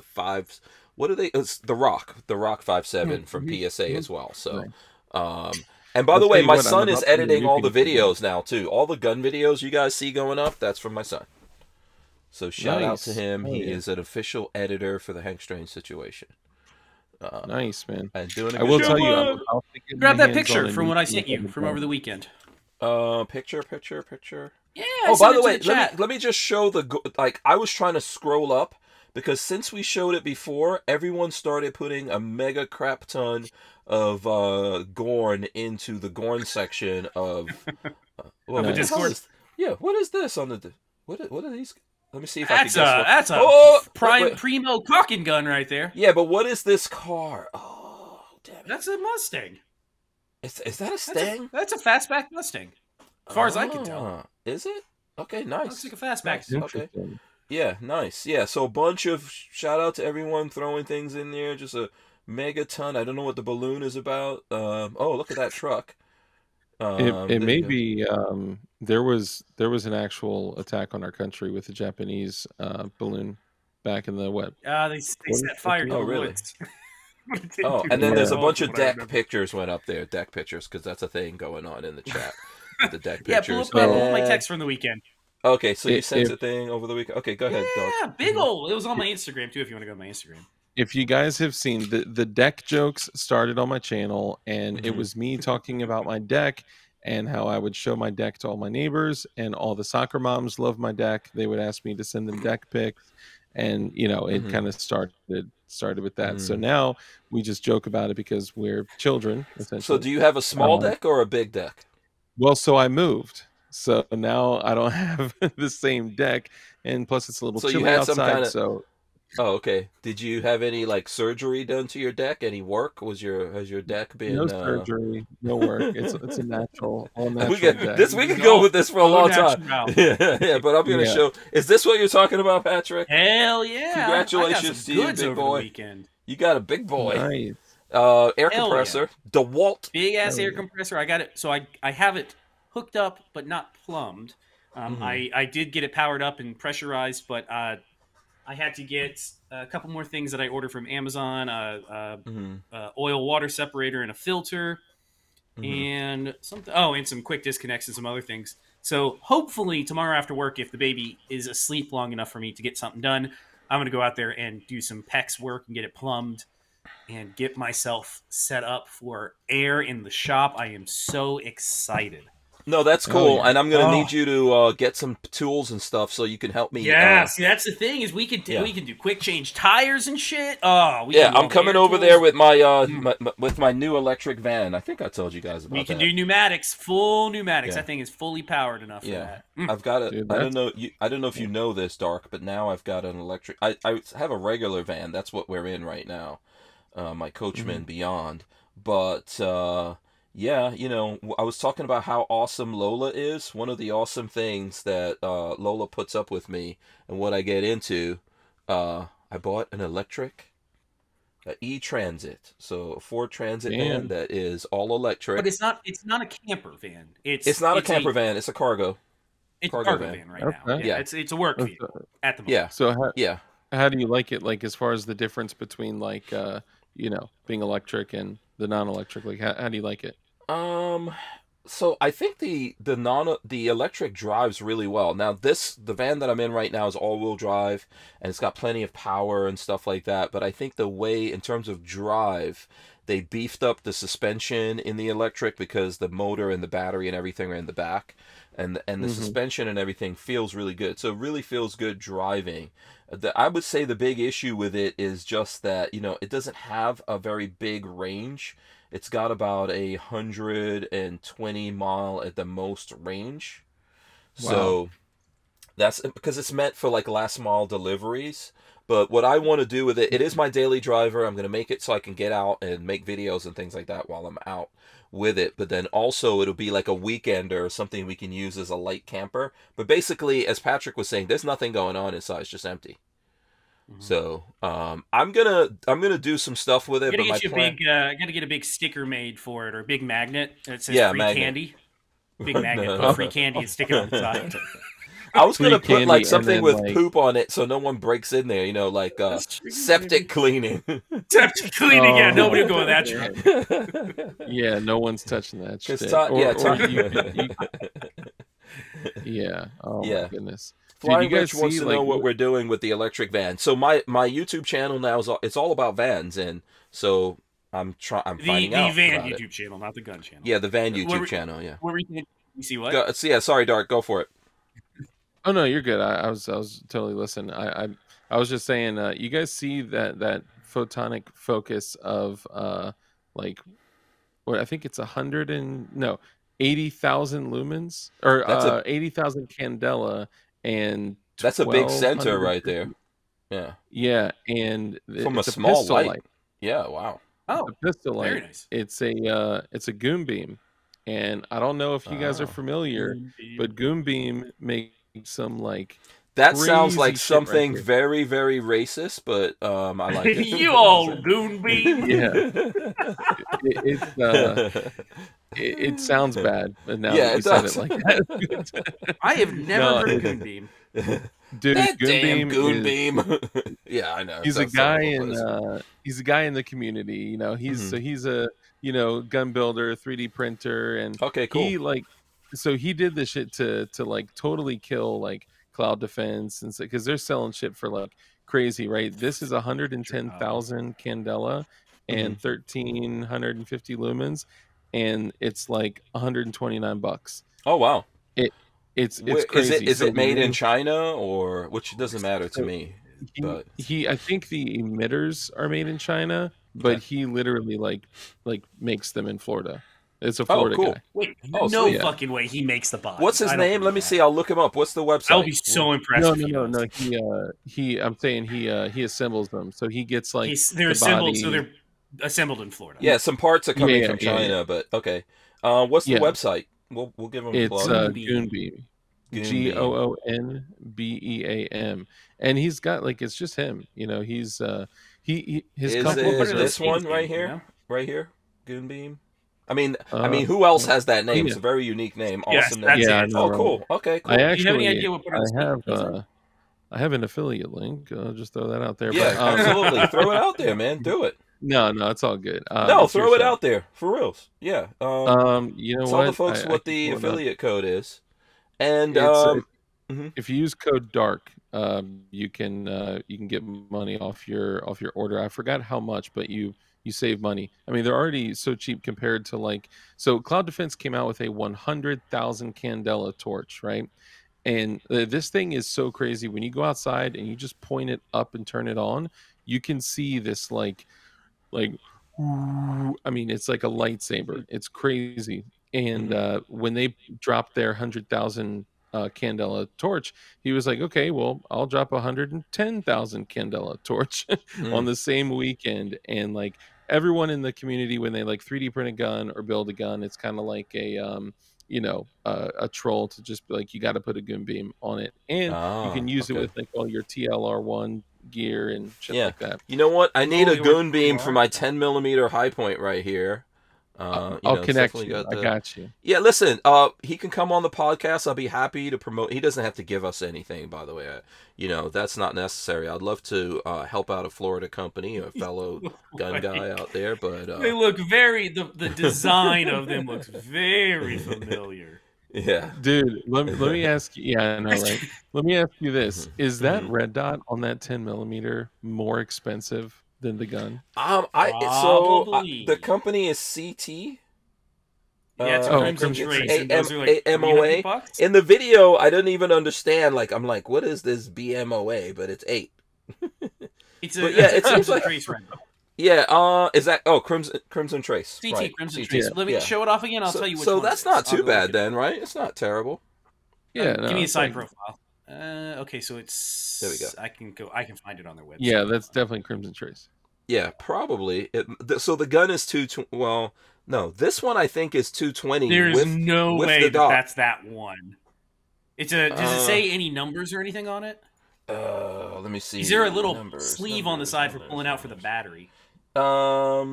five. What are they? It's the Rock 5.7 from PSA as well. So, and by the way, my son is editing all the videos now too. All the gun videos you guys see going up, that's from my son. So shout out to him. He is an official editor for the Hank Strange Situation. Nice, man. And doing I will tell you, grab that picture from what I sent you from over the weekend. Picture. Yeah. Oh, by the way, let me just show I was trying to scroll up because since we showed it before, everyone started putting a mega crap ton of Gorn into the Gorn section of the Discord. Yeah, what is this on the what are these? Let me see if I can guess. That's a primo cocking gun right there. Yeah, but what is this car? Oh, damn it. That's a Mustang. Is that a Stang? That's a fastback Mustang. As far as I can tell. Is it? Okay, nice. Looks like a fastback. Nice. Okay. Yeah, nice. Yeah, so a bunch of shout out to everyone throwing things in there. Just a mega ton. I don't know what the balloon is about. Oh, look at that truck. It may be there was an actual attack on our country with a Japanese balloon back in the web. They set fire to the woods. Oh, and then there's a bunch of deck pictures went up there. Deck pictures, because that's a thing going on in the chat. The deck pictures. Yeah, pull up my text from the weekend. Okay, so you sent a thing over the weekend. Okay, go ahead, Doc. Yeah, big ol'. It was on my Instagram too. If you want to go to my Instagram. If you guys have seen the deck jokes started on my channel, and it was me talking about my deck and how I would show my deck to all my neighbors, and all the soccer moms love my deck. They would ask me to send them deck pics, and it kind of started with that. So now we just joke about it because we're children, essentially. So do you have a small deck or a big deck? Well, so I moved. So now I don't have the same deck, and plus it's a little chilly outside. Oh, okay. Did you have any surgery done to your deck? Any work? Has your deck been no surgery, no work? It's a natural, all natural we can go with this for a long time. Yeah. But I'm gonna show. Is this what you're talking about, Patrick? Hell yeah! Congratulations to you, big boy. You got a big boy. Nice. Air compressor, DeWalt. Big ass air compressor. I got it. So I have it hooked up, but not plumbed. I did get it powered up and pressurized, but I had to get a couple more things that I ordered from Amazon: oil water separator and a filter, and something. Oh, and some quick disconnects and some other things. So hopefully tomorrow after work, if the baby is asleep long enough for me to get something done, I'm going to go out there and do some PEX work and get it plumbed and get myself set up for air in the shop. I am so excited. No, that's cool, and I'm gonna need you to get some tools and stuff so you can help me. Yeah, see, that's the thing is we can do quick change tires and shit. I'm coming over there with my with my new electric van. I think I told you guys about that. We can do pneumatics, full pneumatics. That thing is fully powered enough for that. I've got it. I don't know if you know this, Dark, but now I've got an electric. I have a regular van. That's what we're in right now. My Coachman Beyond, but. Yeah, I was talking about how awesome Lola is. One of the awesome things that Lola puts up with me and what I get into, I bought an electric E-Transit. So a Ford Transit van that is all electric. But it's not a camper van. It's not a camper van. It's a cargo. It's a cargo van right now. Yeah, it's a work vehicle at the moment. Yeah. So yeah. How do you like it? Like as far as the difference between like being electric and the non-electric, like how do you like it? So I think the electric drives really well. Now the van that I'm in right now is all-wheel drive, and it's got plenty of power and stuff like that. But I think the way, in terms of drive, they beefed up the suspension in the electric because the motor and the battery and everything are in the back, and the suspension and everything feels really good. So it really feels good driving. I would say the big issue with it is just that it doesn't have a very big range. It's got about 120 mile at the most range. Wow. So that's because it's meant for like last mile deliveries. But what I want to do with it, it is my daily driver. I'm going to make it so I can get out and make videos and things like that while I'm out with it. But then also it'll be like a weekender or something we can use as a light camper. But basically, as Patrick was saying, there's nothing going on inside. It's just empty. So I'm gonna do some stuff with it. Gotta get a big sticker made for it, or a big magnet that says free candy. Big magnet, put free candy and stick it on the side. I was gonna put like something with poop on it so no one breaks in there. Like septic cleaning. Septic cleaning. Yeah, nobody will go in that truck. Yeah, no one's touching that shit. Yeah. Oh my goodness. Flying Rich wants to know what we're doing with the electric van. So my YouTube channel now it's all about vans, and so I'm finding out the van YouTube channel, not the gun channel. Yeah, the van YouTube channel. Yeah. What were you see? What? Sorry, Dark. Go for it. Oh no, you're good. I was totally listening. I was just saying. You guys see that photonic focus of like what I think it's 80,000 lumens or 80,000 candela. And that's a big center right there. Yeah, and from a small light. Yeah, wow. Oh, a pistol light. Very nice. It's a goon beam, and I don't know if you guys are familiar, but goon beam makes some like that sounds like something very, very racist, but I like it. You old goon beam. Yeah, it sounds bad, but now you said it like that. I have never heard of goon beam. Dude, that goon beam. Yeah, I know. He's a guy in the community. He's a gun builder, 3D printer, and okay, cool. He did this shit to like totally kill like Cloud Defense, and because they're selling shit for like crazy, right? This is 110,000 candela and 1,350 lumens, and it's like $129. Oh wow! It's crazy. Is it made in China, or which doesn't matter to me? But I think the emitters are made in China, but he literally like makes them in Florida. It's a Florida guy. Wait, fucking way he makes the box. What's his name? Let me see. I'll look him up. What's the website? I'll be so impressed. No. I'm saying he assembles them. So he gets like they're assembled. So they're assembled in Florida. Yeah, some parts are coming from China, but okay. What's the website? We'll give him a plug. It's Goonbeam. GOONBEAM, and he's got like it's just him. He's his company. Is this one right here? Right here, Goonbeam. I mean, who else has that name? It's a very unique name. Awesome name. Yeah. Oh, cool. Okay, cool. Do you have any idea what I have an affiliate link. I'll just throw that out there. Yeah, absolutely. Throw it out there, man. Do it. No, it's all good. Throw it out there for reals. Yeah. Tell the folks what the affiliate code is, and if you use code DARK, you can get money off your order. I forgot how much, but you save money. I mean, they're already so cheap compared to so Cloud Defense came out with a 100,000 candela torch, right? And this thing is so crazy. When you go outside and you just point it up and turn it on, you can see this I mean, it's like a lightsaber. It's crazy. And when they dropped their 100,000 candela torch, he was like, okay, well, I'll drop 110,000 candela torch on the same weekend. And like everyone in the community, when they like 3D print a gun or build a gun, it's kind of like a troll to just be like, you got to put a gun beam on it, and you can use it with like all your TLR1 gear and shit like that. You know what? I need a gun beam for my 10mm high point right here. I'll connect you. I got you. Yeah, listen. He can come on the podcast. I'll be happy to promote. He doesn't have to give us anything, by the way. That's not necessary. I'd love to help out a Florida company, a fellow gun guy out there. But they look the design of them looks very familiar. Yeah, dude. Let me ask you. Yeah, I know, right? Let me ask you this: Is that red dot on that 10mm more expensive than the gun? The company is CT. Yeah, it's Crimson Trace. Those are like MOA. In the video, I didn't even understand. Like, I'm like, what is this BMOA? But it's 8. It seems like Trace red. Yeah. Is that Crimson Trace? CT right. Crimson Trace. Let me show it off again. I'll tell you which one. So that's not too bad then, right? It's not terrible. Yeah. Give me a side profile. Okay, so it's. There we go. I can find it on their website. Yeah, that's definitely Crimson Trace. Yeah, probably. So the gun is 220. Well, no, this one I think is 220. There's no way that's that one. Does it say any numbers or anything on it? Let me see. Is there a little sleeve on the side for pulling out for the battery? So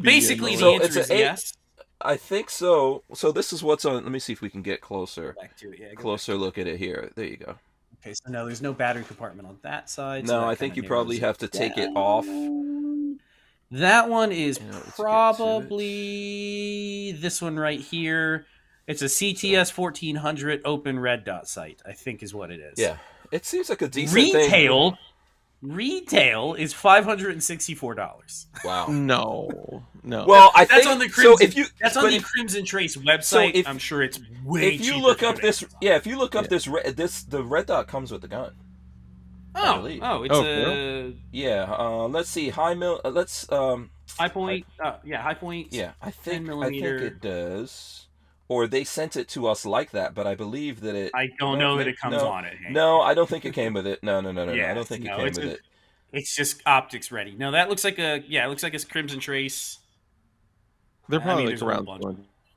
basically, the answer is yes. I think so. So this is what's on. Let me see if we can get closer. Back to it. Yeah, closer look at it here. There you go. Okay, so no, there's no battery compartment on that side. No, I think you probably have to take it off. That one is probably this one right here. It's a CTS 1400 open red dot sight, I think is what it is. Yeah, it seems like a decent thing. Retail is $564. Wow. No. Well, I think on the Crimson, so. If you on the Crimson Trace website, I'm sure it's way. If you look up this, the red dot comes with the gun. Let's see. High point. High point. Yeah, I think it does. Or they sent it to us like that, but I believe that it. I don't know that it comes on it. Hank. No, I don't think it came with it. No. I don't think it came with it. It's just optics ready. No, that looks like it looks like it's Crimson Trace. They're probably like around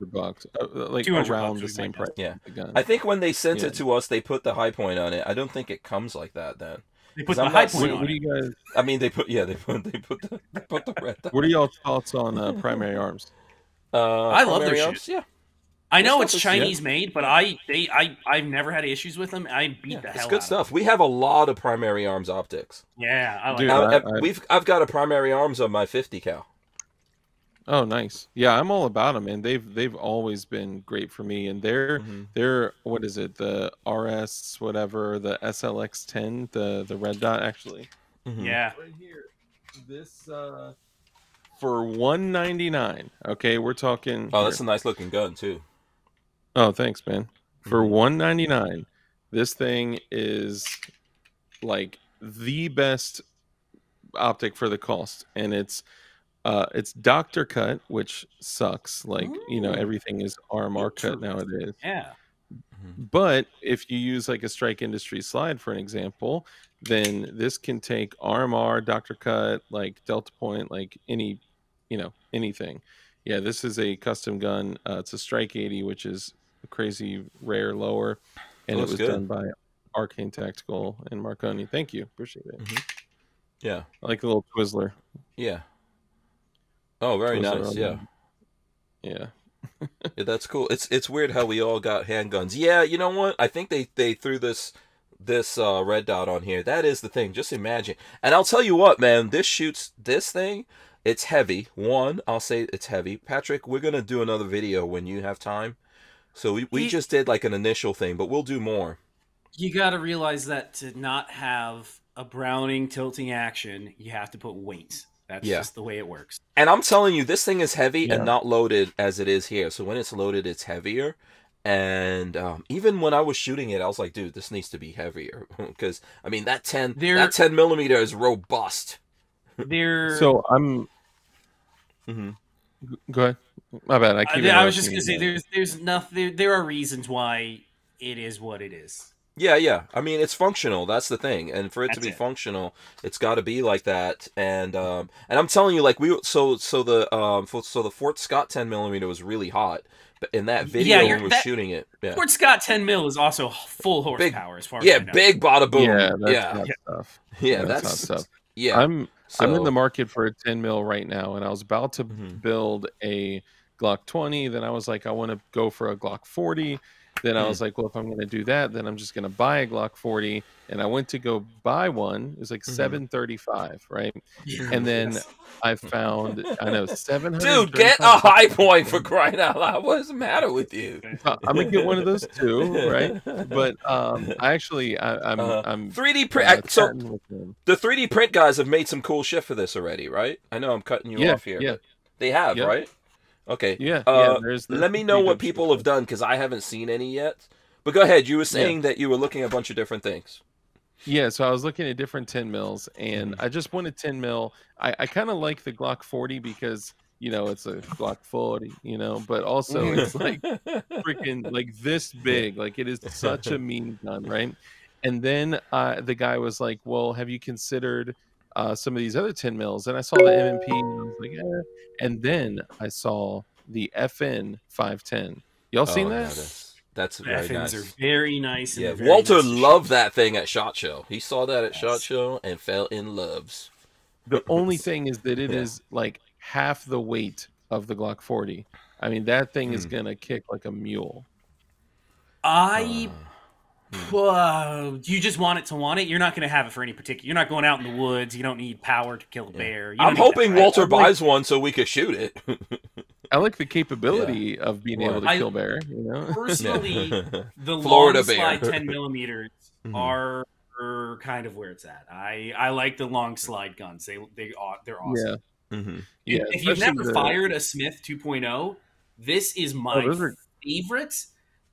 $200, like around the same price. Yeah, I think when they sent it to us, they put the high point on it. I don't think it comes like that then. They put the high point on it. What do you guys? I mean, they put the red. What are y'all's thoughts on Primary Arms? I love their Arms. shit. Yeah. I know it's Chinese made, but I've never had issues with them. I beat the hell out of them. It's good stuff. We have a lot of Primary Arms optics. Yeah, I like it. I've got a Primary Arms on my 50 cal. Oh, nice. Yeah, I'm all about them, and they've always been great for me. And they're what is it? The RS whatever, the SLX10, the red dot actually. Mm-hmm. Yeah. Right here. This for $199. Okay, we're talking. Oh, that's a nice looking gun too. Oh, thanks, man. For $199, this thing is like the best optic for the cost, and it's doctor cut, which sucks. Like everything is RMR cut nowadays. Yeah. But if you use like a Strike Industries slide, for an example, then this can take RMR, doctor cut, like Delta Point, like anything. Yeah, this is a custom gun. It's a Strike 80, which is a crazy rare lower, and it was done by Arcane Tactical and Marconi. Thank you, appreciate it. Yeah, I like the little Twizzler. Yeah. Oh, very nice. Yeah. Yeah, that's cool. It's weird how we all got handguns. Yeah, you know what? I think they threw this red dot on here. That is the thing. Just imagine. And I'll tell you what, man. This thing. It's heavy. I'll say it's heavy. Patrick, we're gonna do another video when you have time. So we just did like an initial thing, but we'll do more. You got to realize that to not have a Browning tilting action, you have to put weight. That's just the way it works. And I'm telling you, this thing is heavy and not loaded as it is here. So when it's loaded, it's heavier. And even when I was shooting it, I was like, dude, this needs to be heavier. Because, I mean, that 10 millimeter is robust. So I'm... Go ahead. My bad. I was just going to say, there's nothing. There are reasons why it is what it is. Yeah. I mean, it's functional. That's the thing. And for it to be functional, it's got to be like that. And I'm telling you, like so the Fort Scott 10 millimeter was really hot. But in that video when we were shooting it, Fort Scott 10 mil is also full horsepower as far as I know. Big bada boom. Yeah, that's hot stuff. Yeah, that's hot stuff. Yeah. So I'm in the market for a 10 mil right now, and I was about to build a Glock 20. Then I was like, I want to go for a Glock 40. Then I was like, well, if I'm going to do that, then I'm just going to buy a Glock 40. And I went to go buy one. It was like $735, right? And then I found, I know, 700. Dude, get a high point for crying out loud. What does the matter with you? I'm gonna get one of those too, right? But I actually, I'm 3D print. So the 3D print guys have made some cool shit for this already, right? I know I'm cutting you off here. Yeah, but they have, right? Okay. Yeah. There's let me know what people have done because I haven't seen any yet. But go ahead. You were saying that you were looking at a bunch of different things. Yeah, so I was looking at different 10 mils, and I just wanted 10 mil. I kind of like the Glock 40 because, you know, it's a Glock 40, you know, but also it's like freaking like this big. Like it is such a mean gun, right? And then the guy was like, well, have you considered some of these other 10 mils? And I saw the M&P, and I was like, And then I saw the FN 510. Y'all seen that? Yeah, that's very nice. are very nice. Yeah, very Walter nice loved that thing at SHOT Show. He saw that at SHOT Show and fell in love. The only thing is that it is like half the weight of the Glock 40. I mean, that thing is gonna kick like a mule. You just want it to want it. You're not going to have it for any particular. You're not going out in the woods. You don't need power to kill a bear. I'm hoping Walter buys one so we could shoot it. I like the capability of being able to kill bear. You know, personally, the Florida long bear. slide 10 millimeters are kind of where it's at. I like the long slide guns. They're awesome. Yeah. If you've never fired a Smith 2.0, this is my favorite.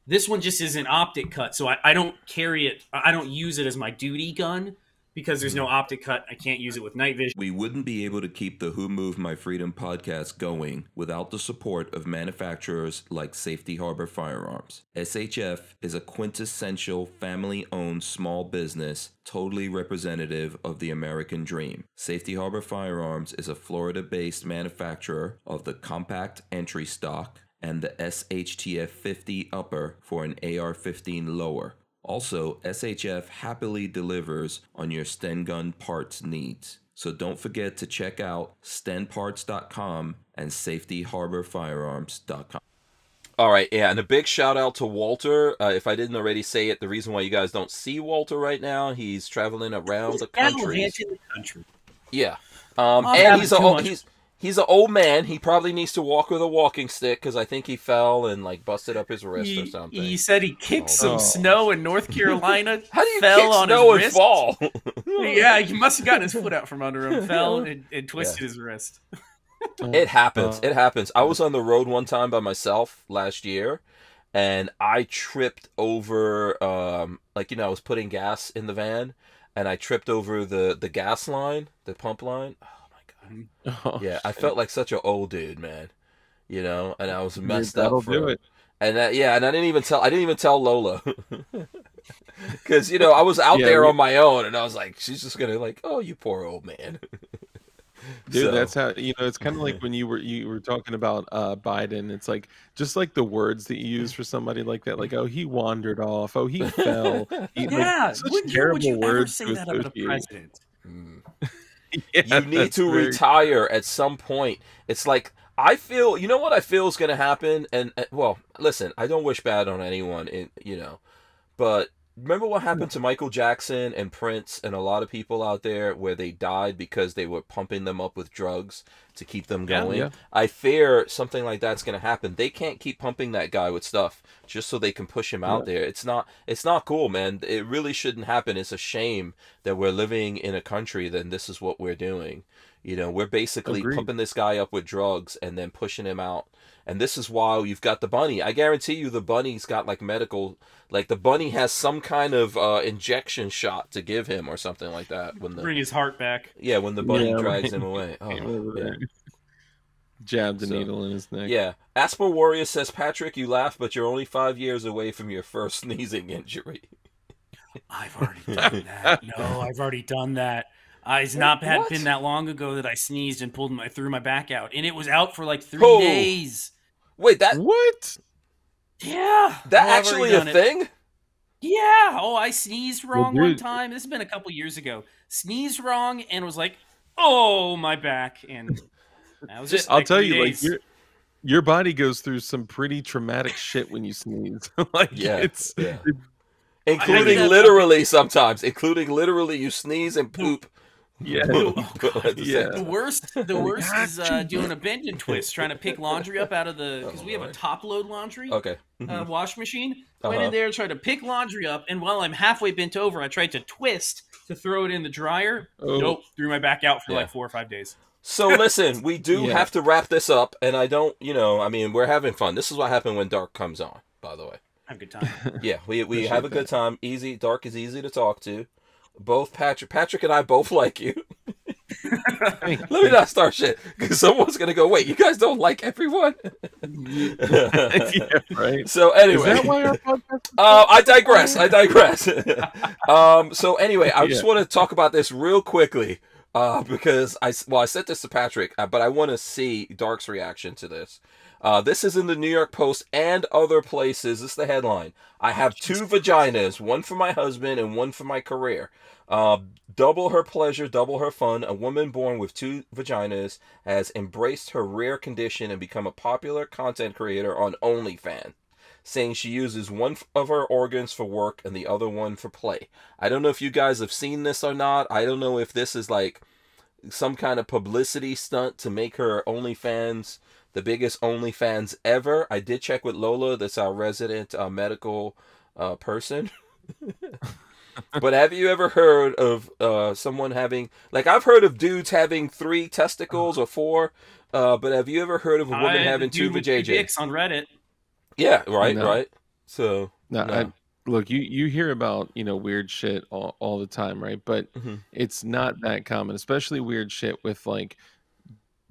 This one just is an optic cut, so I don't carry it. I don't use it as my duty gun because there's no optic cut. I can't use it with night vision. We wouldn't be able to keep the Who Moved My Freedom podcast going without the support of manufacturers like Safety Harbor Firearms. SHF is a quintessential family-owned small business, totally representative of the American dream. Safety Harbor Firearms is a Florida-based manufacturer of the compact entry stock and the SHTF 50 upper for an AR-15 lower. Also, SHF happily delivers on your Sten gun parts needs. So don't forget to check out stenparts.com and safetyharborfirearms.com. All right, yeah, and a big shout out to Walter. If I didn't already say it, the reason why you guys don't see Walter right now, he's traveling around the country. Yeah, and he's an old man. He probably needs to walk with a walking stick because I think he fell and like busted up his wrist or something. He said he kicked some snow in North Carolina. How do you fell kick on snow his and fall? Yeah, he must have gotten his foot out from under him, fell and twisted his wrist. It happens. It happens. I was on the road one time by myself last year, and I tripped over. I was putting gas in the van, and I tripped over the gas line, the pump line. Yeah, I felt like such an old dude, man. You know, and I was messed up. That'll do it. And and I didn't even tell Lola because I was out there on my own, and I was like, she's just gonna like, oh, you poor old man. Dude, that's how it's kind of like when you were talking about Biden. It's like just like the words that you use for somebody like that, like, oh, he wandered off, oh, he fell. Such terrible words to that about a president? You need to retire at some point. It's like, I feel, what I feel is going to happen, and well, listen, I don't wish bad on anyone, but remember what happened to Michael Jackson and Prince and a lot of people out there where they died because they were pumping them up with drugs to keep them going? Yeah. I fear something like that's going to happen. They can't keep pumping that guy with stuff just so they can push him out there. It's not cool, man. It really shouldn't happen. It's a shame that we're living in a country that this is what we're doing. We're basically pumping this guy up with drugs and then pushing him out. And this is why you've got the bunny. I guarantee you the bunny's got like medical, like the bunny has some kind of injection shot to give him or something like that. Bring his heart back. Yeah, when the bunny drags him away. Oh, yeah. Jabbed the needle in his neck. Yeah. Asper Warrior says, Patrick, you laugh, but you're only 5 years away from your first sneezing injury. I've already done that. No, I've already done that. It's not been that long ago that I sneezed and threw my back out, and it was out for like 3 days. Wait, what? Yeah, that actually a thing? Yeah. Oh, I sneezed wrong one time. This has been a couple years ago. Sneezed wrong and was like, oh, my back, and that was it. I'll tell you, like your body goes through some pretty traumatic shit when you sneeze. Like it's including literally sometimes, including literally you sneeze and poop. Yeah. The worst is doing a bend and twist, trying to pick laundry up out of the, because we have a top load laundry wash machine. Went in there, tried to pick laundry up, and while I'm halfway bent over, I tried to twist to throw it in the dryer. Nope, threw my back out for like 4 or 5 days. So listen, we do have to wrap this up, and I don't, I mean, we're having fun. This is what happened when Dark comes on, by the way. Have a good time. Yeah, we have a good time. Easy, Dark is easy to talk to. Both Patrick and I both like you. Let me not start shit, because someone's gonna go, wait, you guys don't like everyone? Right. So anyway, is that why our podcast I digress. So anyway, I just want to talk about this real quickly, because I sent this to Patrick, but I want to see Dark's reaction to this. This is in the New York Post and other places. This is the headline. I have 2 vaginas, one for my husband and one for my career. Double her pleasure, double her fun. A woman born with 2 vaginas has embraced her rare condition and become a popular content creator on OnlyFans, saying she uses one of her organs for work and the other one for play. I don't know if you guys have seen this or not. I don't know if this is like some kind of publicity stunt to make her OnlyFans the biggest OnlyFans ever. I did check with Lola, that's our resident medical person. But have you ever heard of someone having, like, I've heard of dudes having 3 testicles or 4, but have you ever heard of a woman having 2 vajayjays? On Reddit. Yeah, right. So look, you hear about weird shit all the time, right? But it's not that common, especially weird shit with like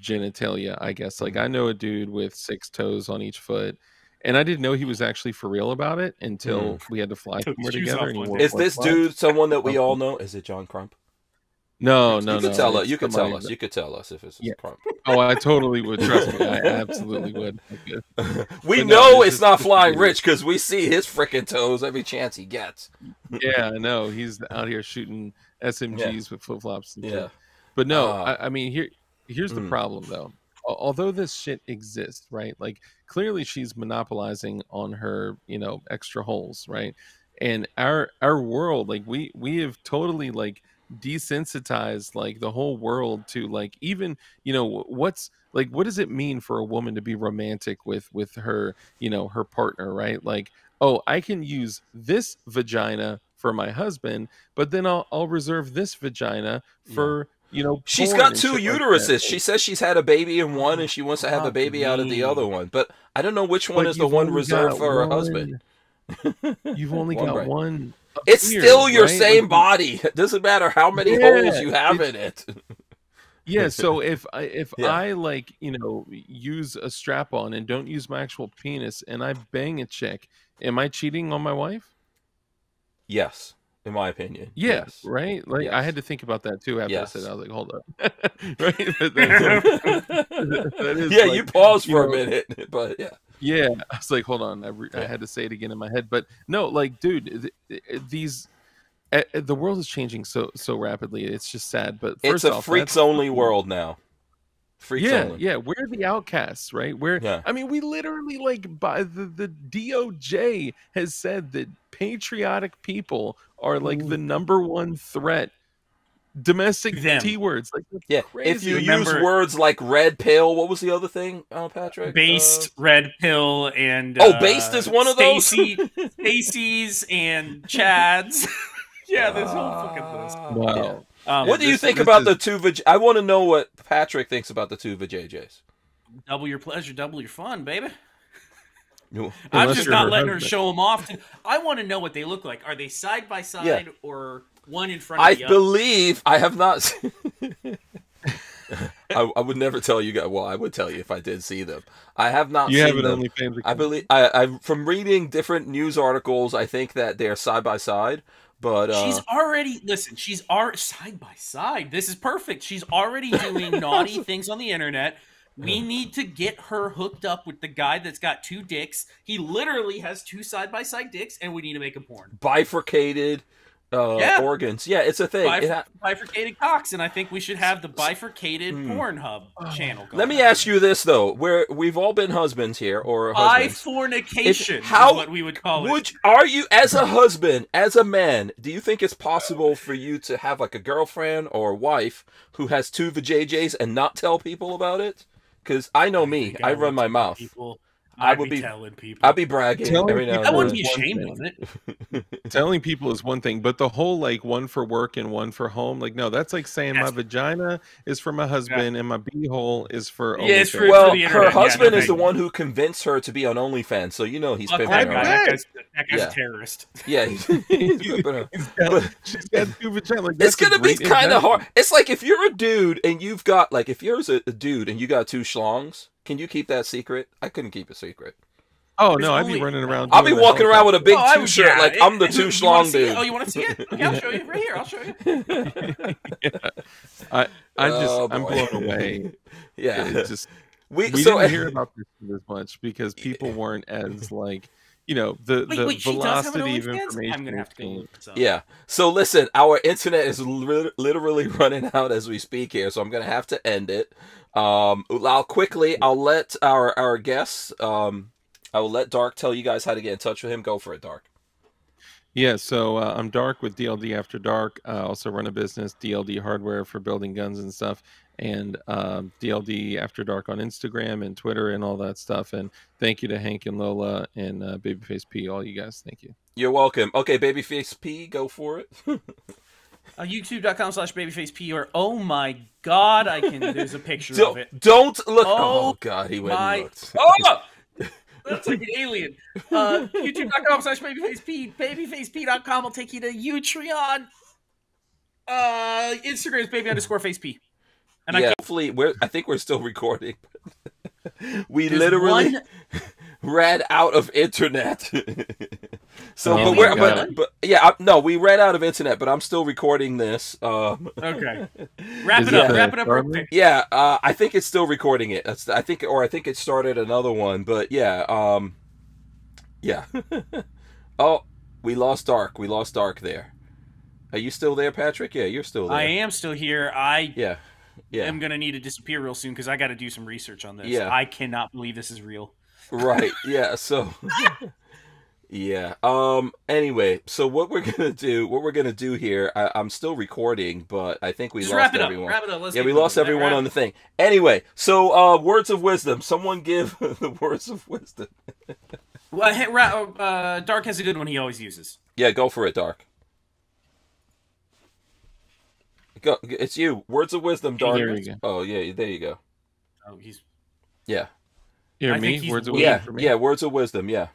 genitalia, I guess. Like I know a dude with 6 toes on each foot, and I didn't know he was actually for real about it until we had to fly somewhere together. And is this dude someone that we all know? Is it John Crump? No. You could tell us. You could tell us. You could tell us if it's Crump. Oh, I totally would. Trust me, I absolutely would. We know it's not Flying Rich because we see his freaking toes every chance he gets. Yeah, I know. He's out here shooting SMGs with flip flops and shit. But no, I mean here's the problem though. Although this shit exists, right? Like clearly she's monopolizing on her, extra holes, right? And our world, like we have totally like desensitized like the whole world to like even what's like what does it mean for a woman to be romantic with her her partner, right? Like, oh, I can use this vagina for my husband, but then I'll reserve this vagina for she's got 2 uteruses. Like she says she's had a baby in one and she wants to have the baby out of the other one, but I don't know which one is the one reserved for her husband. You've only got one. It's still your same body. It doesn't matter how many holes you have in it. Yeah, so if I like, use a strap on and don't use my actual penis and I bang a chick, am I cheating on my wife? Yes, in my opinion. Yeah, yes. Right? Like I had to think about that too after I said it. I was like, hold up. Right? But that is you paused for a minute, but yeah. Yeah, I was like, hold on. I had to say it again in my head. But no, like, dude, the world is changing so rapidly. It's just sad. But first it's a freaks only world now. Freaks only. Yeah, we're the outcasts, right? I mean, we literally like by the DOJ has said that patriotic people are like the number 1 threat. Domestic T-words, like crazy. If you use words like red pill, what was the other thing, Patrick? Based, red pill, and based is one of those. Stacey's and Chad's. Yeah, this whole fucking list. Wow. What do you think about the 2 I want to know what Patrick thinks about the 2 vajayjays. Double your pleasure, double your fun, baby. No. I'm just not letting her show them off. I want to know what they look like. Are they side by side or one in front of the other? I believe I have not. I would never tell you guys. Well, I would tell you if I did see them. I have not seen them. I believe I from reading different news articles, I think that they're side by side. But she's already she's side by side. This is perfect. She's already doing naughty things on the internet. We need to get her hooked up with the guy that's got 2 dicks. He literally has 2 side by side dicks, and we need to make a porn. Bifurcated. organs. Yeah, it's a thing. Bifurcated cocks, and I think we should have the bifurcated Pornhub channel going. Let me ask you this though: we've all been husbands here, or husbands. Bifornication is what we would call it. Are you, as a husband, as a man, do you think it's possible for you to have like a girlfriend or wife who has 2 vajayjays and not tell people about it? Because I know me, I run my mouth. I would be telling people. I'd be bragging every now and then. I wouldn't be ashamed of it. Telling people is one thing, but the whole like one for work and one for home, like no, that's like saying my vagina is for my husband and my beehole is for OnlyFans. Well, her husband is the one who convinced her to be on OnlyFans, so you know he's pimping her. That guy's a terrorist. Yeah, he's pimping her. She's got 2 vaginas. Like, it's gonna be kind of hard. It's like if you're a dude and you've got if you're a dude and you got 2 schlongs. Can you keep that secret? I couldn't keep a secret. Oh no, I'd be running around. I'll be walking around with a big T-shirt, like I'm the 2 schlong dude. Oh, you want to see it? Okay, I'll show you right here. I'll show you. I'm blown away. Yeah, we didn't hear about this as much because people weren't as like. The velocity of information. I'm gonna have to go. Yeah. So listen, our internet is literally running out as we speak here, so I'm gonna have to end it. I'll let our guests. I will let Dark tell you guys how to get in touch with him. Go for it, Dark. Yeah, so I'm Dark with DLD After Dark. I also run a business, DLD Hardware, for building guns and stuff, and DLD After Dark on Instagram and Twitter and all that stuff. And thank you to Hank and Lola and Babyface P, all you guys. Thank you. You're welcome. Okay, Babyface P, go for it. YouTube.com/BabyfaceP, or oh my God, there's a picture of it. Don't look. Oh God, he went and looked. Oh! That's like an alien. YouTube.com/BabyfaceP. BabyfaceP.com will take you to Utreon. Instagram is baby_faceP. And hopefully I think we're still recording. We literally ran out of internet. So, we ran out of internet, but I'm still recording this. Okay. Wrap it up real quick. Yeah, I think it's still recording it. I think it started another one, but yeah. Yeah. Oh, we lost Dark. We lost Dark there. Are you still there, Patrick? Yeah, you're still there. I am still here. Yeah. I'm going to need to disappear real soon because I got to do some research on this. Yeah. I cannot believe this is real. Right. Yeah. So, yeah. Anyway, so what we're going to do here, I'm still recording, but I think we lost everyone. Wrap it up. We lost everyone on the thing. Anyway, so words of wisdom. Someone give the words of wisdom. Well, Dark has a good one he always uses. Yeah, go for it, Dark. Go, it's you. Words of wisdom, Dark. There you go. Oh yeah, there you go. Oh, he's. Yeah. Hear me. Words of wisdom. For me. Yeah. Words of wisdom. Yeah.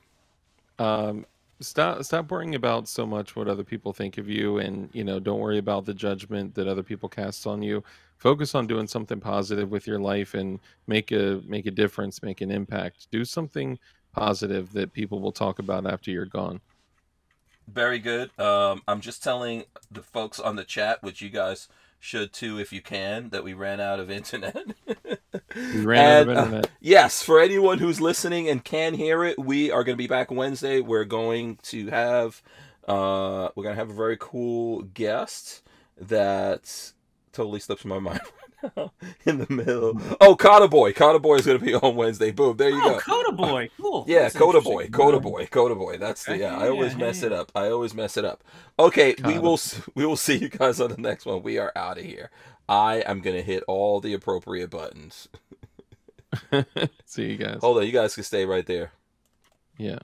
Stop worrying about so much what other people think of you, and don't worry about the judgment that other people cast on you. Focus on doing something positive with your life and make a difference, make an impact. Do something positive that people will talk about after you're gone. Very good. I'm just telling the folks on the chat, which you guys should too if you can, that we ran out of internet. We ran out of internet. Yes, for anyone who's listening and can hear it, we are going to be back Wednesday. We're going to have a very cool guest that totally slips my mind right now in the middle. Oh, Coda Boy is going to be on Wednesday. Boom, there you go. Coda Boy, cool. Yeah, Coda Boy. That's the I always mess it up. Okay, we will see you guys on the next one. We are out of here. I am going to hit all the appropriate buttons. See you guys. Hold on, you guys can stay right there. Yeah.